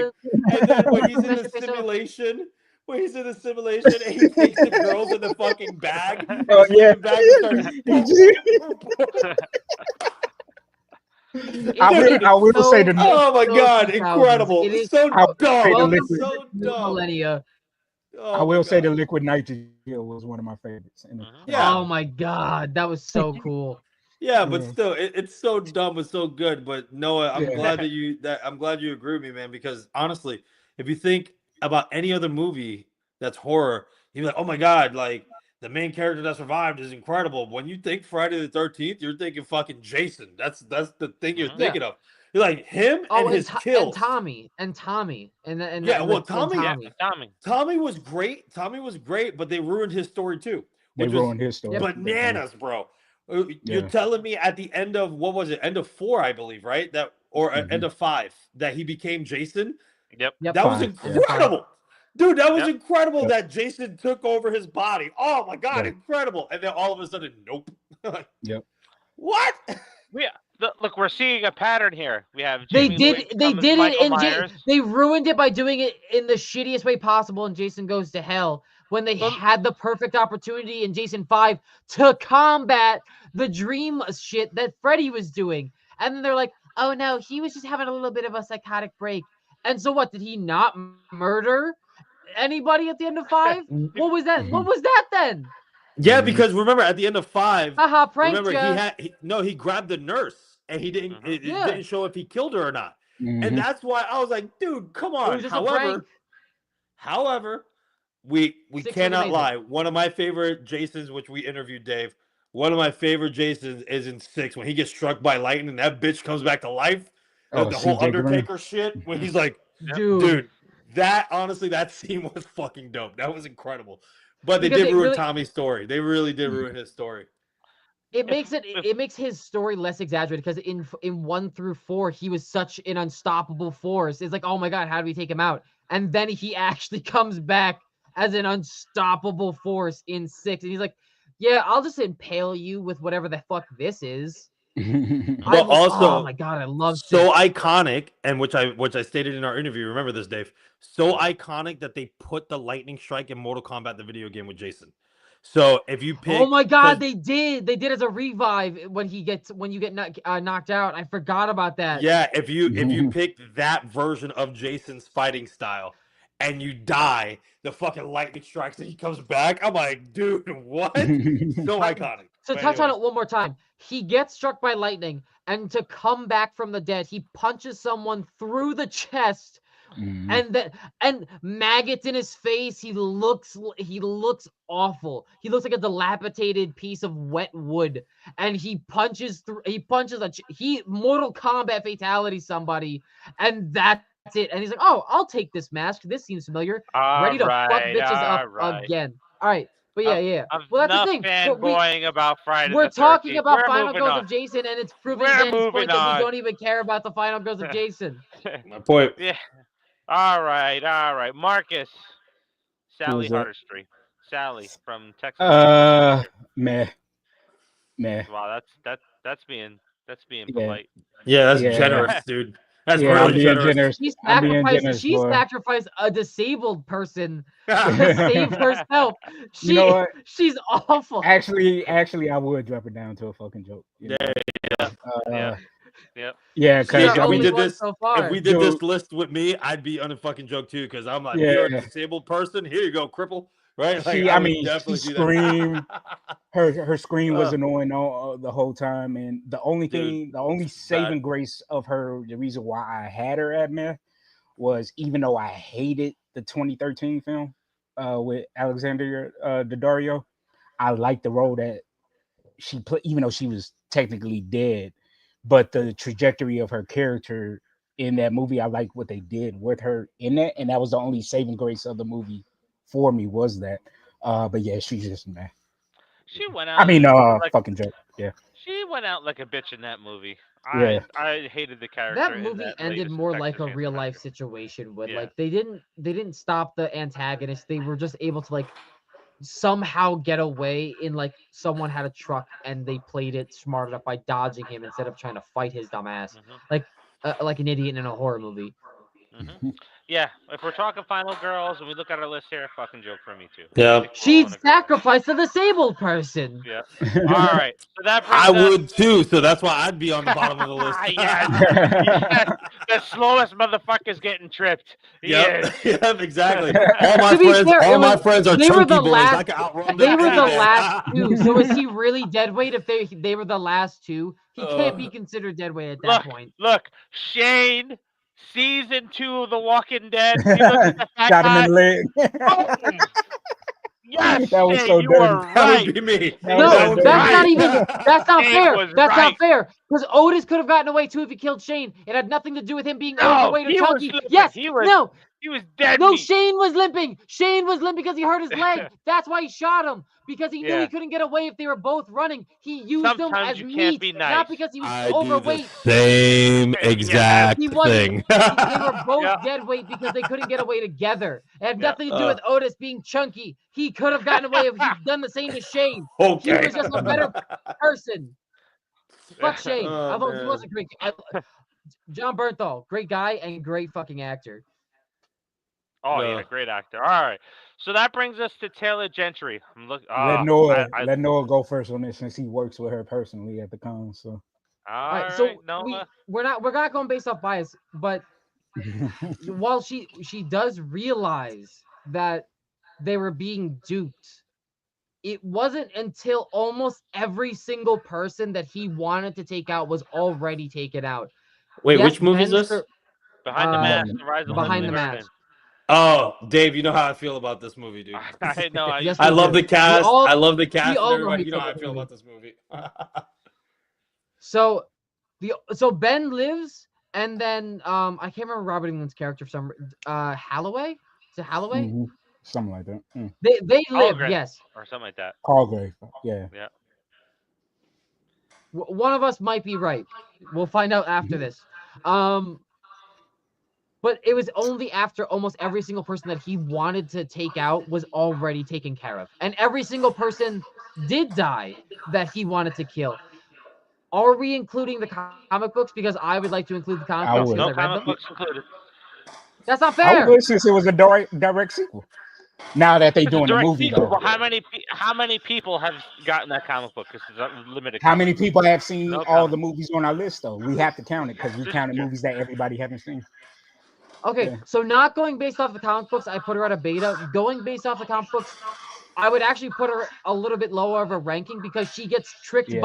and then when he's in Smash the your face off. simulation, and he takes the girls in the fucking bag, the Oh yeah. sleeping bag, and starts. I will say So the it's Oh my so god, 2000s. incredible! It is I So will say the dumb, welcome liquid. to so the new dumb. millennia. I Oh my will say the god. liquid nitrogen was one of my favorites in the Mhm. Yeah, Oh my god, that was so cool. yeah, but yeah, still, it's so dumb but so good. But Noah, yeah. I'm glad you agree with me, man. Because honestly, if you think about any other movie that's horror, you're like, oh my god, like the main character that survived is incredible. When you think Friday the 13th, you're thinking fucking Jason. That's the thing you're Mhm. Yeah. thinking of. You're like him and Oh, his and kills. Tommy, Yeah, well, and Tommy, Yeah, Tommy. Tommy. Tommy was great. Tommy was great, but they ruined his story too, They which was ruined his story. Yep. Definitely. bananas, bro. You're Yeah. telling me at the end of what was it? End of 4, I believe, right? That or end Hmm. of 5 that he became Jason. Yep. Yep. That was Five. End Yeah. of five. incredible. Dude, that was Yep. incredible Yep. that Jason took over his body. Oh my god, Yeah. incredible. And then all of a sudden, nope. Yep. What? Look, we're seeing a pattern here. We have They Jamie Lee did they become as did it Michael in Myers. they ruined it by doing it in the shittiest way possible in Jason Goes to Hell when they Well, had the perfect opportunity in Jason 5 to combat the dream shit that Freddy was doing. And then they're like, "Oh no, he was just having a little bit of a psychotic break." And so what, did he not murder anybody at the end of 5? What was that? What Hmm. was that then? Yeah, Hmm. because remember at the end of 5, Haha, pranked remember ya. he grabbed the nurse and he didn't Mhm. it Yeah. didn't show if he killed her or not. And Hmm. that's why I was like, dude, come It on. was just a prank. However, we 6 was cannot amazing. lie. One of my favorite Jasons, which we interviewed Dave, one of my favorite Jasons is in 6 when he gets struck by lightning and that bitch comes back to life. Oh, The whole CJ Green. Undertaker shit when he's like, Yep. Dude. dude, that honestly, that scene was fucking dope. That was incredible. But they Because did it ruin really Tommy's story. They really did ruin his story. If it makes his story less exaggerated because in 1 through 4 he was such an unstoppable force. It's like, oh my god, how do we take him out? And then he actually comes back as an unstoppable force in 6, and he's like, yeah, I'll just impale you with whatever the fuck this is. But Oh also my god, I love so 6. iconic, and which I stated in our interview. Remember this, Dave? So iconic that they put the lightning strike in Mortal Kombat, the video game with Jason. So if you Oh pick, my god, because they did as a revive when you get knocked out. I forgot about that. yeah, if you pick that version of Jason's fighting style and you die, the fucking lightning strikes and he comes back. I'm like, dude, what? So Ti- iconic. to But touch on anyway. it one more time, he gets struck by lightning, and to come back from the dead, he punches someone through the chest, Mhm. and maggots in his face. He looks awful. He looks like a dilapidated piece of wet wood, and he punches through. He Mortal Kombat fatality somebody, and that's it. And he's like, "Oh, I'll take this mask. This seems familiar." Ready All to fuck right, bitches up all right. again. All right, but yeah, Um, yeah. Well, that's the enough thing. fanboying about Friday We're the talking 13th. about We're Final moving Girls on. of Jason, and it's proving We're Danny's moving point that we on. don't even care about the Final Girls of Jason. My point. Yeah. All right, all right. Marcus, Who Sally was that? Hardestry. Sally from Texas Chainsaw Massacre. Meh, meh. Wow, that's being Yeah, polite. Yeah, that's yeah, generous, dude. That's yeah. I'm really being generous. generous. I'm being generous, She boy. sacrificed a disabled person to save herself. You know what? She's awful. Actually, I would drop it down to a fucking joke. You know? Yep, yep, Uh, yep. yeah, She's See, because our I if we only mean, did one this, so if far. we did dude, this list with me, I'd be on a fucking joke too. Because I'm like, yeah, you're a disabled person. Here you go, cripple. Right? Like, she. I I would mean, she definitely do screamed. that. Her scream was Oh, annoying all the whole time, and dude, the only bad. saving grace of her, the reason why I had her at meh was even though I hated the 2013 film with Alexandria Daddario, I liked the role that she played, even though she was technically dead. But the trajectory of her character in that movie, I liked what they did with her in that, and that was the only saving grace of the movie for me was that. But yeah, she's just man. She went I out mean, like fucking joke. Yeah, she went out like a bitch in that movie. yeah, I hated the character That in movie that ended latest more like Texas a Chainsaw real life Massacre. situation would. Yeah. Like they didn't stop the antagonist. They were just able to like somehow get away in like someone had a truck and they played it smart enough by dodging him instead of trying to fight his dumb ass Mhm. like an idiot in a horror movie. Mhm. Yeah. If we're talking Final Girls and we look at our list here, fucking joke for me too. I Yeah, think we're all She'd in agreement. sacrifice a disabled person. Yeah. All right. So that I brings us. would too. So that's why I'd be on the bottom of the list. Yes. Yes. The slowest motherfucker's getting tripped. Yep, Yes. yep, exactly. To be fair, All my friends are they were chunky the boys. I last can outrun them they were any the day. last two. So is he really dead weight if they were the last two? He can't be Uh, considered dead weight at that Look, point. look. Shane, season 2 of The Walking Dead. He looks at the fat shot him in guy. the leg. Boom. Yes, That was Shane, so you were dirty. that would right. be me. That was You No, so was That would that's be not right. me. even that's not Shane fair. was That's right. not fair. Because Otis could have gotten away too if he killed Shane. It had nothing to do with him being No, overweight or he was chunky. limping. Yes, no, He was dead no, meat. Shane was limping. Shane was limping because he hurt his leg. That's why he shot him. Because he knew Yeah. he couldn't get away if they were both running. He used them Sometimes as you can't meat, be nice. not because he was I do the overweight. same Yes. He exact wasn't. thing. They were both Yeah. dead weight because they couldn't get away together. It had Yeah. nothing to do with Otis being chunky. He could have gotten away if he'd done the same to Shane. He Okay. was just a better person. Fuck Shane. Oh He man. was a great. John Bernthal, great guy and great fucking actor. Oh yeah, No. great actor. All right. So that brings us to Taylor Gentry. I'm look. let I. Noah go first on this since he works with her personally at the con. So All All right, right, so Noah. we're not going based off bias, but while she does realize that they were being duped, it wasn't until almost every single person that he wanted to take out was already taken out. Wait, Yes, which movie is Ben this? Behind the uh Mask, The Rise of behind Leslie the Vernon. mask. Oh, Dave, you know how I feel about this movie, dude. I know. Yes, I we love do. the cast. I love the We cast and all know how everybody. you You know feel how I about the feel movie. about this movie. So Ben lives, and then I can't remember Robert England's character for some Halloway. Is it Halloway? mhm, something like that. They live, Holograph yes. or something like that. Cargrave, yeah. Yeah. One of us might be right. We'll find out after this. But it was only after almost every single person that he wanted to take out was already taken care of. And every single person did die that he wanted to kill. Are we including the comic books? Because I would like to include the comic I books would. because No I read comic them. books included. That's not I would fair. since it was a direct sequel. Now that they It's a doing the direct movie sequel, though, but how many people have gotten that comic book? Because it's a limited. how comic many book. people have seen No all comic. the movies on our list though? We have to count it because we This is counted true. movies that everybody haven't seen. Okay, Yeah. so not going based off the comic books, I put her at a beta. Going based off the comic books, I would actually put her a little bit lower of a ranking because she gets tricked Yeah.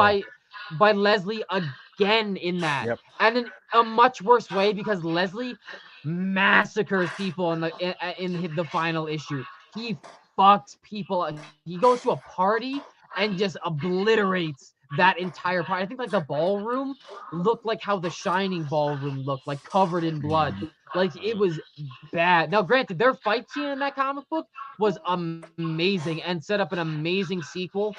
by Leslie again in that, Yep. and in a much worse way because Leslie massacres people in the final issue. He fucks people. He goes to a party and just obliterates that entire party. I think like the ballroom looked like how the Shining ballroom looked, like covered in blood. Mhm. Like it was bad. Now, granted, their fight scene in that comic book was amazing and set up an amazing sequel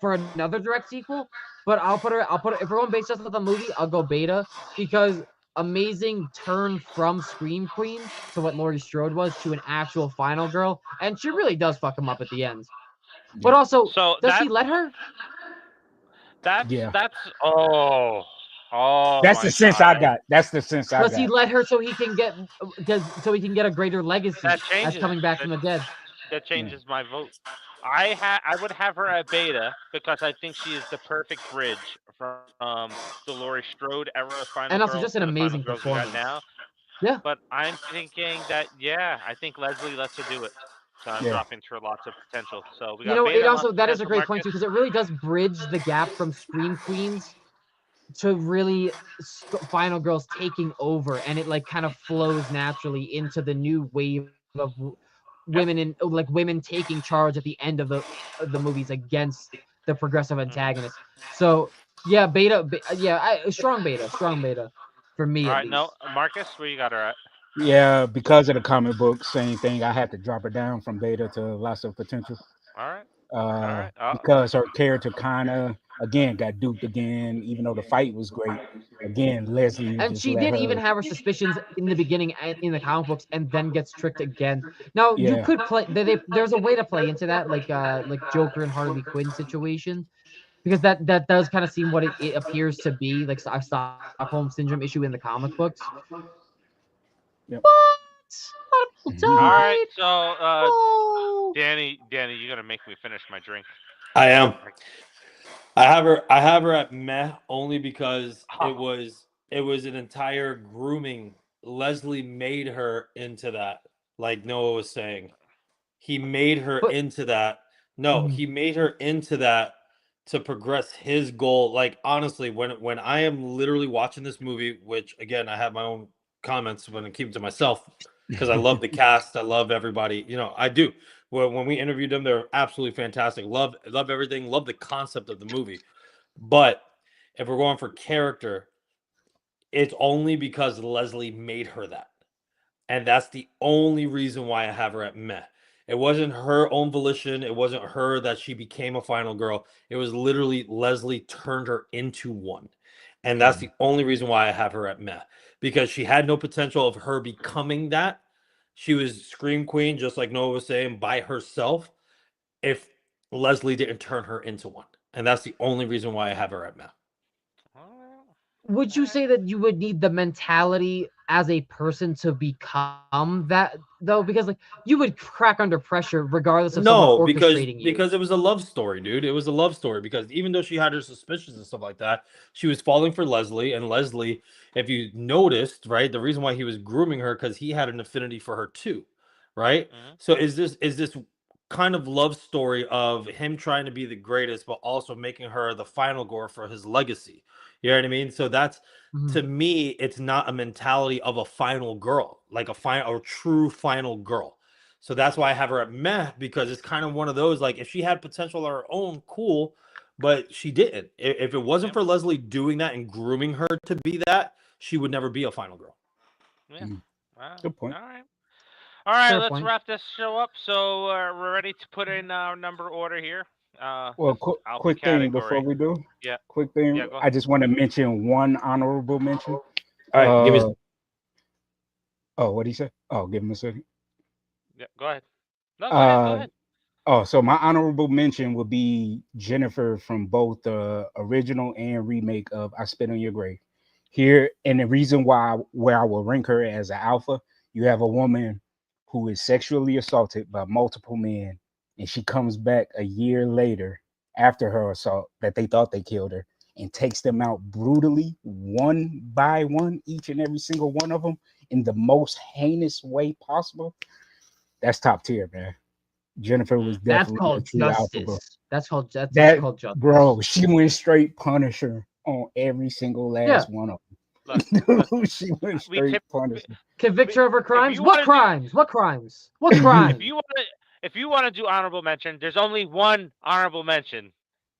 for another direct sequel. But I'll put it if we're going based just on the movie, I'll go Beta because amazing turn from Scream Queen to what Laurie Strode was to an actual final girl, and she really does fuck him up at the end. But Yep. also, So does he let her? Yeah. that's oh That's the my sense god. I got. That's the sense I Does he got. let her so he can get a greater legacy That as changes coming back that from the dead? that Yeah. changes my vote. I would have her at Beta because I think she is the perfect bridge from the Laurie Strode era Final And Girl also to just the an Final amazing Girls we got now. performance. Yeah. But I'm thinking that yeah, I think Leslie lets her do it. Yeah. Dropping through lots of potential. So we You got know, it Beta, lots also of that is a potential. great point Marcus. too because it really does bridge the gap from Scream Queens to really Final Girls taking over, and it like kind of flows naturally into the new wave of women Yep. in like women taking charge at the end of the movies against the progressive Hmm. antagonist. So yeah, yeah, strong beta for All me at right, no, least. Marcus, where you got her at? Yeah, because of the comic book, same thing. I had to drop her down from beta to lots of potential. All right, all right. Because her character kind of again got duped again, even though the fight was great. Again, Leslie And just she let did even her. have her suspicions in the beginning in the comic books, and then gets tricked again. Now you Yeah, could play. There's a way to play into that, like Joker and Harley Quinn situation, because that does kind of seem what it appears to be, like a Stockholm syndrome issue in the comic books. yep. But a lot of people All Mhm. right, died. so Oh, Danny, you gotta make me finish my drink. I am. Like, I have her at meh only because it was an entire grooming. Leslie made her into that, like Noah was saying. He made her but into that. No, mhm, he made her into that to progress his goal. Like honestly, when I am literally watching this movie, which again I have my own comments when I keep it to myself because I love the cast, I love everybody. I do. When we interviewed them, they're absolutely fantastic. Love everything. Love the concept of the movie. But if we're going for character, it's only because Leslie made her that. And that's the only reason why I have her at meh. It wasn't her own volition. It wasn't her that she became a final girl. It was literally Leslie turned her into one. And that's the only reason why I have her at meh. Because she had no potential of her becoming that. She was Scream Queen, just like Noah was saying, by herself, if Leslie didn't turn her into one. And that's the only reason why I have her at meh. all would you right. say that you would need the mentality as a person to become that though? Because like you would crack under pressure regardless of someone No, orchestrating you. because it was a love story, dude. It was a love story because even though she had her suspicions and stuff like that, she was falling for Leslie. And Leslie, if you noticed, right, the reason why he was grooming her because he had an affinity for her too, right? Hmm. So is this kind of love story of him trying to be the greatest, but also making her the final girl for his legacy. You know what I mean? So that's Mhm. to me, it's not a mentality of a final girl, like a true final girl. So that's why I have her at meh because it's kind of one of those like if she had potential of her own, cool, but she didn't. If it wasn't Yep. for Leslie doing that and grooming her to be that, she would never be a final girl. Yeah. Mhm. Wow. Good point. All right. All right. Fair Let's point. wrap this show up. So we're ready to put in our number order here. Well, This is alpha quick thing before category. we do. Yeah. Quick thing. Yeah. Go I ahead. just want to mention one honorable mention. All right, give me. Uh oh, what did he say? Oh, give him a second. Yeah. Go ahead. No. Go ahead. Go Uh ahead. oh, so my honorable mention would be Jennifer from both the original and remake of I Spit on Your Grave. Here, and the reason why where I will rank her as an alpha, you have a woman who is sexually assaulted by multiple men, and she comes back a year later after her assault that they thought they killed her and takes them out brutally, one by one, each and every single one of them in the most heinous way possible. That's top tier, man. Jennifer was That's definitely a called true alpha, bro. justice. That's That, called justice. bro, she went straight Punisher on every single last one of Look, them. look, She went we straight tip. Punisher. Convict her of her If crimes. you What want to do, crimes? What crimes? What if crimes? you want to do honorable mention, there's only one honorable mention.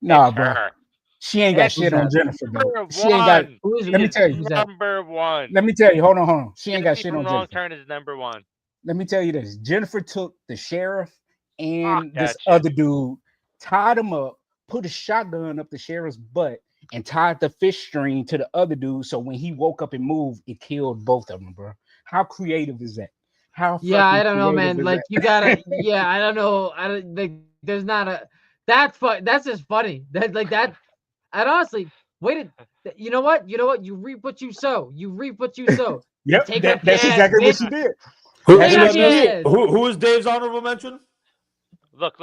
It's Nah, bro. her. She ain't got It's Who's shit on that? Jennifer, bro. number She ain't got. one. Who is She Let me is tell you. who's that? number one. Let me tell you. Hold on. She ain't got Jesse shit from on Wrong Jennifer. Turn is number one. Let me tell you this. Jennifer took the sheriff Fuck and that this shit. other dude, tied him up, put a shotgun up the sheriff's butt, and tied the fish string to the other dude. So when he woke up and moved, it killed both of them, bro. How creative is that? How Yeah, I fucking don't know, creative man. is Like that? you gotta. Yeah, I don't know. I don't like. There's not a. That's fun. That's just funny. That like that. And honestly, wait. You know what? You know what? You reap what you sow. You reap what you sow. Yep, Take her that's chance, exactly what bitch. she did. Who, That's Take who her what got she this? did. chance. Who is Dave's honorable mention? Look.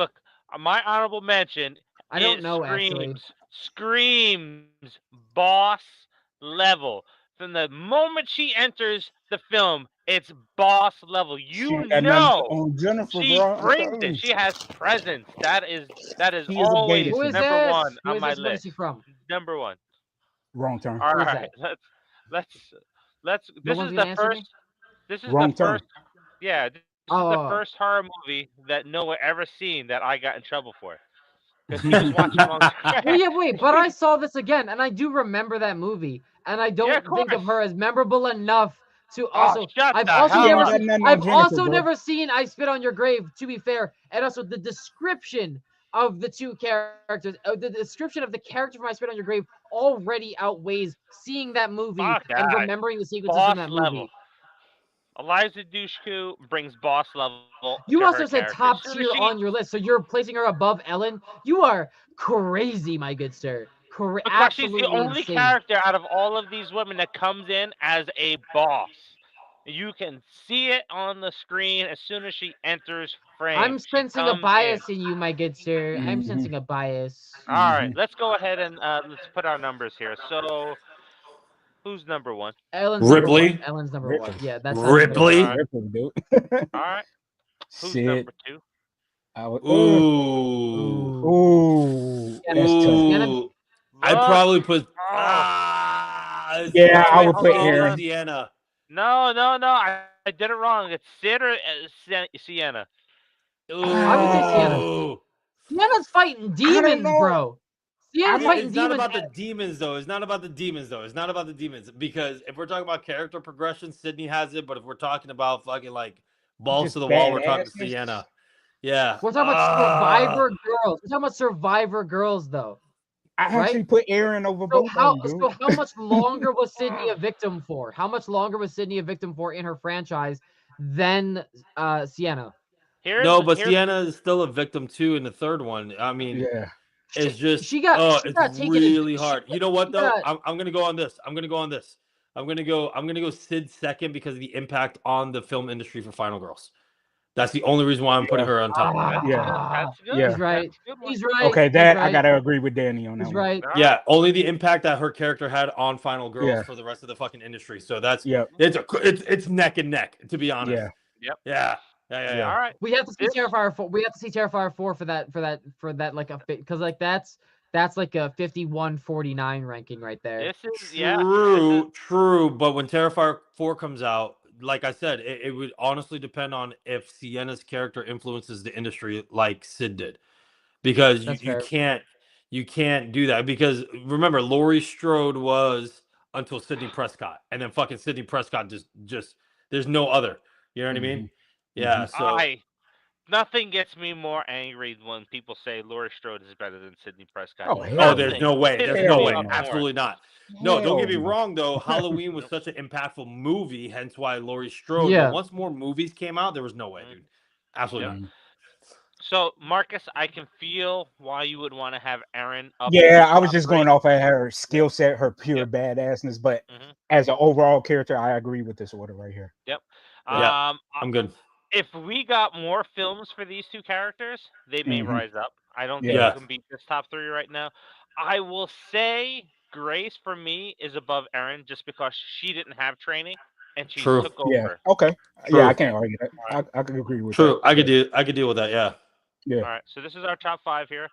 My honorable mention I don't is know actually. screams boss level. From the moment she enters the film, it's boss level. She You ain't got nothing know on Jennifer, she bro. I'm brings telling it. you. She has presence. That is She is a beta always Who is female. number this? one Who on is my this? What is list. he from? Number one. Wrong turn. All Who is right, that? let's. No This one's is gonna the answer first. me. This is the Wrong turn. first. Yeah, this is the Oh, first horror movie that Noah ever seen that I got in trouble for because he was watching Long well, Term. yeah. Wait, but I saw this again, and I do remember that movie, and I Yeah, of don't think of course. her as memorable enough to Oh, also. shut I've the also She hell never ain't up. got seen. nothing on I've Jennifer, also bro. never seen "I Spit on Your Grave." To be fair, and also the description of the two characters, the description of the character from "I Spit on Your Grave" already outweighs seeing that movie Fuck and that. remembering the sequences from Boss that level. movie. Eliza Dushku brings boss level to You her also said character. As top soon as tier she on your list, so you're placing her above Ellen. You are crazy, my good sir. because she's the Absolutely only insane. character out of all of these women that comes in as a boss. You can see it on the screen as soon as she enters frame. I'm She sensing a comes in. bias in you, my good sir. I'm Hmm. sensing a bias. All right, Hmm. let's go ahead and let's put our numbers here. So, who's number one? Ellen's number one. Ripley. Ellen's number one. Ripper. Yeah, that's no That's All Ripley. question. right, Ripper, dude. all right. Who's Sid. number two? I would, Ooh. Ooh. ooh, Sienna. that's tough. Sienna. Ooh. I'd Look. probably put Oh, it's Yeah, I probably would hold put on, hold Sid Aaron. on. Sienna. No. I did it wrong. It's Sid or Sienna. I would say Ah, Sienna. Ooh. Sienna's fighting I don't demons, know. bro. Sienna's I'm Dude, a, fighting it's not demons. about the demons though. It's not about the demons though. It's not about the demons because if we're talking about character progression, Sydney has it. But if we're talking about fucking like balls just to the wall, we're talking badassness. Sienna. Yeah. We're talking about Survivor girls. We're talking about Survivor girls, though, I right? actually put Aaron over So both of how them, dude. so how much longer was Sydney a victim for? How much longer was Sydney a victim for in her franchise than Sienna? No, but Here's Sienna is still a victim too in the third one. I mean, Yeah. it's just She it's got taken. really hard. You know what She though? got I'm gonna go on this. I'm gonna go Sid second because of the impact on the film industry for Final Girls. That's the only reason why I'm putting Yeah. her on top. Yeah. ah, that's good. he's Yeah. That's right. a good one. He's right. Okay, He's that I right. gotta agree with Danny on that He's one. right. All right. Yeah, only the impact that her character had on Final Girls Yeah. for the rest of the fucking industry. So that's Yep. it's neck and neck to be honest. Yeah. Yep. Yeah. Yeah. All right. We have to see This Terrifier 4. We have to see Terrifier 4 for that like a because like that's like a 51-49 ranking right there. this is True. But when Terrifier 4 comes out, like I said, it would honestly depend on if Sienna's character influences the industry like Sid did. Because That's you fair. can't do that. Because remember, Laurie Strode was until Sidney Prescott. And then fucking Sidney Prescott just there's no other. You know what I mean? Hmm. Yeah. So nothing gets me more angry when people say Laurie Strode is better than Sidney Prescott. Oh hell there's no. Nothing no way. There's pisses no Hell me way. off no. more. Absolutely not. No, don't Hell get me no. wrong though. Halloween was such an impactful movie, hence why Laurie Strode. But Yeah. once more movies came out, there was no way, dude. Absolutely Yep. not. So Marcus, I can feel why you would want to have Aaron up in Yeah, your I was top just three. going off of her skill set, her pure Yep. badassness, but hmm as an overall character, I agree with this order right here. Yep. Yeah, I'm good. If we got more films for these two characters, they may Hmm. rise up. I don't think Yeah. you Yeah. can beat this top three right now. I will say Grace for me is above Erin just because she didn't have training and she True. took Yeah. over. Okay. Yeah, I True. can't argue that. I could agree with that. True. I could deal with that, yeah. Yeah. All right. So this is our top 5 here.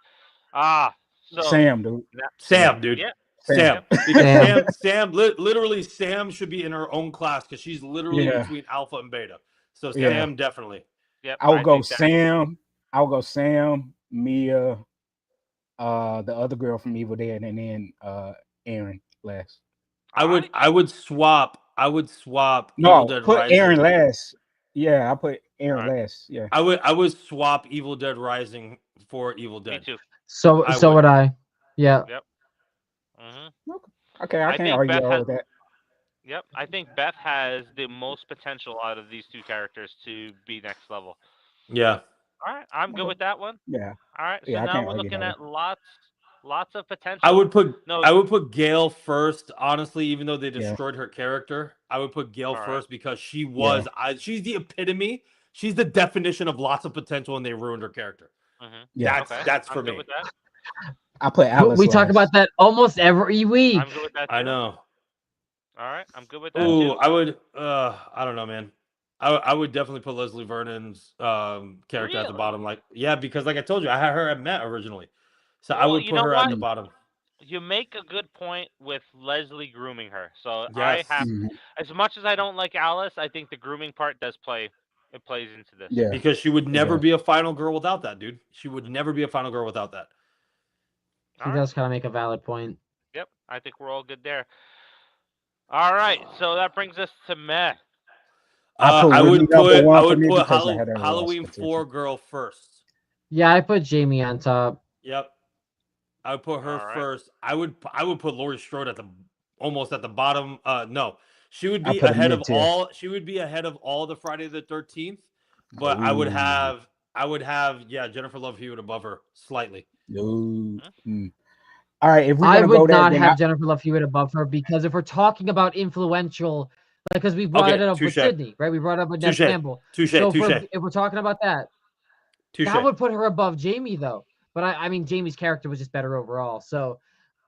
Ah, so Sam, dude. now, Sam, dude. yeah, Sam. Sam, because Sam. literally, Sam should be in her own class because she's literally Yeah. between alpha and beta. So Yeah. Sam, definitely. yep. I would I go think that. Sam. I would go Sam, Mia, the other girl from Evil Dead, and then Aaron last. I would swap. Evil No, Dead put Aaron Rising. last. Yeah, I put Aaron Alright. last. Yeah. I would swap Evil Dead Rising for Evil Me Dead. too. So I so would. would I. Yeah. Yep. hmm Okay, I I can't think argue Beth has. with that. Yep. I think Beth has the most potential out of these 2 characters to be next level. Yeah. All right. I'm good Okay. with that one. Yeah, All right. So yeah, I now can't we're argue looking that one. at lots of I potential. would put No. Gail first, honestly, even though they Yeah, destroyed her character. I would put Gail All right. first because yeah. she's the epitome. She's the definition of lots of potential, and they ruined her character. Yeah. Okay. That's I'm for good me. with that. I put Alice We talk about last. that almost every I'm week. good with that I too. know. All right. I'm good with that Yeah. Ooh, too. I would. I don't know, man. I would definitely put Leslie Vernon's character at the Really? bottom. Like, yeah, because like I told you, I had her at Met originally, so I Well, would you put know her at the what? Mm, bottom. You make a good point with Leslie grooming her. So I have, Yes, mhm. as much as I don't like Alice, I think the grooming part does play. It plays into this. Yeah, because she would it never does. be a final girl without that, dude. She would Mhm. never be a final girl without that. He All right. does kind of make a valid point. Yep. I think we're all good there. All right. So that brings us to Meh. I put I Whitney would number put one for me because I had her last Halloween potential. 4 girl first. Yeah, I put Jamie on top. Yep, I would put her All right. first. I would put Laurie Strode at the almost at the bottom. No, she would I be put a ahead of mid tier. all. She would be ahead of all the Friday the 13th. But Oh, I would have yeah Jennifer Love Hewitt above her slightly. no. Mhm. Mm. All right, if we're I gonna go would there, not then have Jennifer Love Hewitt above her because if we're talking about influential, like because we brought Okay, it up with touche, Sydney, right? We brought it up with Nev touche, Campbell. touche, So touche, if we're talking about that, touche. that would put her above Jamie though. But I mean Jamie's character was just better overall. So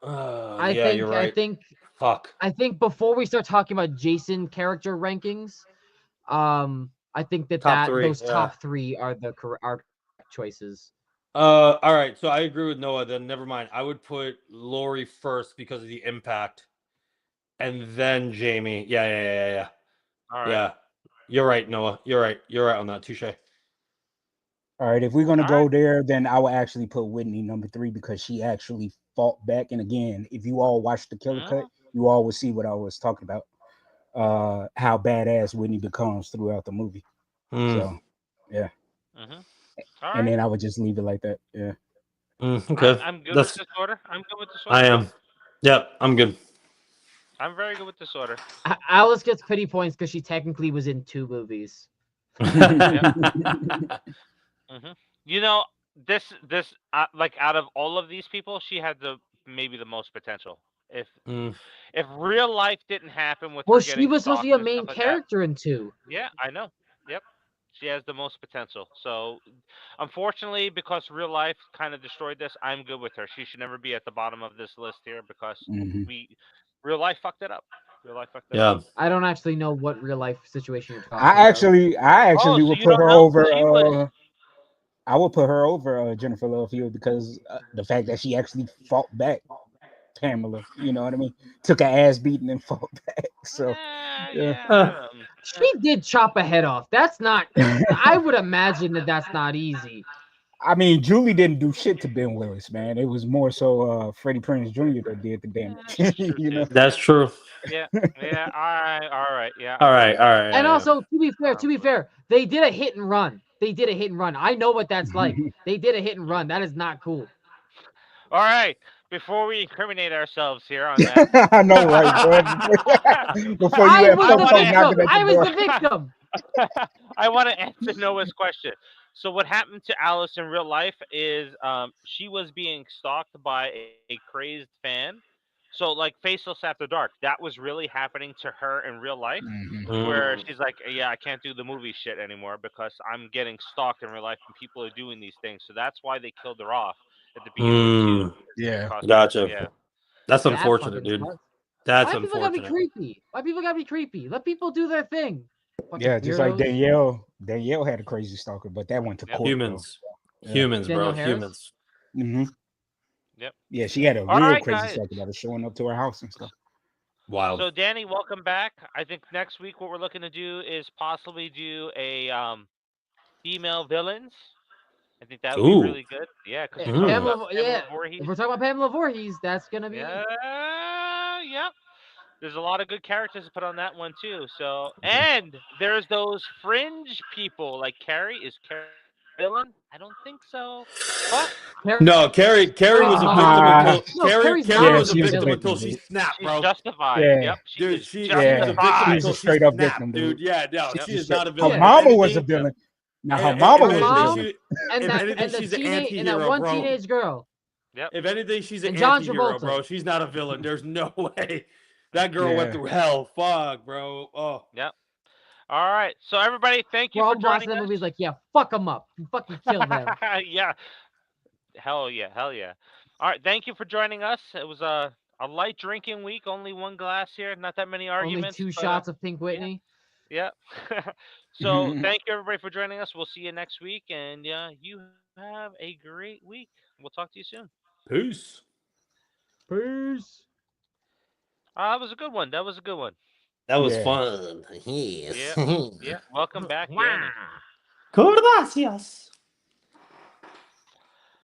Yeah, you're right. Fuck. I think before we start talking about Jason character rankings, I think Top three. those Yeah. top 3 are the correct choices. All right. So I agree with Noah. Then never mind. I would put Lori first because of the impact, and then Jamie. Yeah. All right. Yeah. You're right, Noah. You're right. You're right on that. Touche. all right, if we're gonna All go right. there, then I would actually put Whitney number 3 because she actually fought back. And again, if you all watched the Killer Cut, Mhm. you all will see what I was talking about. How badass Whitney becomes throughout the movie. Mm, So yeah, Mhm. All and right. then I would just leave it like that. Yeah. okay. I'm good with That's this order. I'm good with this I order. am. Yep. I'm good. I'm very good with this order. Alice gets pity points because she technically was in 2 movies. Yep. hmm You know, this like out of all of these people, she had the maybe the most potential. Mm, If real life didn't happen with Well, her she getting was supposed to be stalked a and stuff main like that, character in 2. yeah, I know. Yep, she has the most potential. So, unfortunately, because real life kind of destroyed this, I'm good with her. She should never be at the bottom of this list here because hmm we real life fucked it up. Real life fucked it up. yeah. I don't actually know what real life situation you're talking I about. actually, I Oh, actually so would you put don't her know? over. She was. I would put her over Jennifer Love Hewitt because the fact that she actually fought back Pamela. You know what I mean? Took an ass beating and fought back. So Nah, yeah. yeah. She did chop a head off. That's not. I would imagine that that's not easy. I mean, Julie didn't do shit to Ben Willis, man. It was more so Freddie Prinze Jr. that did the Yeah, damage. that's true You too. know? That's true. Yeah, yeah. All right. Yeah, All I'm good right. with All that. right. And Yeah. also, to I'm be good. fair, they did a hit and run. They did a hit and run. I know what that's like. They did a hit and run. That is not cool. All right. Before we incriminate ourselves here on that, I know, right, bro? Before you I have was I the want Funko to. knocking victim. at the I was door. the victim. I want to answer Noah's question. So what happened to Alice in real life is she was being stalked by a crazed fan. So like Faceless After Dark, that was really happening to her in real life, Hmm where Mm, she's like, yeah, I can't do the movie shit anymore because I'm getting stalked in real life and people are doing these things. So that's why they killed her off at the beginning of 2, mm, Yeah. because gotcha. yeah. That's That unfortunate, fucking dude. sucks. That's Why people gotta be unfortunate. creepy? Why people gotta be creepy? Let people do their thing. Bunch of Yeah, just like weirdos. Danielle. Danielle had a crazy stalker, but that went to Yep. court though. Humans. Humans, bro. Danielle Harris? Humans. Mm-hmm. Yep. Yeah, she had a All real right, crazy guys. cycle that was showing up to her house and stuff. Wild. So Danny, welcome back. I think next week what we're looking to do is possibly do a female villains. I think that would be Ooh. really good. Yeah, because we Mm. talked Pamela, about yeah. Pamela Voorhees. If we're talking about Pamela Voorhees, that's gonna be. Yeah, yep. There's a lot of good characters to put on that one too. So, and there's those fringe people like Carrie. Is Carrie a villain? I don't think so. But No, Carrie was a victim until No, Carrie's Carrie not was a she was a victim victim, until she dude. snapped, she's bro. justified. Yeah. Yep, she Dude, is she's Yeah, a justified. victim she was until a she straight up snapped, victim, dude. dude. Yeah, no, Yep. she is not a villain. Her Yeah. If mama was a anything- villain. Now her if mama anything, was a Mom, villain. and if that anything, and the she's an teenage and that anti-hero, one bro. teenage girl. Yep. If anything, she's an And John anti-hero, Travolta. bro. She's not a villain. There's no way. That girl went Yeah. through hell. Fuck, bro. Oh. Yep. All right. So everybody, thank you We're all for boss joining in that us. movie's like, yeah, fuck them up. You fucking kill them. Yeah. Hell yeah. Hell yeah. All right. Thank you for joining us. It was a light drinking week. Only one glass here. Not that many Only arguments. 2 but, shots of Pink Whitney. Yeah. So thank you everybody for joining us. We'll see you next week, and you have a great week. We'll talk to you soon. Peace. Peace. That was a good one. That was a good one. That was Yeah. fun. Yes. Yeah. Yeah. Welcome back, Danny. Gracias.